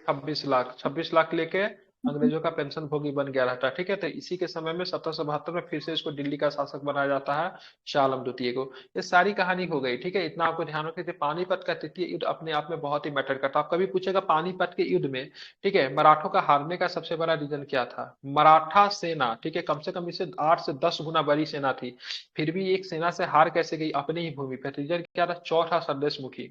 26 लाख, 26 लाख लेके अंग्रेजों का पेंशन भोगी बन गया रहता है, ठीक है। तो इसी के समय में 1772 में फिर से इसको दिल्ली का शासक बनाया जाता है शाह आलम द्वितीय को। ये सारी कहानी हो गई, ठीक है। इतना आपको ध्यान रखिए कि पानीपत का तृतीय युद्ध अपने आप में बहुत ही मैटर करता है। आप कभी पूछेगा पानीपत के युद्ध में, ठीक है, मराठों का हारने का सबसे बड़ा रीजन क्या था, मराठा सेना, ठीक है, कम से कम इससे 8 से 10 गुना बड़ी सेना थी, फिर भी एक सेना से हार कैसे गई अपनी ही भूमि पर। रीजन क्या था, चौथा सरदेशमुखी।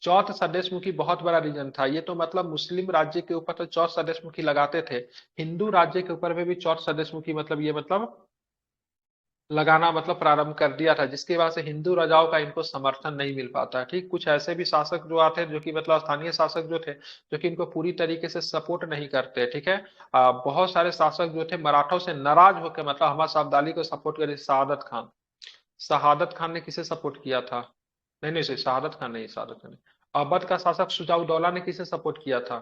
चौथ सरदेशमुखी बहुत बड़ा रीजन था। ये तो मतलब मुस्लिम राज्य के ऊपर तो चौथ सरदेशमुखी लगाते थे, हिंदू राज्य के ऊपर में भी चौथ सरदेशमुखी मतलब ये मतलब लगाना मतलब प्रारंभ कर दिया था, जिसकी वजह से हिंदू राजाओं का इनको समर्थन नहीं मिल पाता। ठीक, कुछ ऐसे भी शासक जो आते जो कि मतलब स्थानीय शासक जो थे, जो कि इनको पूरी तरीके से सपोर्ट नहीं करते, ठीक है। बहुत सारे शासक जो थे मराठों से नाराज होकर मतलब हमाद शाह अब्दाली को सपोर्ट करे। शहादत खान, शहादत खान ने किसे सपोर्ट किया था, नहीं नहीं शहादत खान नहीं, शहादत खान नहीं। अवध का शासक शुजाउद्दौला ने किसे सपोर्ट किया था,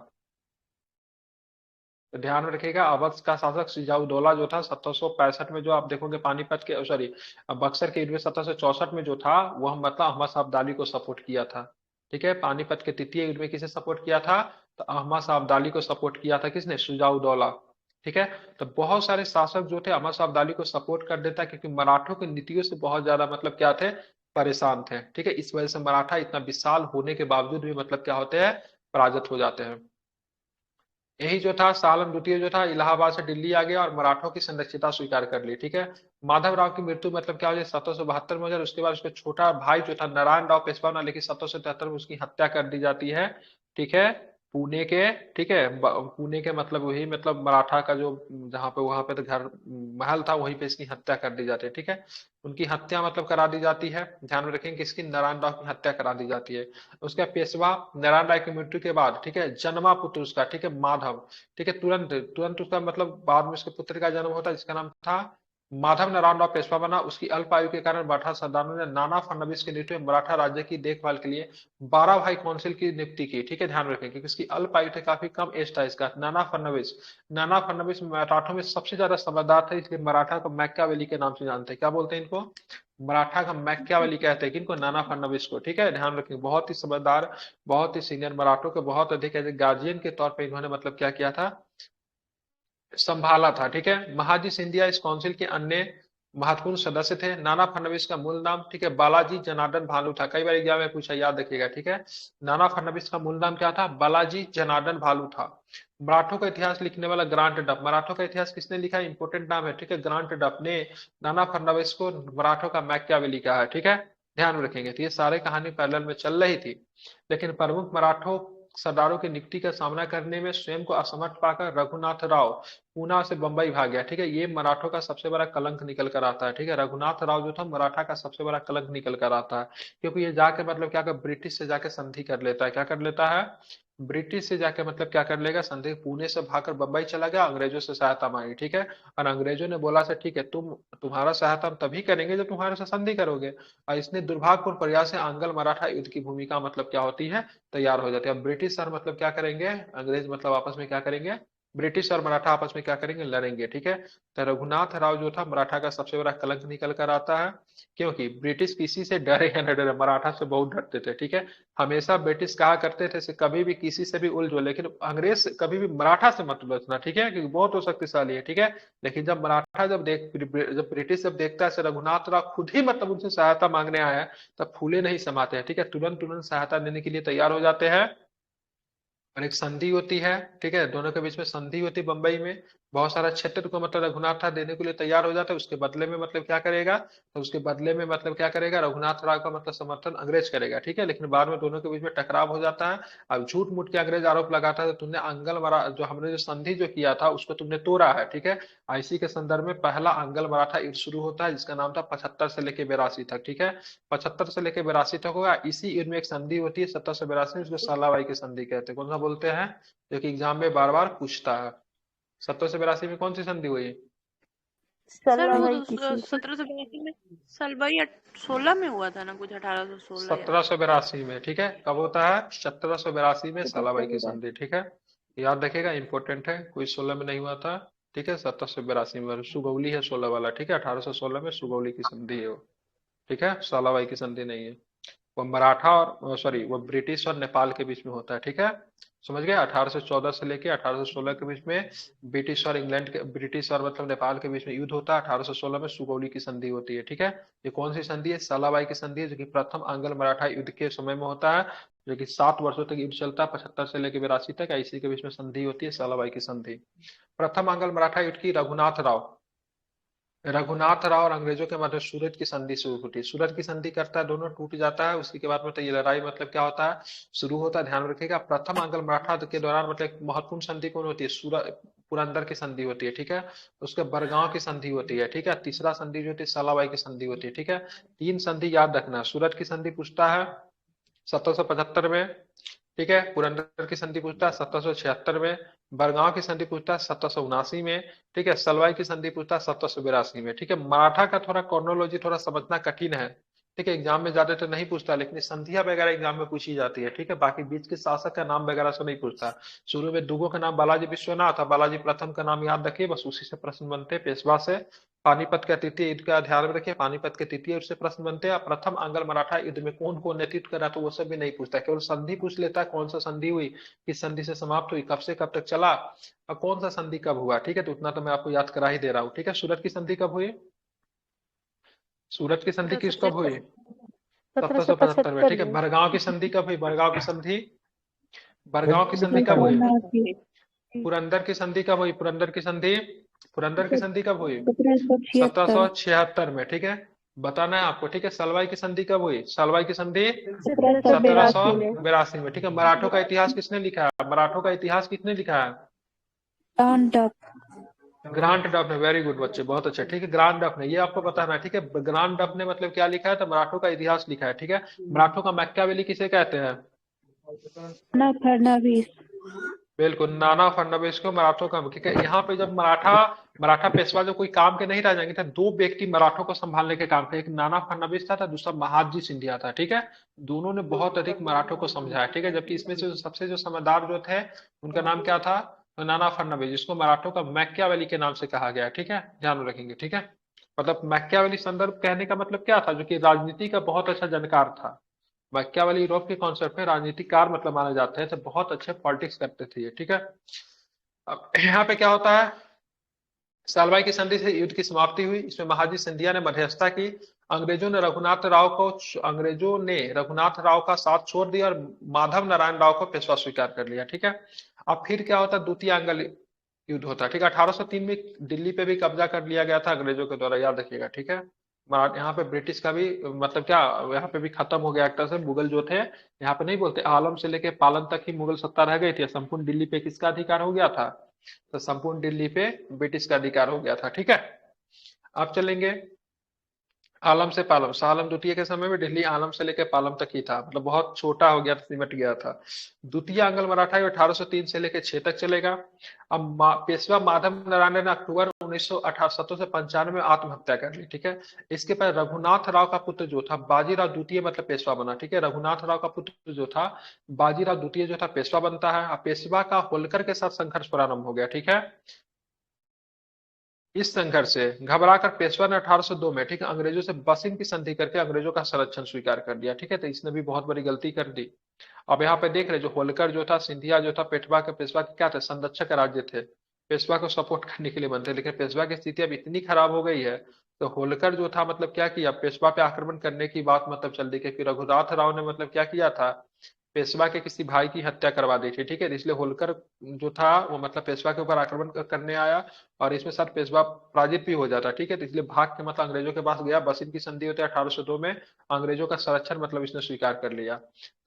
तो ध्यान में रखिएगा, अवध का शासक शुजाउद्दौला जो था 1765 में, जो आप देखोगे पानीपत के सॉरी बक्सर के युद्ध में 1764 में जो था, वह मतलब अहमद शाह अब्दाली को सपोर्ट किया था, ठीक है। पानीपत के तृतीय युद्ध में किसे सपोर्ट किया था, तो अहमद शाह अब्दाली को सपोर्ट किया था, किसने, शुजाउद्दौला, ठीक है। तो बहुत सारे शासक जो थे अहमद शाह अब्दाली को सपोर्ट कर देता, क्योंकि मराठों की नीतियों से बहुत ज्यादा मतलब क्या थे, परेशान थे, ठीक है। इस वजह से मराठा इतना विशाल होने के बावजूद भी मतलब क्या होते हैं, पराजित हो जाते हैं। यही जो था शाह आलम द्वितीय जो था इलाहाबाद से दिल्ली आ गया और मराठों की संरक्षिता स्वीकार कर ली, ठीक है। माधवराव की मृत्यु मतलब क्या हो जाए 1772 में हो जाए। उसके बाद उसका छोटा भाई जो था नारायण राव पेशवा ना, लेकिन 1773 में उसकी हत्या कर दी जाती है, ठीक है, पुणे के, ठीक है, पुणे के मतलब वही मतलब मराठा का जो जहाँ पे वहां पे तो घर महल था वहीं पे इसकी हत्या कर दी जाती है, ठीक है। उनकी हत्या मतलब करा दी जाती है, ध्यान में रखेंगे किसकी, नारायण राव की हत्या करा दी जाती है। उसका पेशवा नारायण राय की मृत्यु के बाद, ठीक है, जन्मा पुत्र उसका, ठीक है, माधव, ठीक है, तुरंत तुरंत उसका मतलब बाद में उसके पुत्र का जन्म होता है, जिसका नाम था माधव नारायण राव पेशवा बना। उसकी अल्प आयु के कारण मराठा सरदारों ने नाना फडणवीस के नेतृत्व में मराठा राज्य की देखभाल के लिए 12 भाई काउंसिल की नियुक्ति की, ठीक है, ध्यान रखें क्योंकि इसकी अल्प आयु थे, काफी कम एज था इसका। नाना फडणवीस, नाना फडणवीस मराठों में सबसे ज्यादा समझदार थे, इसलिए मराठा को मैकियावेली के नाम से जानते हैं। क्या बोलते हैं इनको, मराठा का मैकियावेली कहते हैं किनको, नाना फडणवीस को, ठीक है, ध्यान रखें। बहुत ही समझदार, बहुत ही सीनियर, मराठों के बहुत अधिक गार्जियन के तौर पर इन्होंने मतलब क्या किया था, संभाला था, ठीक है। महाजी सिंधिया इस काउंसिल के अन्य महत्वपूर्ण सदस्य थे। नाना फडणवीस का मूल नाम, ठीक है, बालाजी जनार्दन भालू था। कई बार एग्जाम में पूछा, याद रखिएगा, ठीक है। नाना फडणवीस का मूल नाम क्या था, बालाजी जनार्दन भालू था। मराठों का इतिहास लिखने वाला ग्रांट डफ, मराठों का इतिहास किसने लिखा, इंपोर्टेंट नाम है, ठीक है, ग्रांट डफ ने नाना फडणवीस को मराठों का मैकियावेली कहा है, ठीक है, ध्यान में रखेंगे। तो ये सारे कहानी पैरेलल में चल रही थी, लेकिन प्रमुख मराठों सरदारों की नियुक्ति का सामना करने में स्वयं को असमर्थ पाकर रघुनाथ राव पूना से बंबई भाग गया, ठीक है। ये मराठों का सबसे बड़ा कलंक निकल कर आता है, ठीक है। रघुनाथ राव जो था मराठा का सबसे बड़ा कलंक निकल कर आता है, क्योंकि ये जाके मतलब क्या कर ब्रिटिश से जाके संधि कर लेता है, क्या कर लेता है, ब्रिटिश से जाके मतलब क्या कर लेगा, संधि, पुणे से भागकर बंबई चला गया, अंग्रेजों से सहायता मांगी, ठीक है। और अंग्रेजों ने बोला से ठीक है, तुम्हारा सहायता हम तभी करेंगे जब तुम्हारे से संधि करोगे। और इसने दुर्भाग्यपूर्ण प्रयास से आंग्ल मराठा युद्ध की भूमिका मतलब क्या होती है, तैयार हो जाती है। अब ब्रिटिश और मतलब क्या करेंगे, अंग्रेज मतलब आपस में क्या करेंगे, ब्रिटिश और मराठा आपस में क्या करेंगे, लड़ेंगे, ठीक है। तो रघुनाथ राव जो था मराठा का सबसे बड़ा कलंक निकल कर आता है, क्योंकि ब्रिटिश किसी से डरे या न डरे, मराठा से बहुत डरते थे, ठीक है। हमेशा ब्रिटिश कहा करते थे कभी भी किसी से भी उलझो, लेकिन अंग्रेज कभी भी मराठा से मत उलझना, ठीक है, क्योंकि बहुत वो शक्तिशाली है, ठीक है। लेकिन जब मराठा जब ब्रिटिश जब देखता है रघुनाथ राव खुद ही मतलब उनसे सहायता मांगने आया है, तब फूले नहीं समाते हैं, ठीक है, तुरंत तुरंत सहायता देने के लिए तैयार हो जाते हैं। और एक संधि होती है, ठीक है, दोनों के बीच में संधि होती है बंबई में, बहुत सारा क्षेत्र को मतलब रघुनाथ राव देने के लिए तैयार हो जाता है, उसके बदले में मतलब क्या करेगा, तो उसके बदले में मतलब क्या करेगा, रघुनाथ राव का मतलब समर्थन अंग्रेज करेगा, ठीक है। लेकिन बाद में दोनों के बीच में टकराव हो जाता है। अब झूठ मूठ के अंग्रेज आरोप लगाता है, तो तुमने अंगल मरा जो हमने जो संधि जो किया था उसको तुमने तोड़ा है, ठीक है। इसी के संदर्भ में पहला अंगल मराठा युद्ध शुरू होता है, जिसका नाम था 75 से लेके 82 तक, ठीक है। 75 से लेके 82 तक होगा। इसी युद्ध में एक संधि होती है 17 से 82 में, उसको सालाबाई की संधि कहते हैं। कौन सा बोलते हैं, जो कि एग्जाम में बार बार पूछता है। 70 से 82 में कौन सी संधि हुई? सर वो सलाबाई तो किसी 1782 में, सलवाई 16 में हुआ था ना, कुछ 1816 या 1782 में, ठीक है। कब होता है? 1782 में सालाबाई की 1782 संधि, ठीक है। याद रखिएगा, इंपॉर्टेंट है, कोई 16 में नहीं हुआ था, ठीक है। 1782 में सुगौली है 16 वाला, ठीक है। 1816 में सुगौली की संधि है वो, ठीक है। सालाबाई की संधि नहीं है। वो मराठा और सॉरी वो ब्रिटिश और नेपाल के बीच में होता है, ठीक है। समझ गए? 1814 से लेके 1816 के बीच में ब्रिटिश और इंग्लैंड के, ब्रिटिश और मतलब नेपाल के बीच में युद्ध होता है। 1816 में सुगौली की संधि होती है, ठीक है। ये कौन सी संधि है? सालाबाई की संधि है, जो कि प्रथम आंग्ल मराठा युद्ध के समय में होता है, जो कि 7 वर्षों तक युद्ध चलता है, 75 से लेकर 82 तक। इसी के बीच में संधि होती है सालाबाई की संधि। प्रथम आंग्ल मराठा युद्ध की रघुनाथ राव और अंग्रेजों के मध्य सूरत की संधि शुरू होती है। सूरत की संधि करता है, दोनों टूट जाता है। उसी के बाद मतलब ये लड़ाई मतलब क्या होता है, शुरू होता है। ध्यान रखिएगा, प्रथम आंग्ल मराठा के दौरान मतलब एक महत्वपूर्ण संधि कौन होती है? सूरत पुरंदर की संधि होती है, ठीक है। उसके बरगांव की संधि होती है, ठीक है। तीसरा संधि जो होती है सालाबाई की संधि होती है, ठीक है। 3 संधि याद रखना। सूरत की संधि पूछता है 1775 में, ठीक है। पुरंदर की संधि पूछता है 1776 में। बरगांव की संधि पूछता है 1779 में, ठीक है। सलवाई की संधि पूछता है 1782 में, ठीक है। मराठा का थोड़ा क्रोनोलॉजी थोड़ा समझना कठिन है, ठीक है। एग्जाम में ज्यादा तो नहीं पूछता, लेकिन संधिया वगैरह एग्जाम में पूछी जाती है, ठीक है। बाकी बीच के शासक का नाम वगैरह से नहीं पूछता। शुरू में दुगो का नाम बालाजी विश्वनाथ और बालाजी प्रथम का नाम याद रखिए, बस उसी से प्रश्न बनते हैं, पेशवा से। पानीपत का तृतीय युद्ध का ध्यान में रखिए, पानीपत के तृतीय युद्ध से प्रश्न बनते हैं। प्रथम आंग्ल मराठा युद्ध में कौन कौन नेतृत्व कर रहा, तो वो सब भी नहीं पूछता, केवल संधि पूछ लेता है। कौन सा संधि हुई, किस संधि से समाप्त हुई, कब से कब तक चला, और कौन सा संधि कब हुआ, ठीक है। तो उतना तो मैं आपको याद करा ही दे रहा हूँ, ठीक है। सूरत की संधि कब हुई? सूरत की संधि किस कब हुई? 1775 में, 1775 ठीक है। में। बरगांव की संधि कब हुई? बरगांव की संधि, बरगांव की संधि कब हुई? पुरंदर की संधि कब हुई? पुरंदर की संधि, पुरंदर की संधि कब हुई? 1776 1776 में, ठीक है। बताना है आपको, ठीक है। सलवाई की संधि कब हुई? सलवाई की संधि 1782 में। 1782 में, ठीक है। मराठों का इतिहास किसने लिखा है? मराठों का इतिहास किसने लिखा है? ग्रांट डफ ने। वेरी गुड बच्चे, बहुत अच्छा, ठीक है। ग्रांट डफ ने, ये आपको बताना है, ठीक है। ग्रांट डफ ने मतलब क्या लिखा है, तो मराठों का इतिहास लिखा है, ठीक है। मराठों का मैकियावेली किसे कहते हैं? ना फडणवीस। बिल्कुल, नाना फडणवीस को मराठों का, ठीक है। यहाँ पे जब मराठा मराठा पेशवा जो कोई काम के नहीं रह जाएंगे थे, 2 व्यक्ति मराठों को संभालने के काम थे। एक नाना फडणवीस था, दूसरा महादजी सिंधिया था, ठीक है। दोनों ने बहुत अधिक मराठों को समझाया, ठीक है। जबकि इसमें से सबसे जो समझदार जो थे, उनका नाम क्या था? तो नाना फडणवीस, जिसको मराठों का मैकियावेली के नाम से कहा गया है, ठीक है। ध्यान में रखेंगे, ठीक है। मतलब मैकियावेली संदर्भ कहने का मतलब क्या था? जो कि राजनीति का बहुत अच्छा जानकार था। मैकियावेली यूरोप के कॉन्सेप्ट में राजनीतिकार मतलब माने जाते हैं, तो बहुत अच्छे पॉलिटिक्स करते थे ये, ठीक है। अब यहाँ पे क्या होता है, सालबाई की संधि से युद्ध की समाप्ति हुई। इसमें महाजी सिंधिया ने मध्यस्थता की। अंग्रेजों ने रघुनाथ राव का साथ छोड़ दिया और माधव नारायण राव को पेशवा स्वीकार कर लिया, ठीक है। अब फिर क्या होता है, द्वितीय आंग्ल युद्ध होता है, ठीक है। 1803 में दिल्ली पे भी कब्जा कर लिया गया था अंग्रेजों के द्वारा, याद रखिएगा, ठीक है। यहाँ पे ब्रिटिश का भी मतलब क्या, यहाँ पे भी खत्म हो गया एक तरह से। मुगल जो थे, यहाँ पे नहीं बोलते, आलम से लेके पालन तक ही मुगल सत्ता रह गई थी। संपूर्ण दिल्ली पे किसका अधिकार हो गया था? तो संपूर्ण दिल्ली पे ब्रिटिश का अधिकार हो गया था, ठीक है। अब चलेंगे आलम से पालम। शाह आलम द्वितीय के समय में दिल्ली आलम से लेकर पालम तक ही था, मतलब बहुत छोटा हो गया था, सिमट गया था। द्वितीय आंग्ल मराठा 1803 से लेकर 6 तक चलेगा। अब पेशवा माधव नारायण ने अक्टूबर 1795 में आत्महत्या कर ली, ठीक है। इसके बाद रघुनाथ राव का पुत्र जो था बाजीराव द्वितीय मतलब पेशवा बना, ठीक है। रघुनाथ राव का पुत्र जो था बाजीराव द्वितीय जो था पेशवा बनता है। पेशवा का होलकर के साथ संघर्ष प्रारंभ हो गया, ठीक है। इस संघर्ष से घबराकर पेशवा ने 1802 में, ठीक है, अंग्रेजों से बसिंग की संधि करके अंग्रेजों का संरक्षण स्वीकार कर लिया, ठीक है। तो इसने भी बहुत बड़ी गलती कर दी। अब यहाँ पे देख रहे, जो होलकर जो था, सिंधिया जो था, पेशवा के क्या थे? संरक्षक राज्य थे, पेशवा को सपोर्ट करने के लिए बनते। लेकिन पेशवा की स्थिति अब इतनी खराब हो गई है, तो होलकर जो था मतलब क्या किया, पेशवा पे आक्रमण करने की बात मतलब चल दी, क्योंकि रघुनाथ राव ने मतलब क्या किया था, पेशवा के किसी भाई की हत्या करवा दी थी, ठीक है। इसलिए होलकर जो था वो मतलब पेशवा के ऊपर आक्रमण करने आया, और इसमें साथ पेशवा पराजित भी हो जाता, ठीक है। तो इसलिए भाग के मतलब अंग्रेजों के पास गया। बसिन की संधि होती है 1802 में। अंग्रेजों का संरक्षण मतलब इसने स्वीकार कर लिया।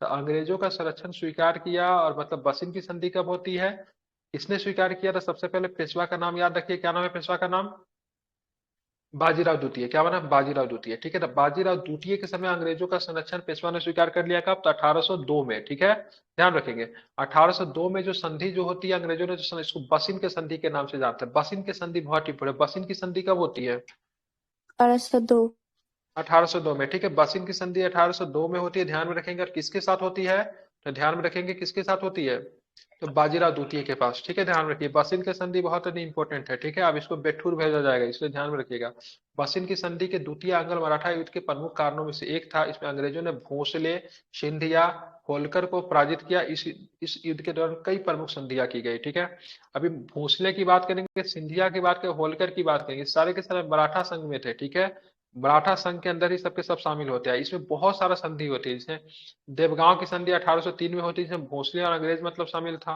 तो अंग्रेजों का संरक्षण स्वीकार किया, और मतलब बसिन की संधि कब होती है, इसने स्वीकार किया था। सबसे पहले पेशवा का नाम याद रखिए, क्या नाम है पेशवा का नाम, बाजीराव द्वितीय। क्या बना, बाजीराव द्वितीय, ठीक है। तो बाजीराव द्वितीय के समय अंग्रेजों का संरक्षण पेशवा ने स्वीकार कर लिया, कब, तो 1802 में, ठीक है। ध्यान रखेंगे 1802 में जो संधि जो होती है, अंग्रेजों ने जो इसको बसिन के संधि के नाम से जानते हैं। बसिन की संधि बहुत इंपोर्टेंट। बसिन की संधि कब होती है, 1802 1802 में, ठीक है। बसिन की संधि 1802 में होती है, ध्यान में रखेंगे। और किसके साथ होती है, तो ध्यान में रखेंगे किसके साथ होती है, तो बाजीराव द्वितीय के पास, ठीक है। ध्यान रखिए बसिन की संधि बहुत इंपॉर्टेंट है, ठीक है। अब इसको बेठूर भेजा जाएगा, इसलिए ध्यान में रखिएगा। बसिन की संधि के द्वितीय आंग्ल मराठा युद्ध के प्रमुख कारणों में से एक था। इसमें अंग्रेजों ने भोसले, सिंधिया, होलकर को पराजित किया। इस युद्ध के दौरान कई प्रमुख संधियां की गई, ठीक है। अभी भोसले की बात करेंगे, सिंधिया की बात करेंगे, होलकर की बात करेंगे, सारे के सारे मराठा संघ में थे, ठीक है। मराठा संघ के अंदर ही सबके सब शामिल होते हैं। इसमें बहुत सारा संधि होती है, जिसमें देवगांव की संधि 1803 में होती है, जिसमें भोसले और अंग्रेज मतलब शामिल था।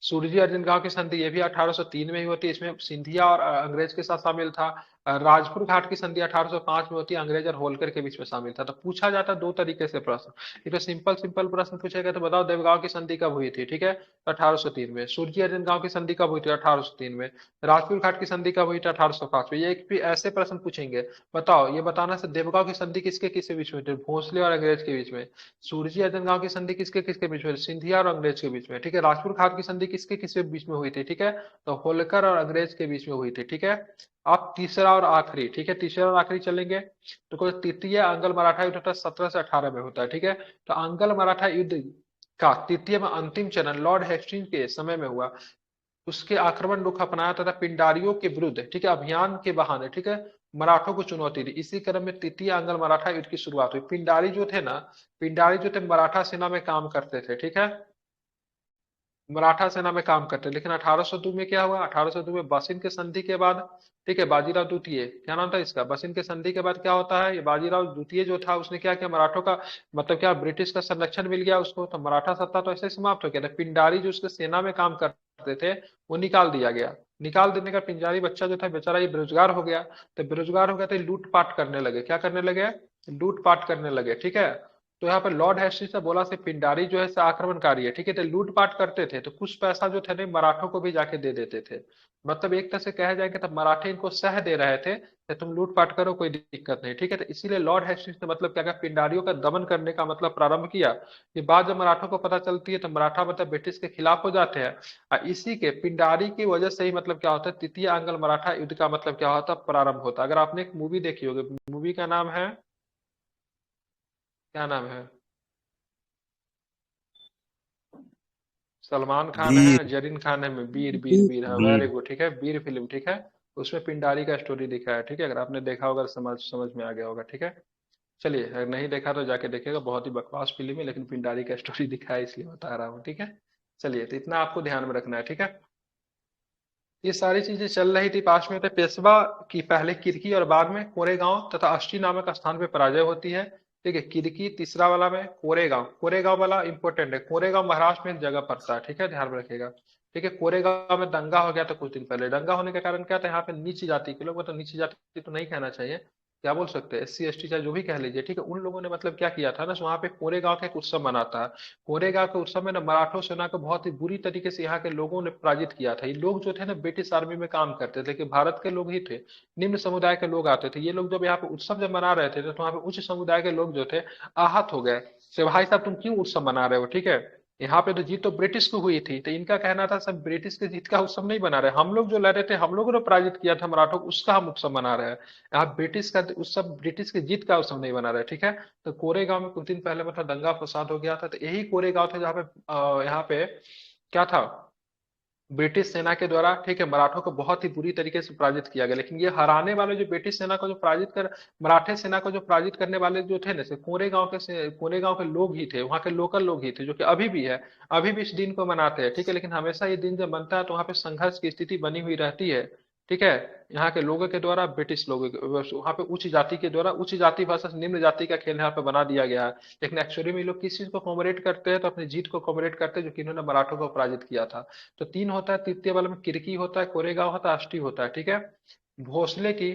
सूरजी अर्जुन गांव की संधि ये भी 1803 में ही होती है, इसमें सिंधिया और अंग्रेज के साथ शामिल था। राजपुर घाट की संधि 1805 में होती है, अंग्रेज और होलकर के बीच में शामिल था। तो पूछा जाता है दो तरीके से प्रश्न। ये तो सिंपल सिंपल प्रश्न पूछेगा, तो बताओ देवगांव की संधि कब हुई थी, ठीक है, तो 1803 में। सूरजी अर्जुन गांव की संधि कब हुई थी, 1803 में। राजपुर घाट की संधि कब हुई थी, 1805 में। ये एक भी ऐसे प्रश्न पूछेंगे, बताओ ये बताना से देवगांव की संधि किसके किसके बीच में हुई थी, भोसले और अंग्रेज के बीच में। सूरजी अर्जन गांव की संधि किसके किसके बीच में, सिंधिया और अंग्रेज के बीच में, ठीक है। राजपुर खात की संधि किसके किसके बीच में हुई थी, ठीक है, तो होलकर और अंग्रेज के बीच में हुई थी, ठीक है। अब तीसरा और आखिरी, ठीक है, तीसरा और आखिरी चलेंगे। तो कोई तृतीय अंगल मराठा युद्ध होता है 17 से 18 में होता है, ठीक है। तो अंगल मराठा युद्ध का तृतीय में अंतिम चरण लॉर्ड हेस्टिंग के समय में हुआ। उसके आक्रमण रुख अपनाया तथा पिंडारियों के विरुद्ध, ठीक है, अभियान के बहाने, ठीक है, मराठों को चुनौती दी। इसी क्रम में तृतीय अंगल मराठा युद्ध की शुरुआत हुई। पिंडारी जो थे ना, पिंडारी जो थे मराठा सेना में काम करते थे, ठीक है, मराठा सेना में काम करते। लेकिन 1802 में क्या हुआ, 1802 में बसिन के संधि के बाद, ठीक है, बाजीराव द्वितीय, क्या नाम था इसका, बसिन के संधि के बाद क्या होता है, ये बाजीराव द्वितीय जो था उसने क्या किया, मराठों का मतलब क्या, ब्रिटिश का संरक्षण मिल गया उसको, तो मराठा सत्ता तो ऐसे समाप्त हो गया था। पिंडारी जो उसके सेना में काम करते थे वो निकाल दिया गया। निकाल देने का पिंजारी बच्चा जो था बेचारा ये बेरोजगार हो गया। तो बेरोजगार हो गया तो लूटपाट करने लगे, क्या करने लगे, लूटपाट करने लगे, ठीक है। तो यहाँ पर लॉर्ड हेस्टिंग्स ने बोला से पिंडारी जो है से आक्रमणकारी है, ठीक है, तो लूटपाट करते थे, तो कुछ पैसा जो थे ना मराठों को भी जाके दे देते थे। मतलब एक तरह से कहा जाए कि तब मराठे इनको सह दे रहे थे कि तुम लूटपाट करो कोई दिक्कत नहीं, ठीक है। तो इसीलिए लॉर्ड हेस्टिंग्स ने मतलब क्या किया, पिंडारियों का दमन करने का मतलब प्रारंभ किया। ये बात जब मराठों को पता चलती है तो मराठा मतलब ब्रिटिश के खिलाफ हो जाते हैं। और इसी के पिंडारी की वजह से ही मतलब क्या होता है, तृतीय अंगल मराठा युद्ध का मतलब क्या होता है, प्रारंभ होता है। अगर आपने एक मूवी देखी होगी, मूवी का नाम है, क्या नाम है, सलमान खान वीर है, जरीन खान है, वीर वीर बी- वीर, हाँ वीर। वेरी गुड, ठीक है, वीर फिल्म, ठीक है। उसमें पिंडारी का स्टोरी दिखा है, ठीक है। अगर आपने देखा होगा तो समझ समझ में आ गया होगा, ठीक है। चलिए अगर नहीं देखा तो जाके देखिएगा, बहुत ही बकवास फिल्म है, लेकिन पिंडारी का स्टोरी दिखा है इसलिए बता रहा हूँ, ठीक है। चलिए तो इतना आपको ध्यान में रखना है, ठीक है। ये सारी चीजें चल रही थी पास में, तो पेशवा की पहले किरकी और बाद में कोरेगांव तथा अष्टी नामक स्थान पे पराजय होती है, ठीक है। किरकी तीसरा वाला में, कोरेगांव, कोरेगांव वाला इंपॉर्टेंट है। कोरेगांव महाराष्ट्र में एक जगह पड़ता है, ठीक है, ध्यान में रखिएगा, ठीक है। कोरेगांव में दंगा हो गया था कुछ दिन पहले। दंगा होने के कारण क्या था, यहाँ पे नीची जाति के लोग, मतलब नीची जाति तो नहीं कहना चाहिए, क्या बोल सकते हैं, एससी एसटी चाहे जो भी कह लीजिए, ठीक है, उन लोगों ने मतलब क्या किया था ना, वहाँ पे कोरेगांव का एक उत्सव मनाता है। कोरेगांव के उत्सव में ना मराठा सेना को बहुत ही बुरी तरीके से यहाँ के लोगों ने पराजित किया था। ये लोग जो थे ना ब्रिटिश आर्मी में काम करते थे, कि भारत के लोग ही थे, निम्न समुदाय के लोग आते थे। ये लोग जब यहाँ पे उत्सव जब मना रहे थे तो वहाँ पे उच्च समुदाय के लोग जो थे आहत हो गए, से भाई साहब तुम क्यों उत्सव मना रहे हो, ठीक है, यहाँ पे तो जीत तो ब्रिटिश को हुई थी। तो इनका कहना था सब ब्रिटिश के जीत का उत्सव नहीं मना रहे, हम लोग जो लड़े थे, हम लोगों ने पराजित किया था मराठों को, उसका हम उत्सव मना रहे हैं। यहाँ ब्रिटिश का उत्सव, ब्रिटिश के जीत का उत्सव नहीं मना रहे, ठीक है। तो कोरेगांव में कुछ दिन पहले मतलब दंगा फसाद हो गया था। तो यही कोरेगांव था जहाँ पे यहाँ पे क्या था, ब्रिटिश सेना के द्वारा, ठीक है, मराठों को बहुत ही बुरी तरीके से पराजित किया गया। लेकिन ये हराने वाले जो ब्रिटिश सेना को जो पराजित कर, मराठे सेना को जो पराजित करने वाले जो थे ना, कोरेगांव के लोग ही थे, वहाँ के लोकल लोग ही थे, जो कि अभी भी है, अभी भी इस दिन को मनाते हैं, ठीक है। लेकिन हमेशा ये दिन जब बनता है तो वहाँ पे संघर्ष की स्थिति बनी हुई रहती है, ठीक है। यहाँ के लोगों के द्वारा, ब्रिटिश लोगों के, वहाँ पे उच्च जाति के द्वारा, उच्च जाति वर्सेस निम्न जाति का खेल यहाँ पे बना दिया गया है। लेकिन एक्चुअली में ये लोग किस चीज को कॉमरेट करते हैं, तो अपनी जीत को कॉमरेट करते हैं, जो कि इन्होंने मराठों को पराजित किया था। तो 3 होता है, तृतीय बल में किरकी होता है, कोरेगांव होता है, अष्टी होता है, ठीक है। भोसले की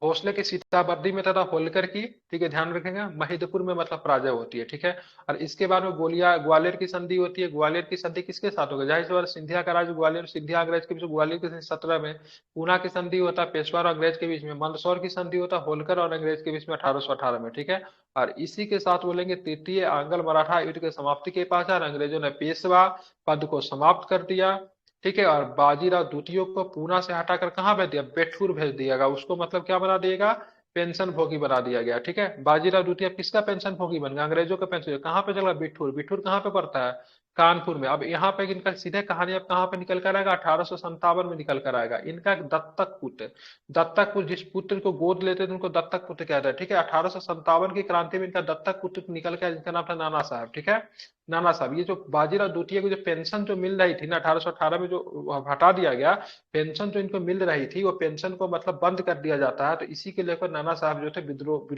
भोसले की सीताबर्दी में तथा होलकर की, ठीक है, ध्यान रखेंगे, महिदपुर में मतलब पराजय होती है, ठीक है। और इसके बाद में ग्वालियर की संधि होती है। ग्वालियर की संधि किसके साथ होगा, जाहिर सी बात है, सिंधिया का राज्य ग्वालियर, सिंधिया अंग्रेज के बीच में, ग्वालियर की संधि 17 में। पूना की संधि होता है पेशवा और अंग्रेज के बीच में। मंदसौर की संधि होता है होलकर और अंग्रेज के बीच में 1818 में, ठीक है। और इसी के साथ बोलेंगे तृतीय आंग्ल मराठा युद्ध की समाप्ति के पास अंग्रेजों ने पेशवा पद को समाप्त कर दिया, ठीक है। और बाजीराव द्वितीय को पूना से हटाकर कहाँ भेज दिया, बेठूर भेज दिया गया। उसको मतलब क्या बना दिएगा, पेंशन भोगी बना दिया गया, ठीक है। बाजीराव द्वितीय किसका पेंशन भोगी बन गया, अंग्रेजों का पेंशन। कहाँ पे चला, बिठूर। बिठूर कहाँ पे पड़ता है, कानपुर में। अब यहाँ पे इनका सीधे कहानी अब कहाँ पे निकल कर आएगा, 1857 में निकल कर आएगा। इनका एक दत्तक पुत्र, दत्तक पुत्र, जिस पुत्र को गोद लेते थे उनको दत्तक पुत्र कहते हैं, ठीक है। 1857 की क्रांति में इनका दत्तक पुत्र निकल के आया, जिनका नाम था नाना साहब, ठीक है। नाना साहब, ये जो बाजीराव द्वितीय को जो पेंशन जो मिल रही थी ना 1818 में, जो हटा दिया गया पेंशन जो इनको मिल रही थी, वो पेंशन को मतलब बंद कर दिया जाता है। तो इसी के लेकर नाना साहब जो थे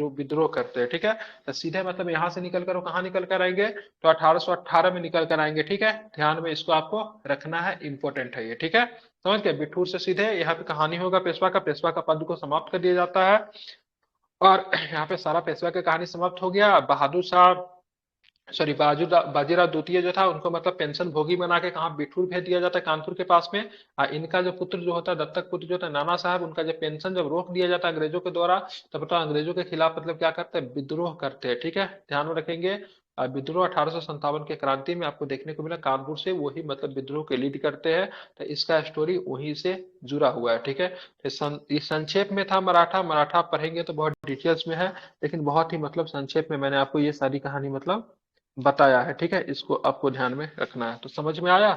विद्रोह करते हैं, ठीक है। तो सीधे मतलब यहाँ से निकल कर वो कहाँ निकल कर आएंगे, तो 1818 में निकल कर आएंगे, ठीक है। ध्यान में इसको आपको रखना है, इंपॉर्टेंट है ये, ठीक है। समझ गए, बिठूर से सीधे यहाँ पे कहानी होगा पेशवा का, पेशवा का पद को समाप्त कर दिया जाता है। और यहाँ पे सारा पेशवा का कहानी समाप्त हो गया। बहादुर शाह, सॉरी, बाजीराव द्वितीय जो था उनको मतलब पेंशन भोगी बना के कहाँ, बिठूर भेज दिया जाता है, कानपुर के पास में। इनका जो पुत्र जो होता है, दत्तक पुत्र जो होता है नाना साहब, उनका जब पेंशन जब रोक दिया जाता है अंग्रेजों के द्वारा, तब तो अंग्रेजों के खिलाफ मतलब क्या करते हैं, विद्रोह करते हैं, ठीक है। ध्यान में रखेंगे। विद्रोह 1857 के क्रांति में आपको देखने को मिला, कानपुर से वही मतलब विद्रोह के लीड करते हैं। तो इसका स्टोरी वहीं से जुड़ा हुआ है, ठीक है। ये संक्षेप में था मराठा। मराठा आप पढ़ेंगे तो बहुत डिटेल्स में है, लेकिन बहुत ही मतलब संक्षेप में मैंने आपको ये सारी कहानी मतलब बताया है, ठीक है। इसको आपको ध्यान में रखना है। तो समझ में आया,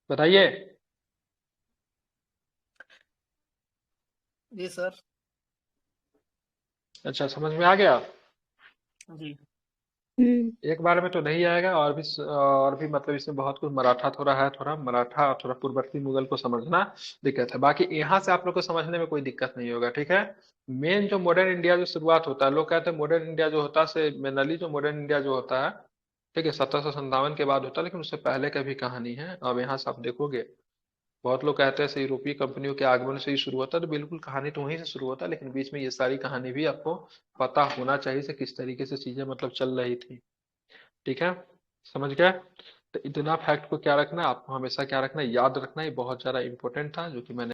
बताइए। जी सर। अच्छा, समझ में आ गया। जी। एक बार में तो नहीं आएगा, और भी मतलब इसमें बहुत कुछ मराठा थोड़ा है, थोड़ा मराठा और थोड़ा पूर्ववर्ती मुगल को समझना दिक्कत है। बाकी यहाँ से आप लोग को समझने में कोई दिक्कत नहीं होगा, ठीक है। मेन जो मॉडर्न इंडिया जो शुरुआत होता है, लोग कहते हैं मॉडर्न इंडिया जो होता है से मेनली जो मॉडर्न इंडिया जो होता है, ठीक है, 1757 के बाद होता है, लेकिन उससे पहले का भी कहानी है। अब यहाँ से आप देखोगे, बहुत लोग कहते हैं ऐसे यूरोपीय कंपनियों के आगमन से ही शुरू होता है, तो बिल्कुल कहानी तो वहीं से शुरू होता है, लेकिन बीच में ये सारी कहानी भी आपको पता होना चाहिए से किस तरीके से चीजें मतलब चल रही थी, ठीक है। समझ गए। तो इतना फैक्ट को क्या रखना है आपको, हमेशा क्या रखना है, याद रखना है। ये बहुत ज्यादा इंपॉर्टेंट था, जो कि मैंने